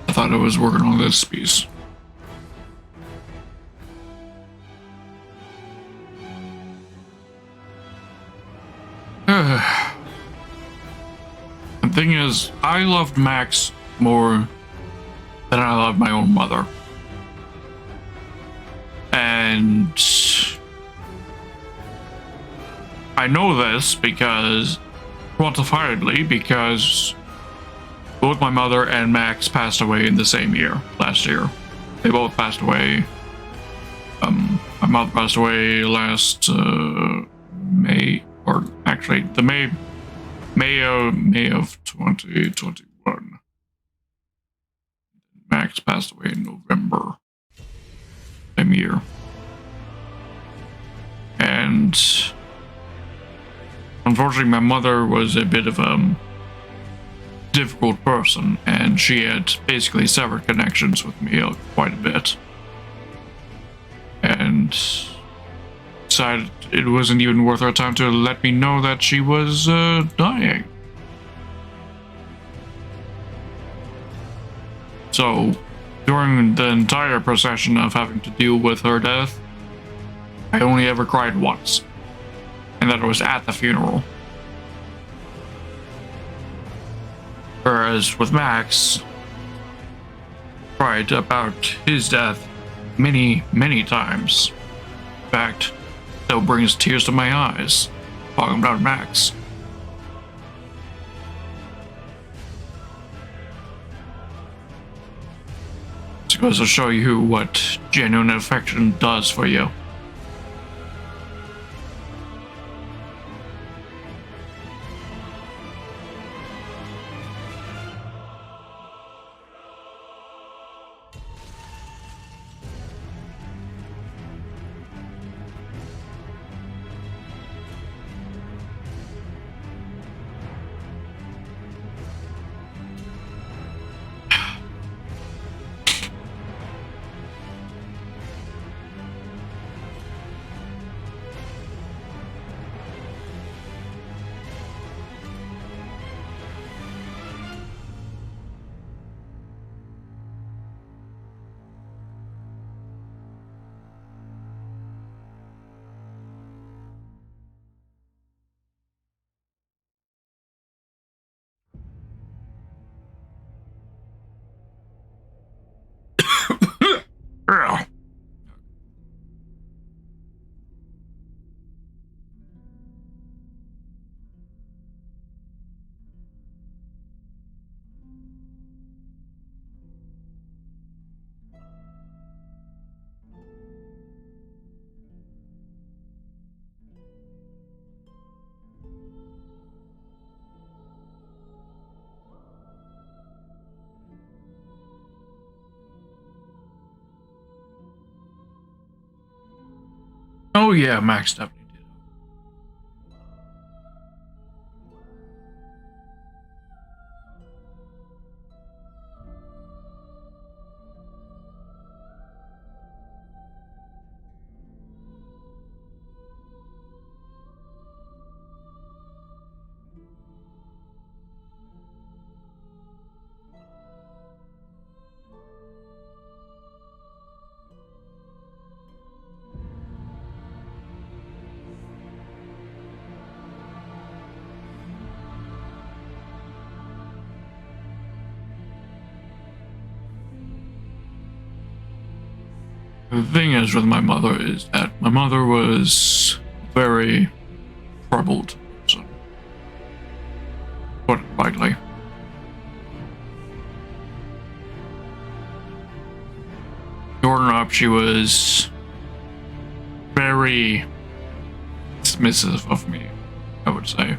I thought I was working on this piece. The thing is, I loved Max more than I loved my own mother. And I know this because, quantifiably, because both my mother and Max passed away in the same year, last year. They both passed away. My mother passed away last May, or actually the May of 2021. Max passed away in November, same year. And unfortunately, my mother was a bit of a difficult person, and she had basically severed connections with me quite a bit. And decided it wasn't even worth her time to let me know that she was dying. So, during the entire procession of having to deal with her death, I only ever cried once, and that was at the funeral. Whereas with Max, I cried about his death many, many times. In fact, still brings tears to my eyes talking about Max. It goes to show you what genuine affection does for you. Ugh. Oh yeah, Max definitely did. The thing is with my mother is that my mother was a very troubled person. Put it lightly. Growing up, she was very dismissive of me, I would say.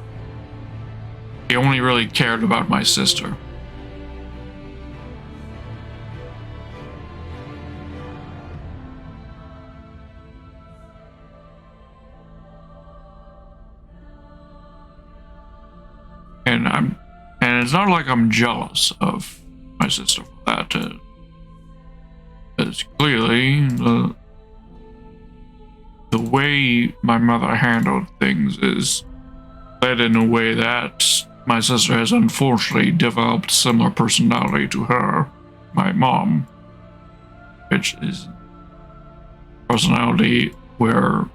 She only really cared about my sister. And it's not like I'm jealous of my sister for that. Because clearly, the way my mother handled things is led in a way that my sister has unfortunately developed similar personality to her, my mom, which is personality where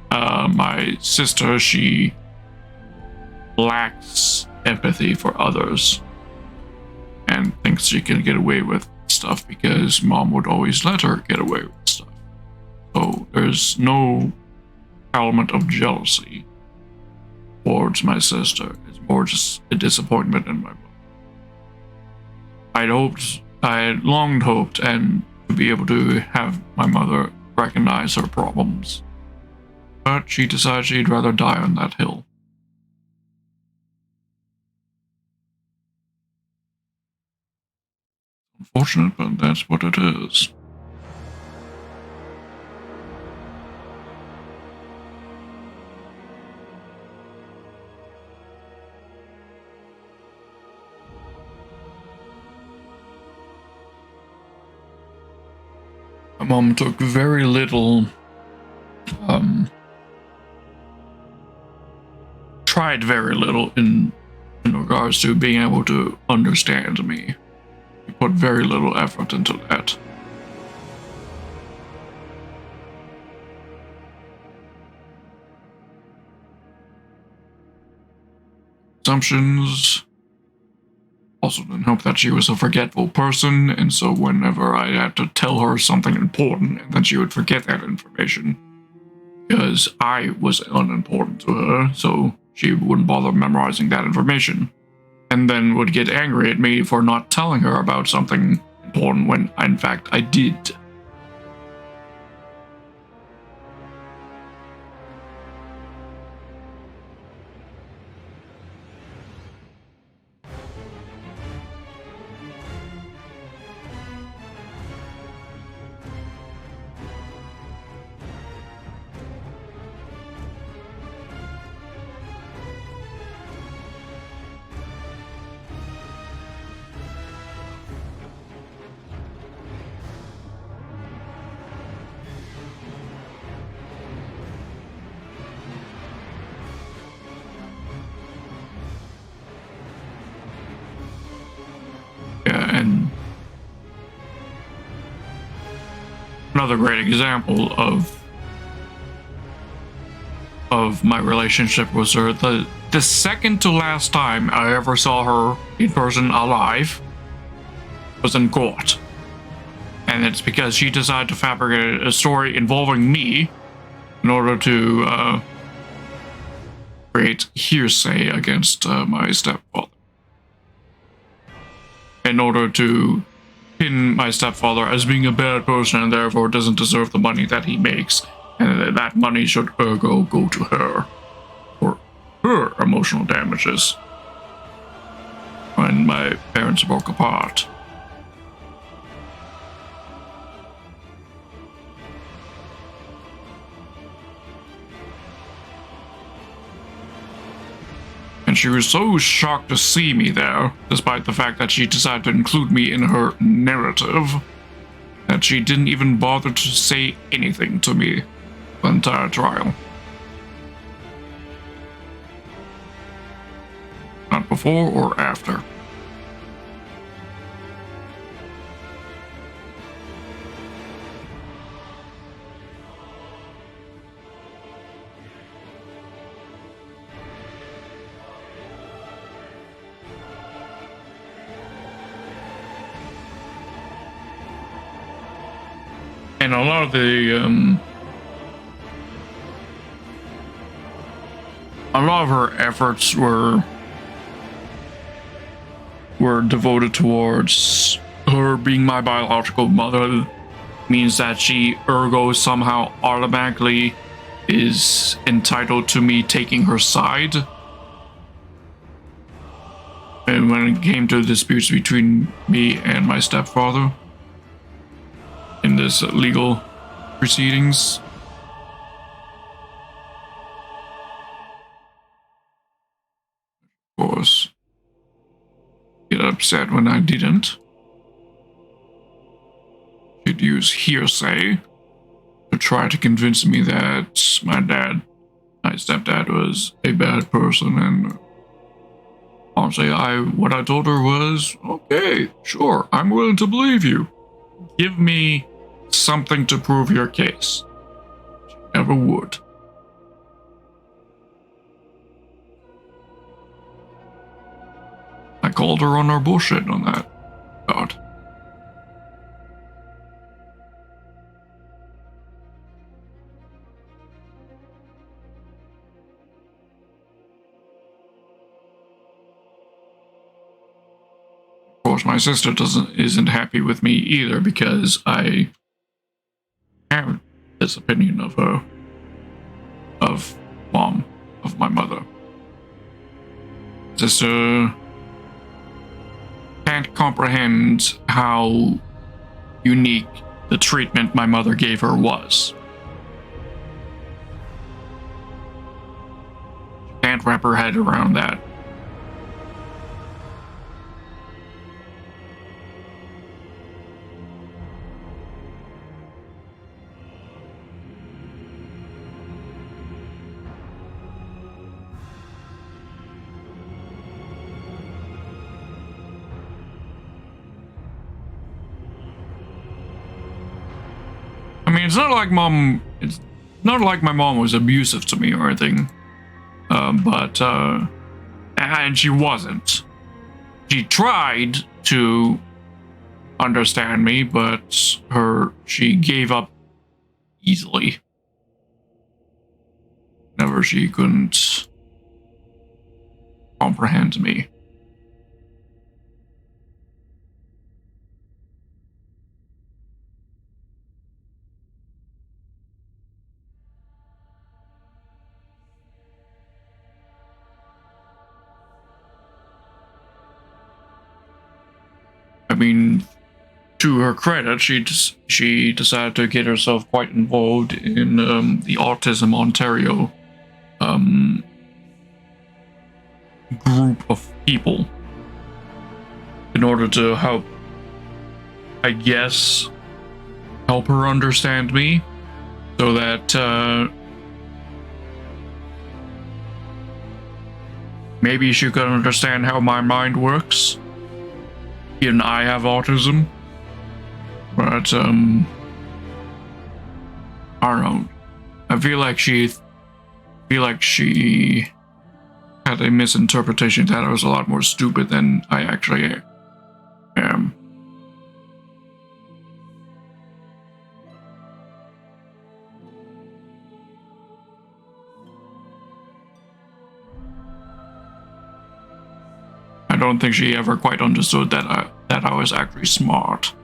my sister, she lacks empathy for others and thinks she can get away with stuff because mom would always let her get away with stuff. So there's no element of jealousy towards my sister. It's more just a disappointment in my mom. I had long hoped and to be able to have my mother recognize her problems. But she decided she'd rather die on that hill. Unfortunate, but that's what it is. My mom took very little, tried very little in regards to being able to understand me. She put very little effort into that. Assumptions. Also didn't help that she was a forgetful person, and so whenever I had to tell her something important, and then she would forget that information. Because I was unimportant to her, so she wouldn't bother memorizing that information. And then would get angry at me for not telling her about something important when, in fact, I did. Yeah, and another great example of my relationship was her. The second to last time I ever saw her in person alive was in court. And it's because she decided to fabricate a story involving me in order to create hearsay against my stepfather. In order to pin my stepfather as being a bad person and therefore doesn't deserve the money that he makes, and that money should ergo go to her for her emotional damages when my parents broke apart. And she was so shocked to see me there, despite the fact that she decided to include me in her narrative, that she didn't even bother to say anything to me the entire trial. Not before or after. And a lot of her efforts were devoted towards her being my biological mother, means that she ergo somehow automatically is entitled to me taking her side. And when it came to disputes between me and my stepfather in this legal proceedings, of course, upset when I didn't. She'd use hearsay to try to convince me that my stepdad, was a bad person, and honestly, what I told her was, okay, sure, I'm willing to believe you. Give me something to prove your case. She never would. I called her on her bullshit on that. God. Of course, my sister isn't happy with me either because I have this opinion of her, of mom, of my mother. Sister can't comprehend how unique the treatment my mother gave her was. She can't wrap her head around that. I mean, it's not like my mom was abusive to me or anything, and she wasn't. She tried to understand me, but she gave up easily. Whenever she couldn't comprehend me. I mean, to her credit, she decided to get herself quite involved in the Autism Ontario group of people in order to help, I guess, help her understand me, so that maybe she could understand how my mind works. Even I have autism, but I don't know. I feel like she had a misinterpretation that I was a lot more stupid than I actually am. I don't think she ever quite understood that I was actually smart.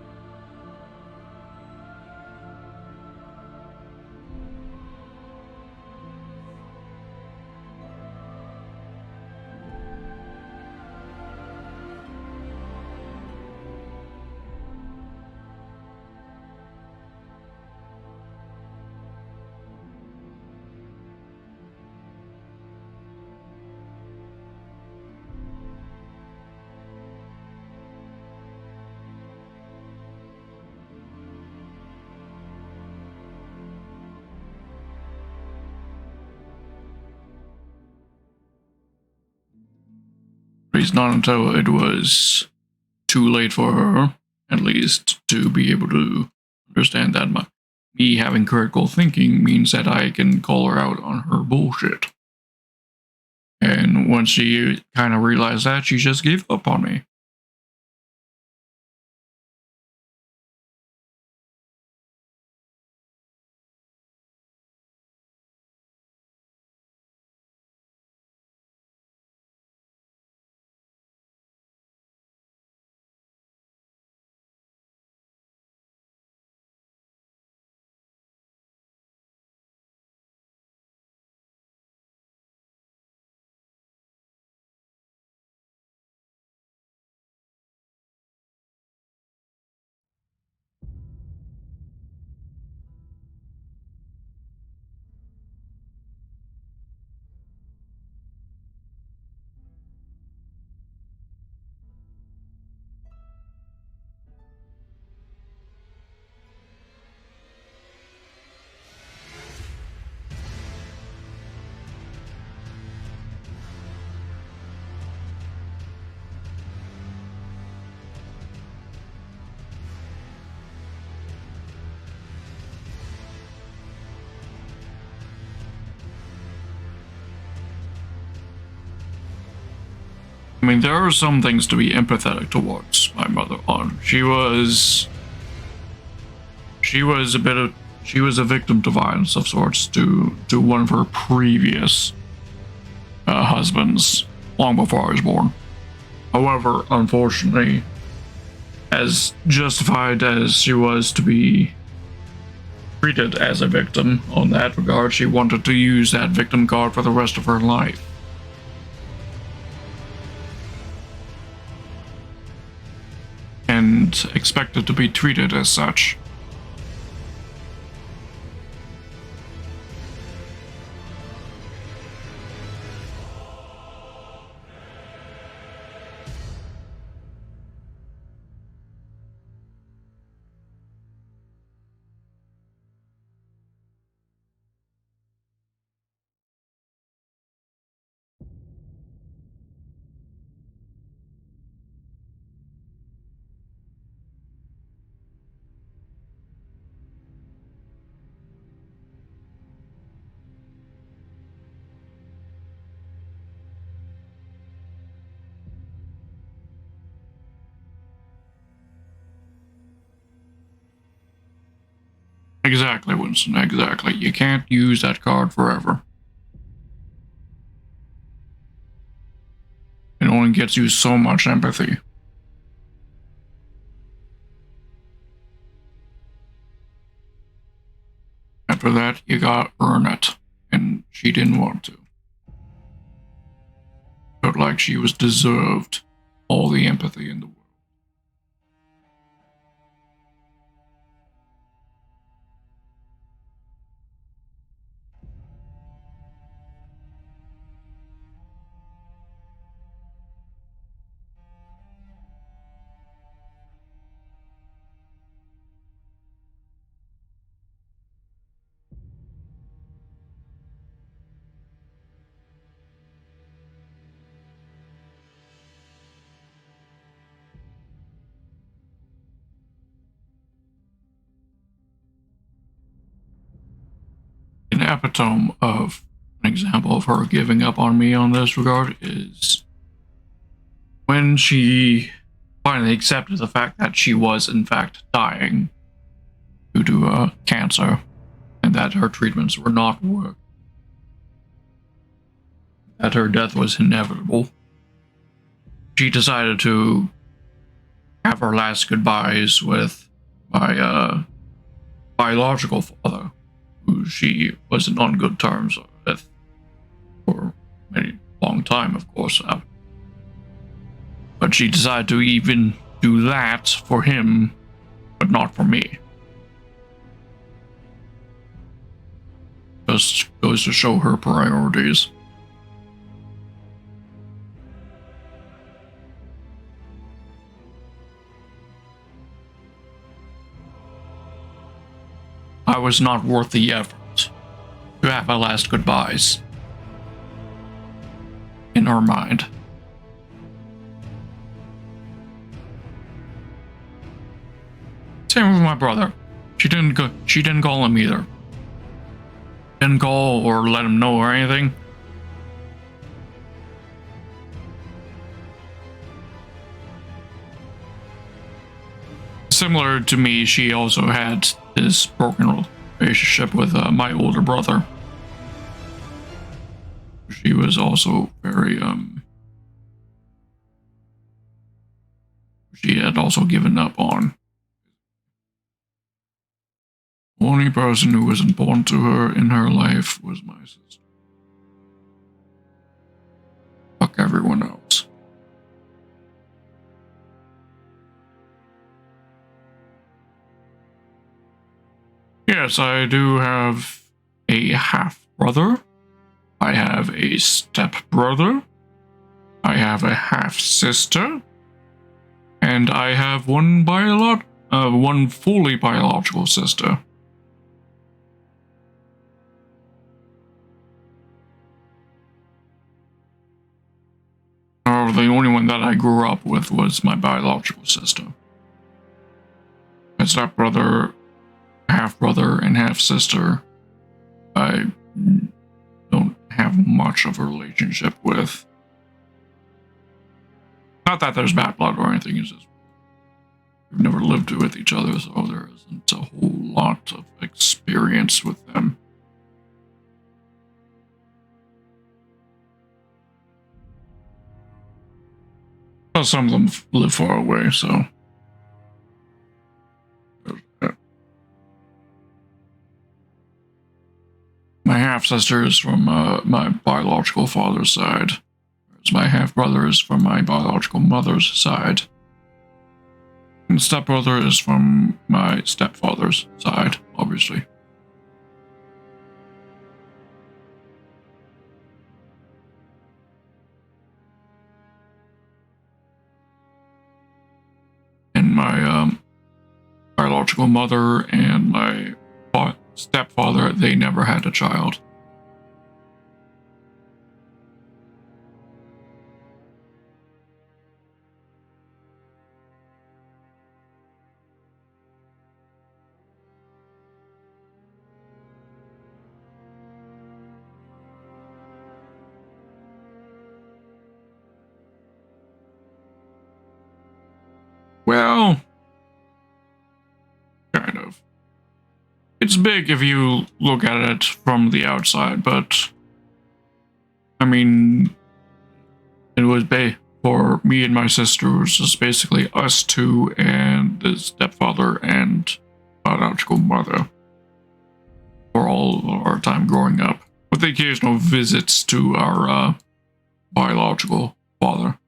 It's not until it was too late for her, at least, to be able to understand that me having critical thinking means that I can call her out on her bullshit. And once she kind of realized that, she just gave up on me. mean, there are some things to be empathetic towards my mother on. She was a victim to violence of sorts to one of her previous husbands long before I was born. However, unfortunately, as justified as she was to be treated as a victim on that regard, she wanted to use that victim card for the rest of her life. And expected to be treated as such. Exactly, Winston, exactly. You can't use that card forever. It only gets you so much empathy. After that, you gotta earn it. And she didn't want to. Felt like she was deserved all the empathy in the world. An epitome of an example of her giving up on me on this regard is when she finally accepted the fact that she was in fact dying due to cancer and that her treatments were not working, that her death was inevitable. She decided to have her last goodbyes with my biological father, who she wasn't on good terms with for a long time, of course. But she decided to even do that for him, but not for me. Just goes to show her priorities. I was not worth the effort to have our last goodbyes. In her mind. Same with my brother. She didn't call him either. Didn't call or let him know or anything. Similar to me, she also had this broken relationship with my older brother. She was also very she had also given up on. The only person who was important to her in her life was my sister. Fuck everyone else. Yes, I do have a half-brother. I have a step-brother. I have a half-sister. And I have one fully biological sister. However, the only one that I grew up with was my biological sister. My stepbrother, half-brother, and half-sister, I don't have much of a relationship with. Not that there's bad blood or anything, it's just we've never lived with each other, so there isn't a whole lot of experience with them. Well, some of them live far away, so. My half-sister is from my biological father's side. Whereas my half-brother is from my biological mother's side. And stepbrother is from my stepfather's side, obviously. And my biological mother and my stepfather, they never had a child. Well, kind of. It's big if you look at it from the outside, but I mean, it was for me and my sister, it was just basically us two and the stepfather and biological mother for all of our time growing up, with the occasional visits to our biological father.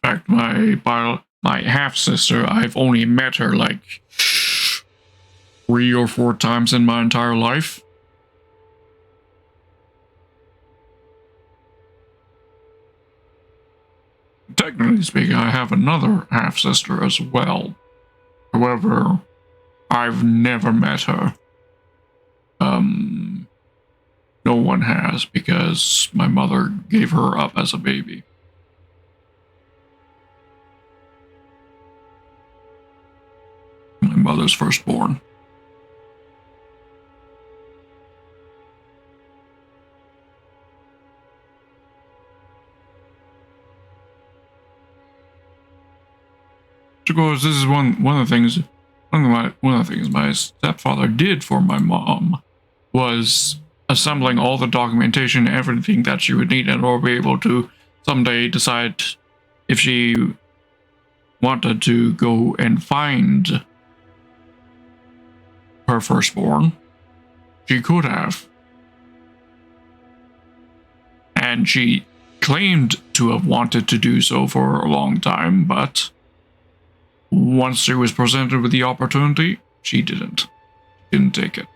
In fact, my half-sister, I've only met her like 3 or 4 times in my entire life. Technically speaking, I have another half-sister as well. However, I've never met her. No one has, because my mother gave her up as a baby. My mother's firstborn. Because this is one of the things my stepfather did for my mom was assembling all the documentation, everything that she would need in order to be able to someday decide if she wanted to go and find her firstborn. She could have. And she claimed to have wanted to do so for a long time, but once she was presented with the opportunity, she didn't take it.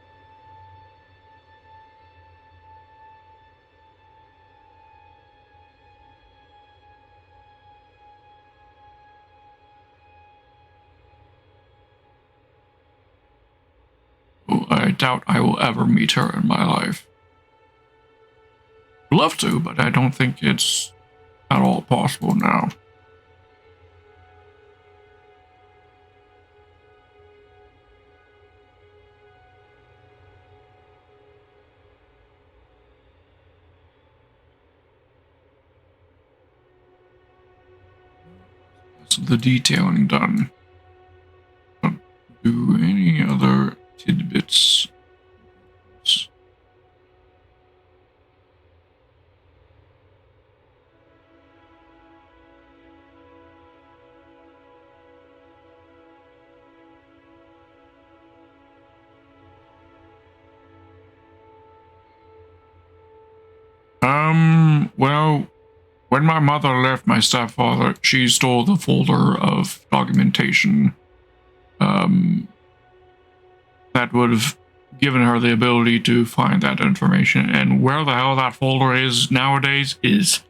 I doubt I will ever meet her in my life. I'd love to, but I don't think it's at all possible now. That's the detailing done. Don't do any other tidbits. Well, when my mother left my stepfather, she stole the folder of documentation that would have given her the ability to find that information. And where the hell that folder is nowadays is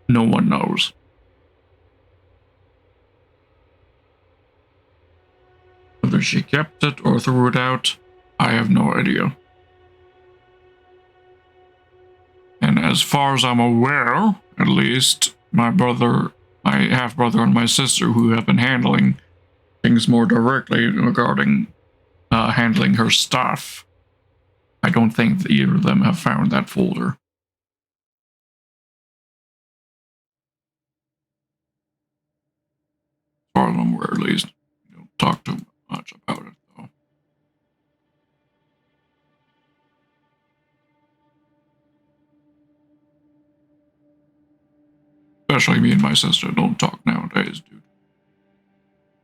no one knows. Whether she kept it or threw it out, I have no idea. And as far as I'm aware, at least, my half-brother and my sister, who have been handling things more directly regarding handling her stuff, I don't think that either of them have found that folder. As far as I'm aware, at least. We don't talk too much about it, though. Especially me and my sister don't talk nowadays, dude.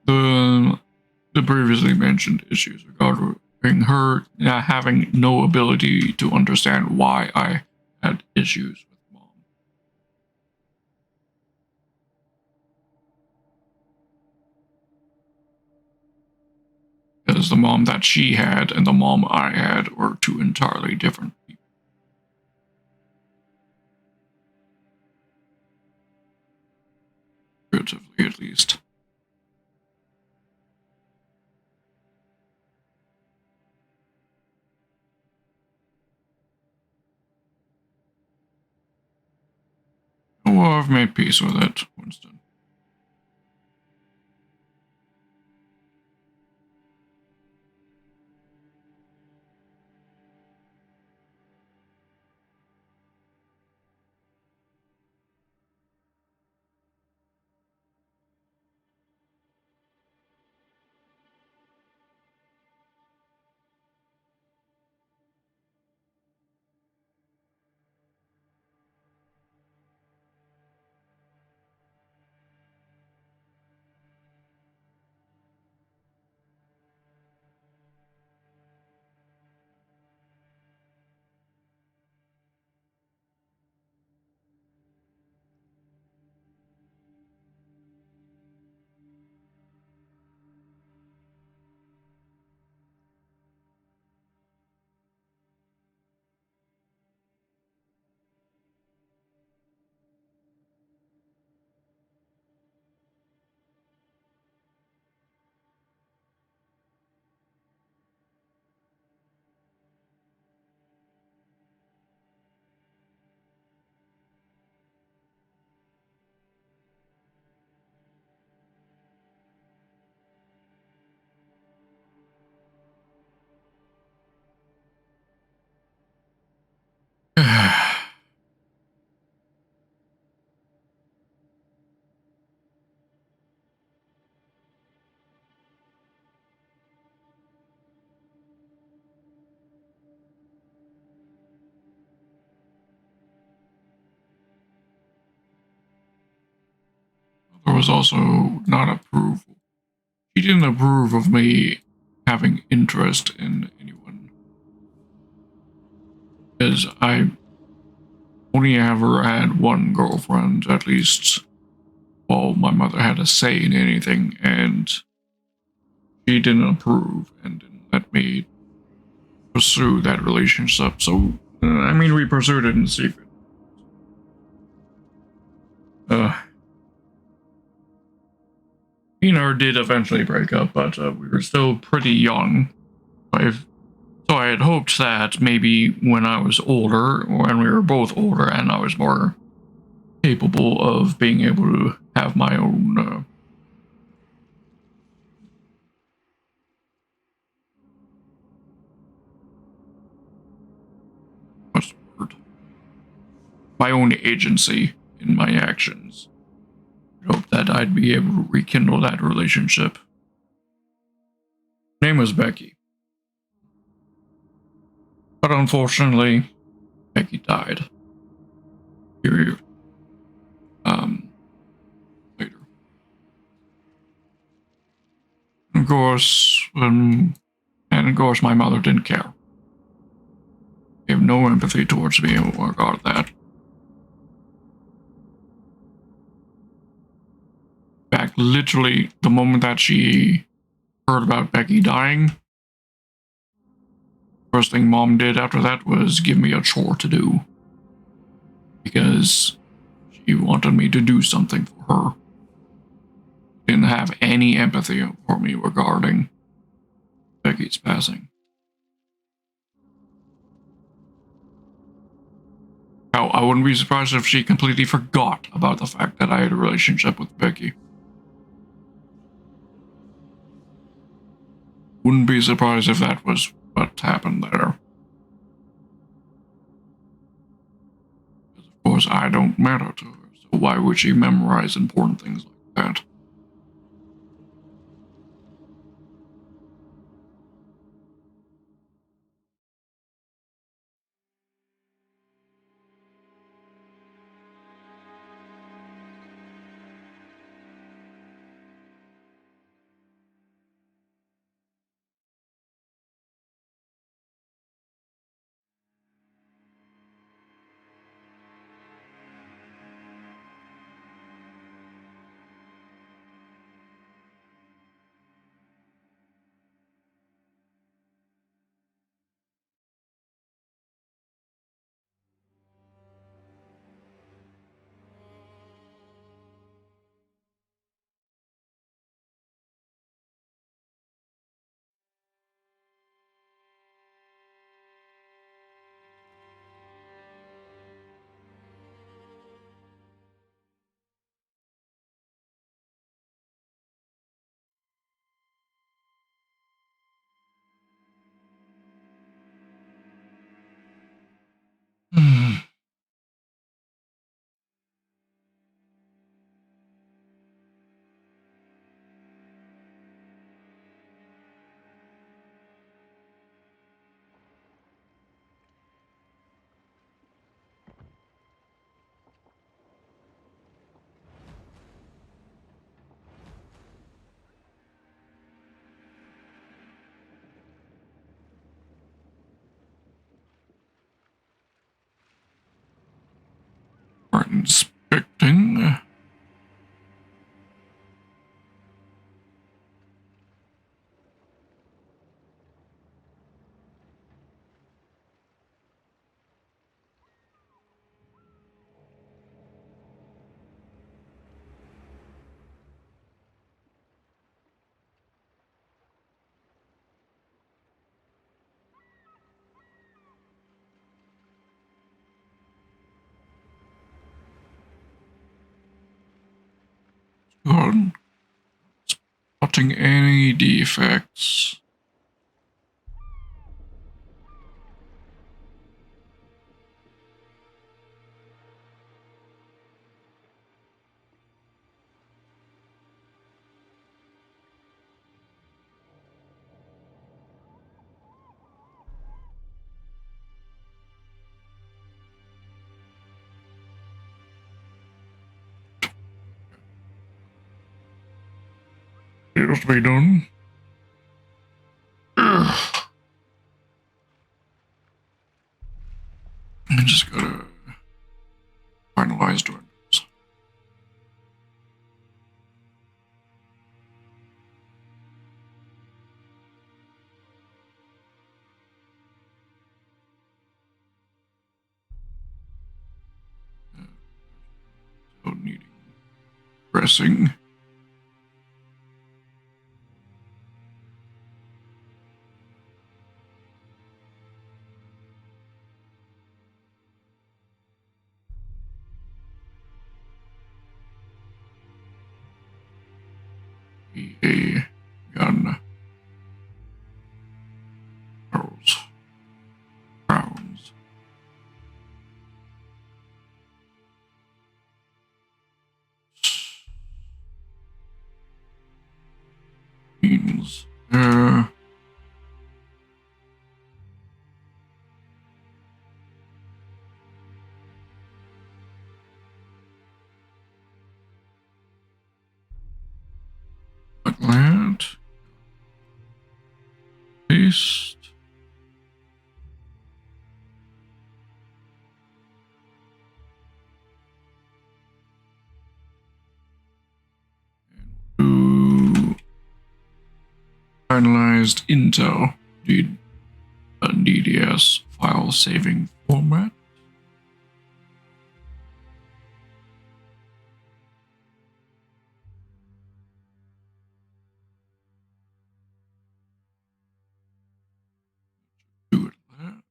The previously mentioned issues regarding her having no ability to understand why I had issues with mom. Because the mom that she had and the mom I had were two entirely different people. Figuratively, at least. Well, I've made peace with it, Winston. There was also not approval. She didn't approve of me having interest in anyone. Because I only ever had one girlfriend, at least while my mother had a say in anything, and she didn't approve and didn't let me pursue that relationship. So, I mean, we pursued it in secret. Me and her did eventually break up, but we were still pretty young. So I had hoped that maybe when I was older, when we were both older, and I was more capable of being able to have my own what's the word? My own agency in my actions. I hope that I'd be able to rekindle that relationship. Her name was Becky. But unfortunately, Becky died. Period. Later. Of course, and of course, my mother didn't care. She had no empathy towards me in regard to that. In fact, literally, the moment that she heard about Becky dying, first thing Mom did after that was give me a chore to do. Because she wanted me to do something for her. Didn't have any empathy for me regarding Becky's passing. Now, I wouldn't be surprised if she completely forgot about the fact that I had a relationship with Becky. Wouldn't be surprised if that was what happened there. course, I don't matter to her, so why would she memorize important things like that? Hmm. We're inspecting. Good. Spotting any defects. Appears to be done. I just gotta finalize doing this. So needing pressing. A gun. Barrels. Rounds. Means. Like that. Paste. Do finalized Intel DDS file saving format. Do it like that.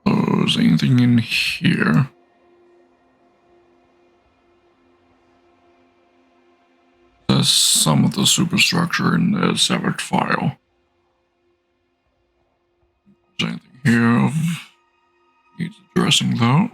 Close anything in here. The some of the superstructure in the separate file. Is anything here of needs addressing though?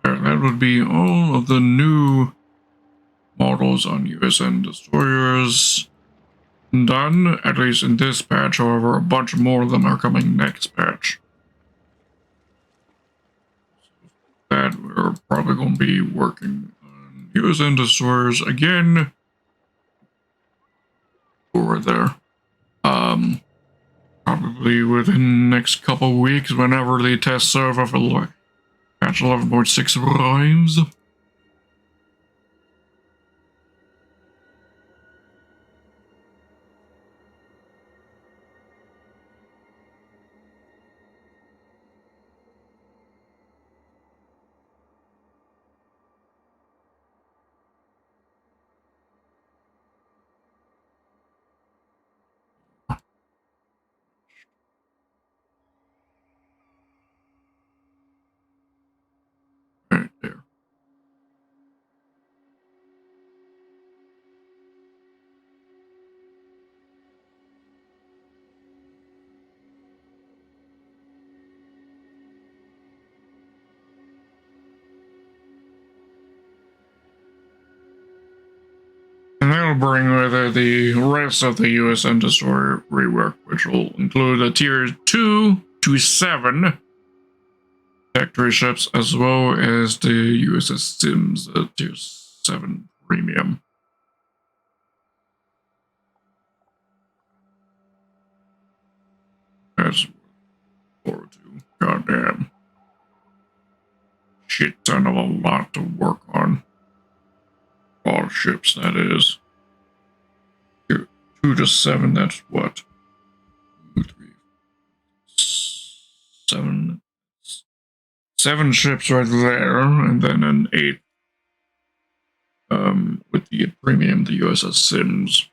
That would be all of the new models on USN destroyers done, at least in this patch. However, a bunch more of them are coming next patch. That we're probably going to be working on USN destroyers again over there. Probably within the next couple weeks, whenever the test server for patch 11.6 arrives. Right there. And that'll bring with it the rest of the USN Destroyer rework, which will include the Tier 2 to 7 factory ships, as well as the USS Sims Tier 7 Premium. That's forward to. Goddamn. Shit ton of a lot to work on. All ships, that is. 2 to 7, that's what? 2, 3, 7. 7 ships right there, and then an 8 with the premium, the USS Sims.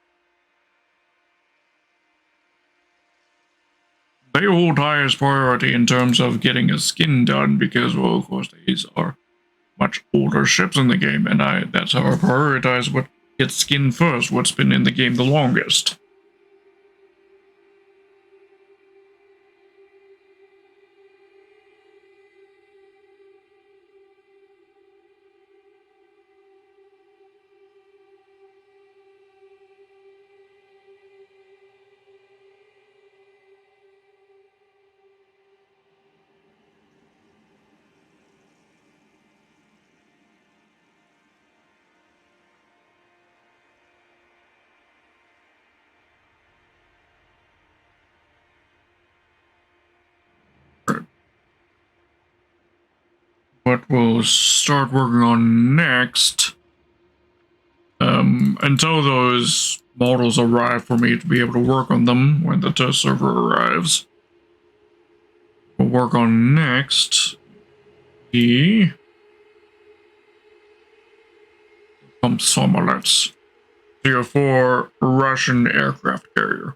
They hold highest priority in terms of getting a skin done because, well, of course, these are much older ships in the game, and that's how I prioritize what gets skinned first, what's been in the game the longest. What we'll start working on next, until those models arrive for me to be able to work on them when the test server arrives, we'll work on next the Komsomolets, Tier 4 Russian aircraft carrier.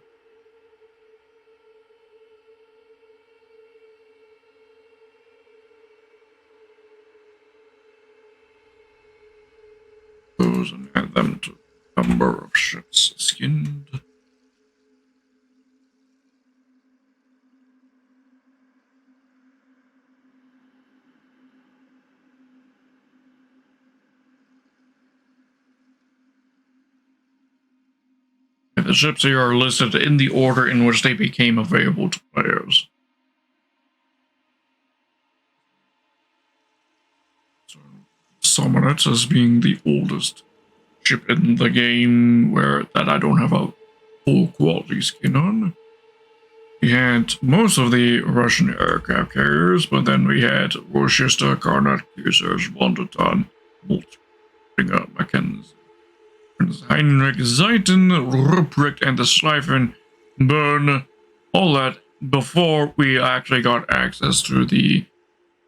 Those and add them to the number of ships skinned. And the ships here are listed in the order in which they became available to players. So, Somonets as being the oldest ship in the game that I don't have a full quality skin on. We had most of the Russian aircraft carriers, but then we had Worcester, Karnak, Cruisers, Wonderton, Moltbringer, Mackenzie, Heinrich, Zeiten, Ruprecht, and the Schleifen burn. All that before we actually got access to the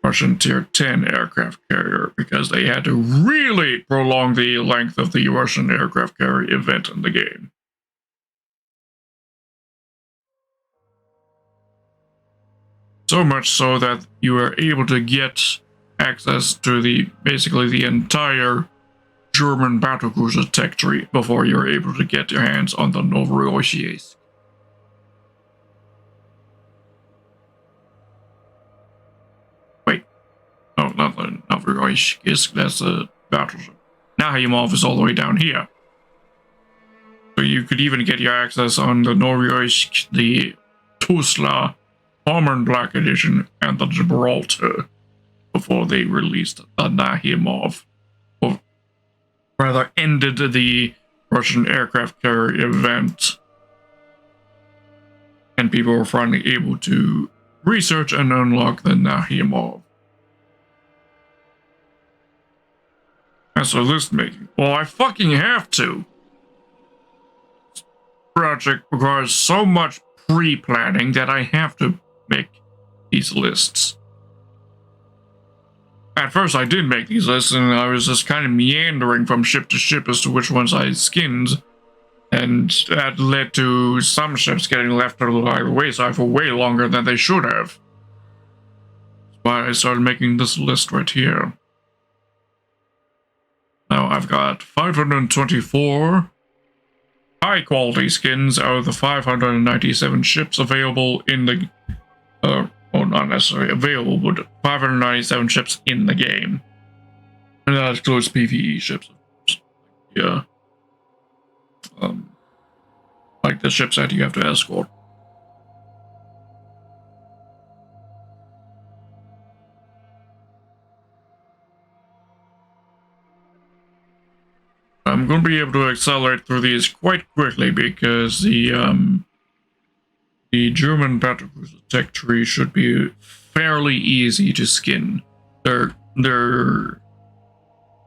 Russian Tier 10 aircraft carrier, because they had to really prolong the length of the Russian aircraft carrier event in the game. So much so that you were able to get access to basically the entire German battlecruiser tech tree before you were able to get your hands on the Novorossiysk. Wait, no, not the Novorossiysk, that's a battleship. Nakhimov is all the way down here. So you could even get your access on the Novorossiysk, the Tuzla, Armored Black Edition, and the Gibraltar before they released the Nakhimov, or rather ended the Russian aircraft carrier event, and people were finally able to research and unlock the Nakhimov. As for list making, well, I fucking have to. This project requires so much pre-planning that I have to make these lists. At first I did make these lists and I was just kind of meandering from ship to ship as to which ones I skinned, and that led to some ships getting left by the wayside for way longer than they should have. That's why I started making this list right here. Now I've got 524 high quality skins out of the 597 ships available in the well, not necessarily available, but 597 ships in the game. And that includes PvE ships, of course. Yeah. Like the ships that you have to escort. I'm going to be able to accelerate through these quite quickly because the German battlecruiser tech tree should be fairly easy to skin. Their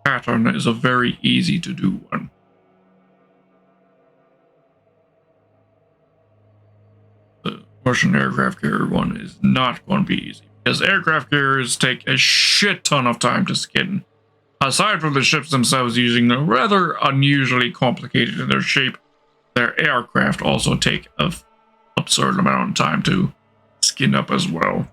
pattern is a very easy to do one. The Russian aircraft carrier one is not going to be easy because aircraft carriers take a shit ton of time to skin. Aside from the ships themselves using a rather unusually complicated in their shape, their aircraft also take an absurd amount of time to skin up as well.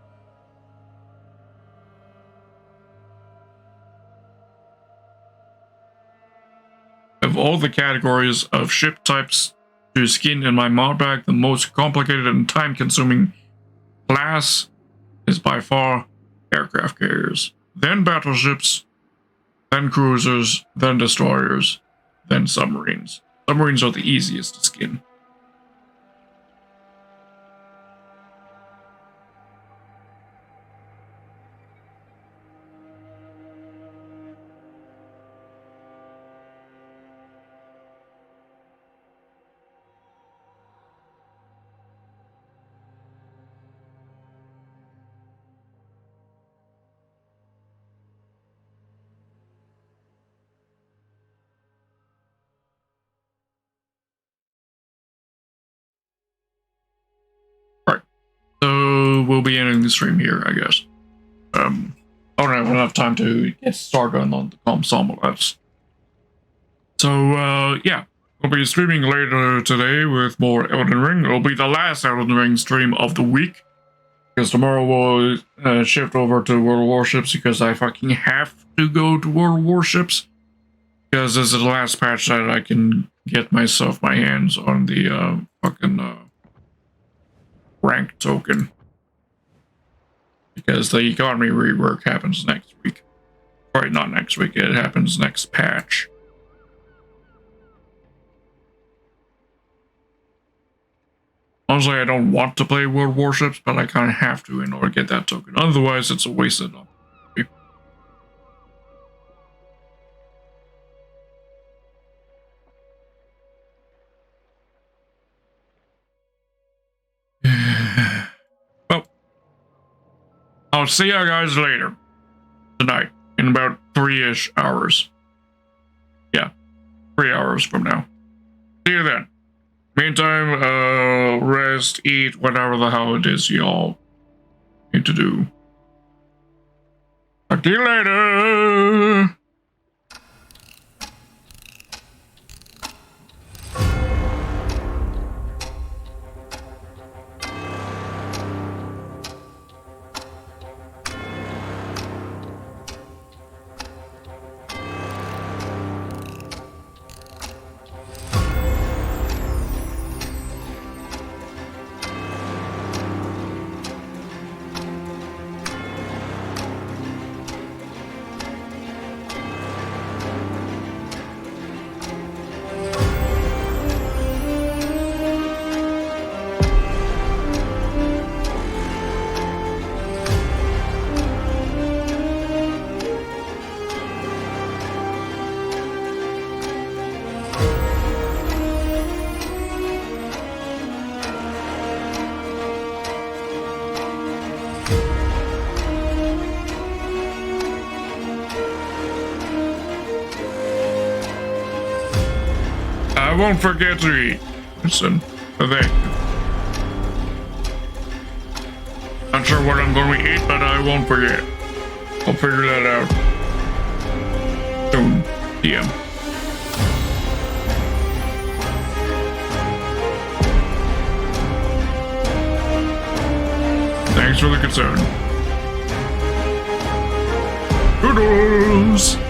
Of all the categories of ship types to skin in my mod bag, the most complicated and time-consuming class is by far aircraft carriers, then battleships, then cruisers, then destroyers, then submarines. Submarines are the easiest to skin. So we'll be ending the stream here, I guess. I don't have enough time to get started on the comms. So yeah, we'll be streaming later today with more Elden Ring. It'll be the last Elden Ring stream of the week, because tomorrow we'll shift over to World Warships because I fucking have to go to World Warships, because this is the last patch that I can get myself my hands on the fucking rank token, because the economy rework happens next week. Sorry, not next week, it happens next patch. Honestly, I don't want to play World Warships, but I kind of have to in order to get that token. Otherwise, it's a wasted opportunity. I'll see you guys later tonight in about 3-ish hours. Yeah, 3 hours from now. See you then. Meantime, rest, eat, whatever the hell it is y'all need to do. Talk to you later. I won't forget to eat. Listen, thank you. Not sure what I'm going to eat, but I won't forget. I'll figure that out soon. DM. Thanks for the concern. Toodles!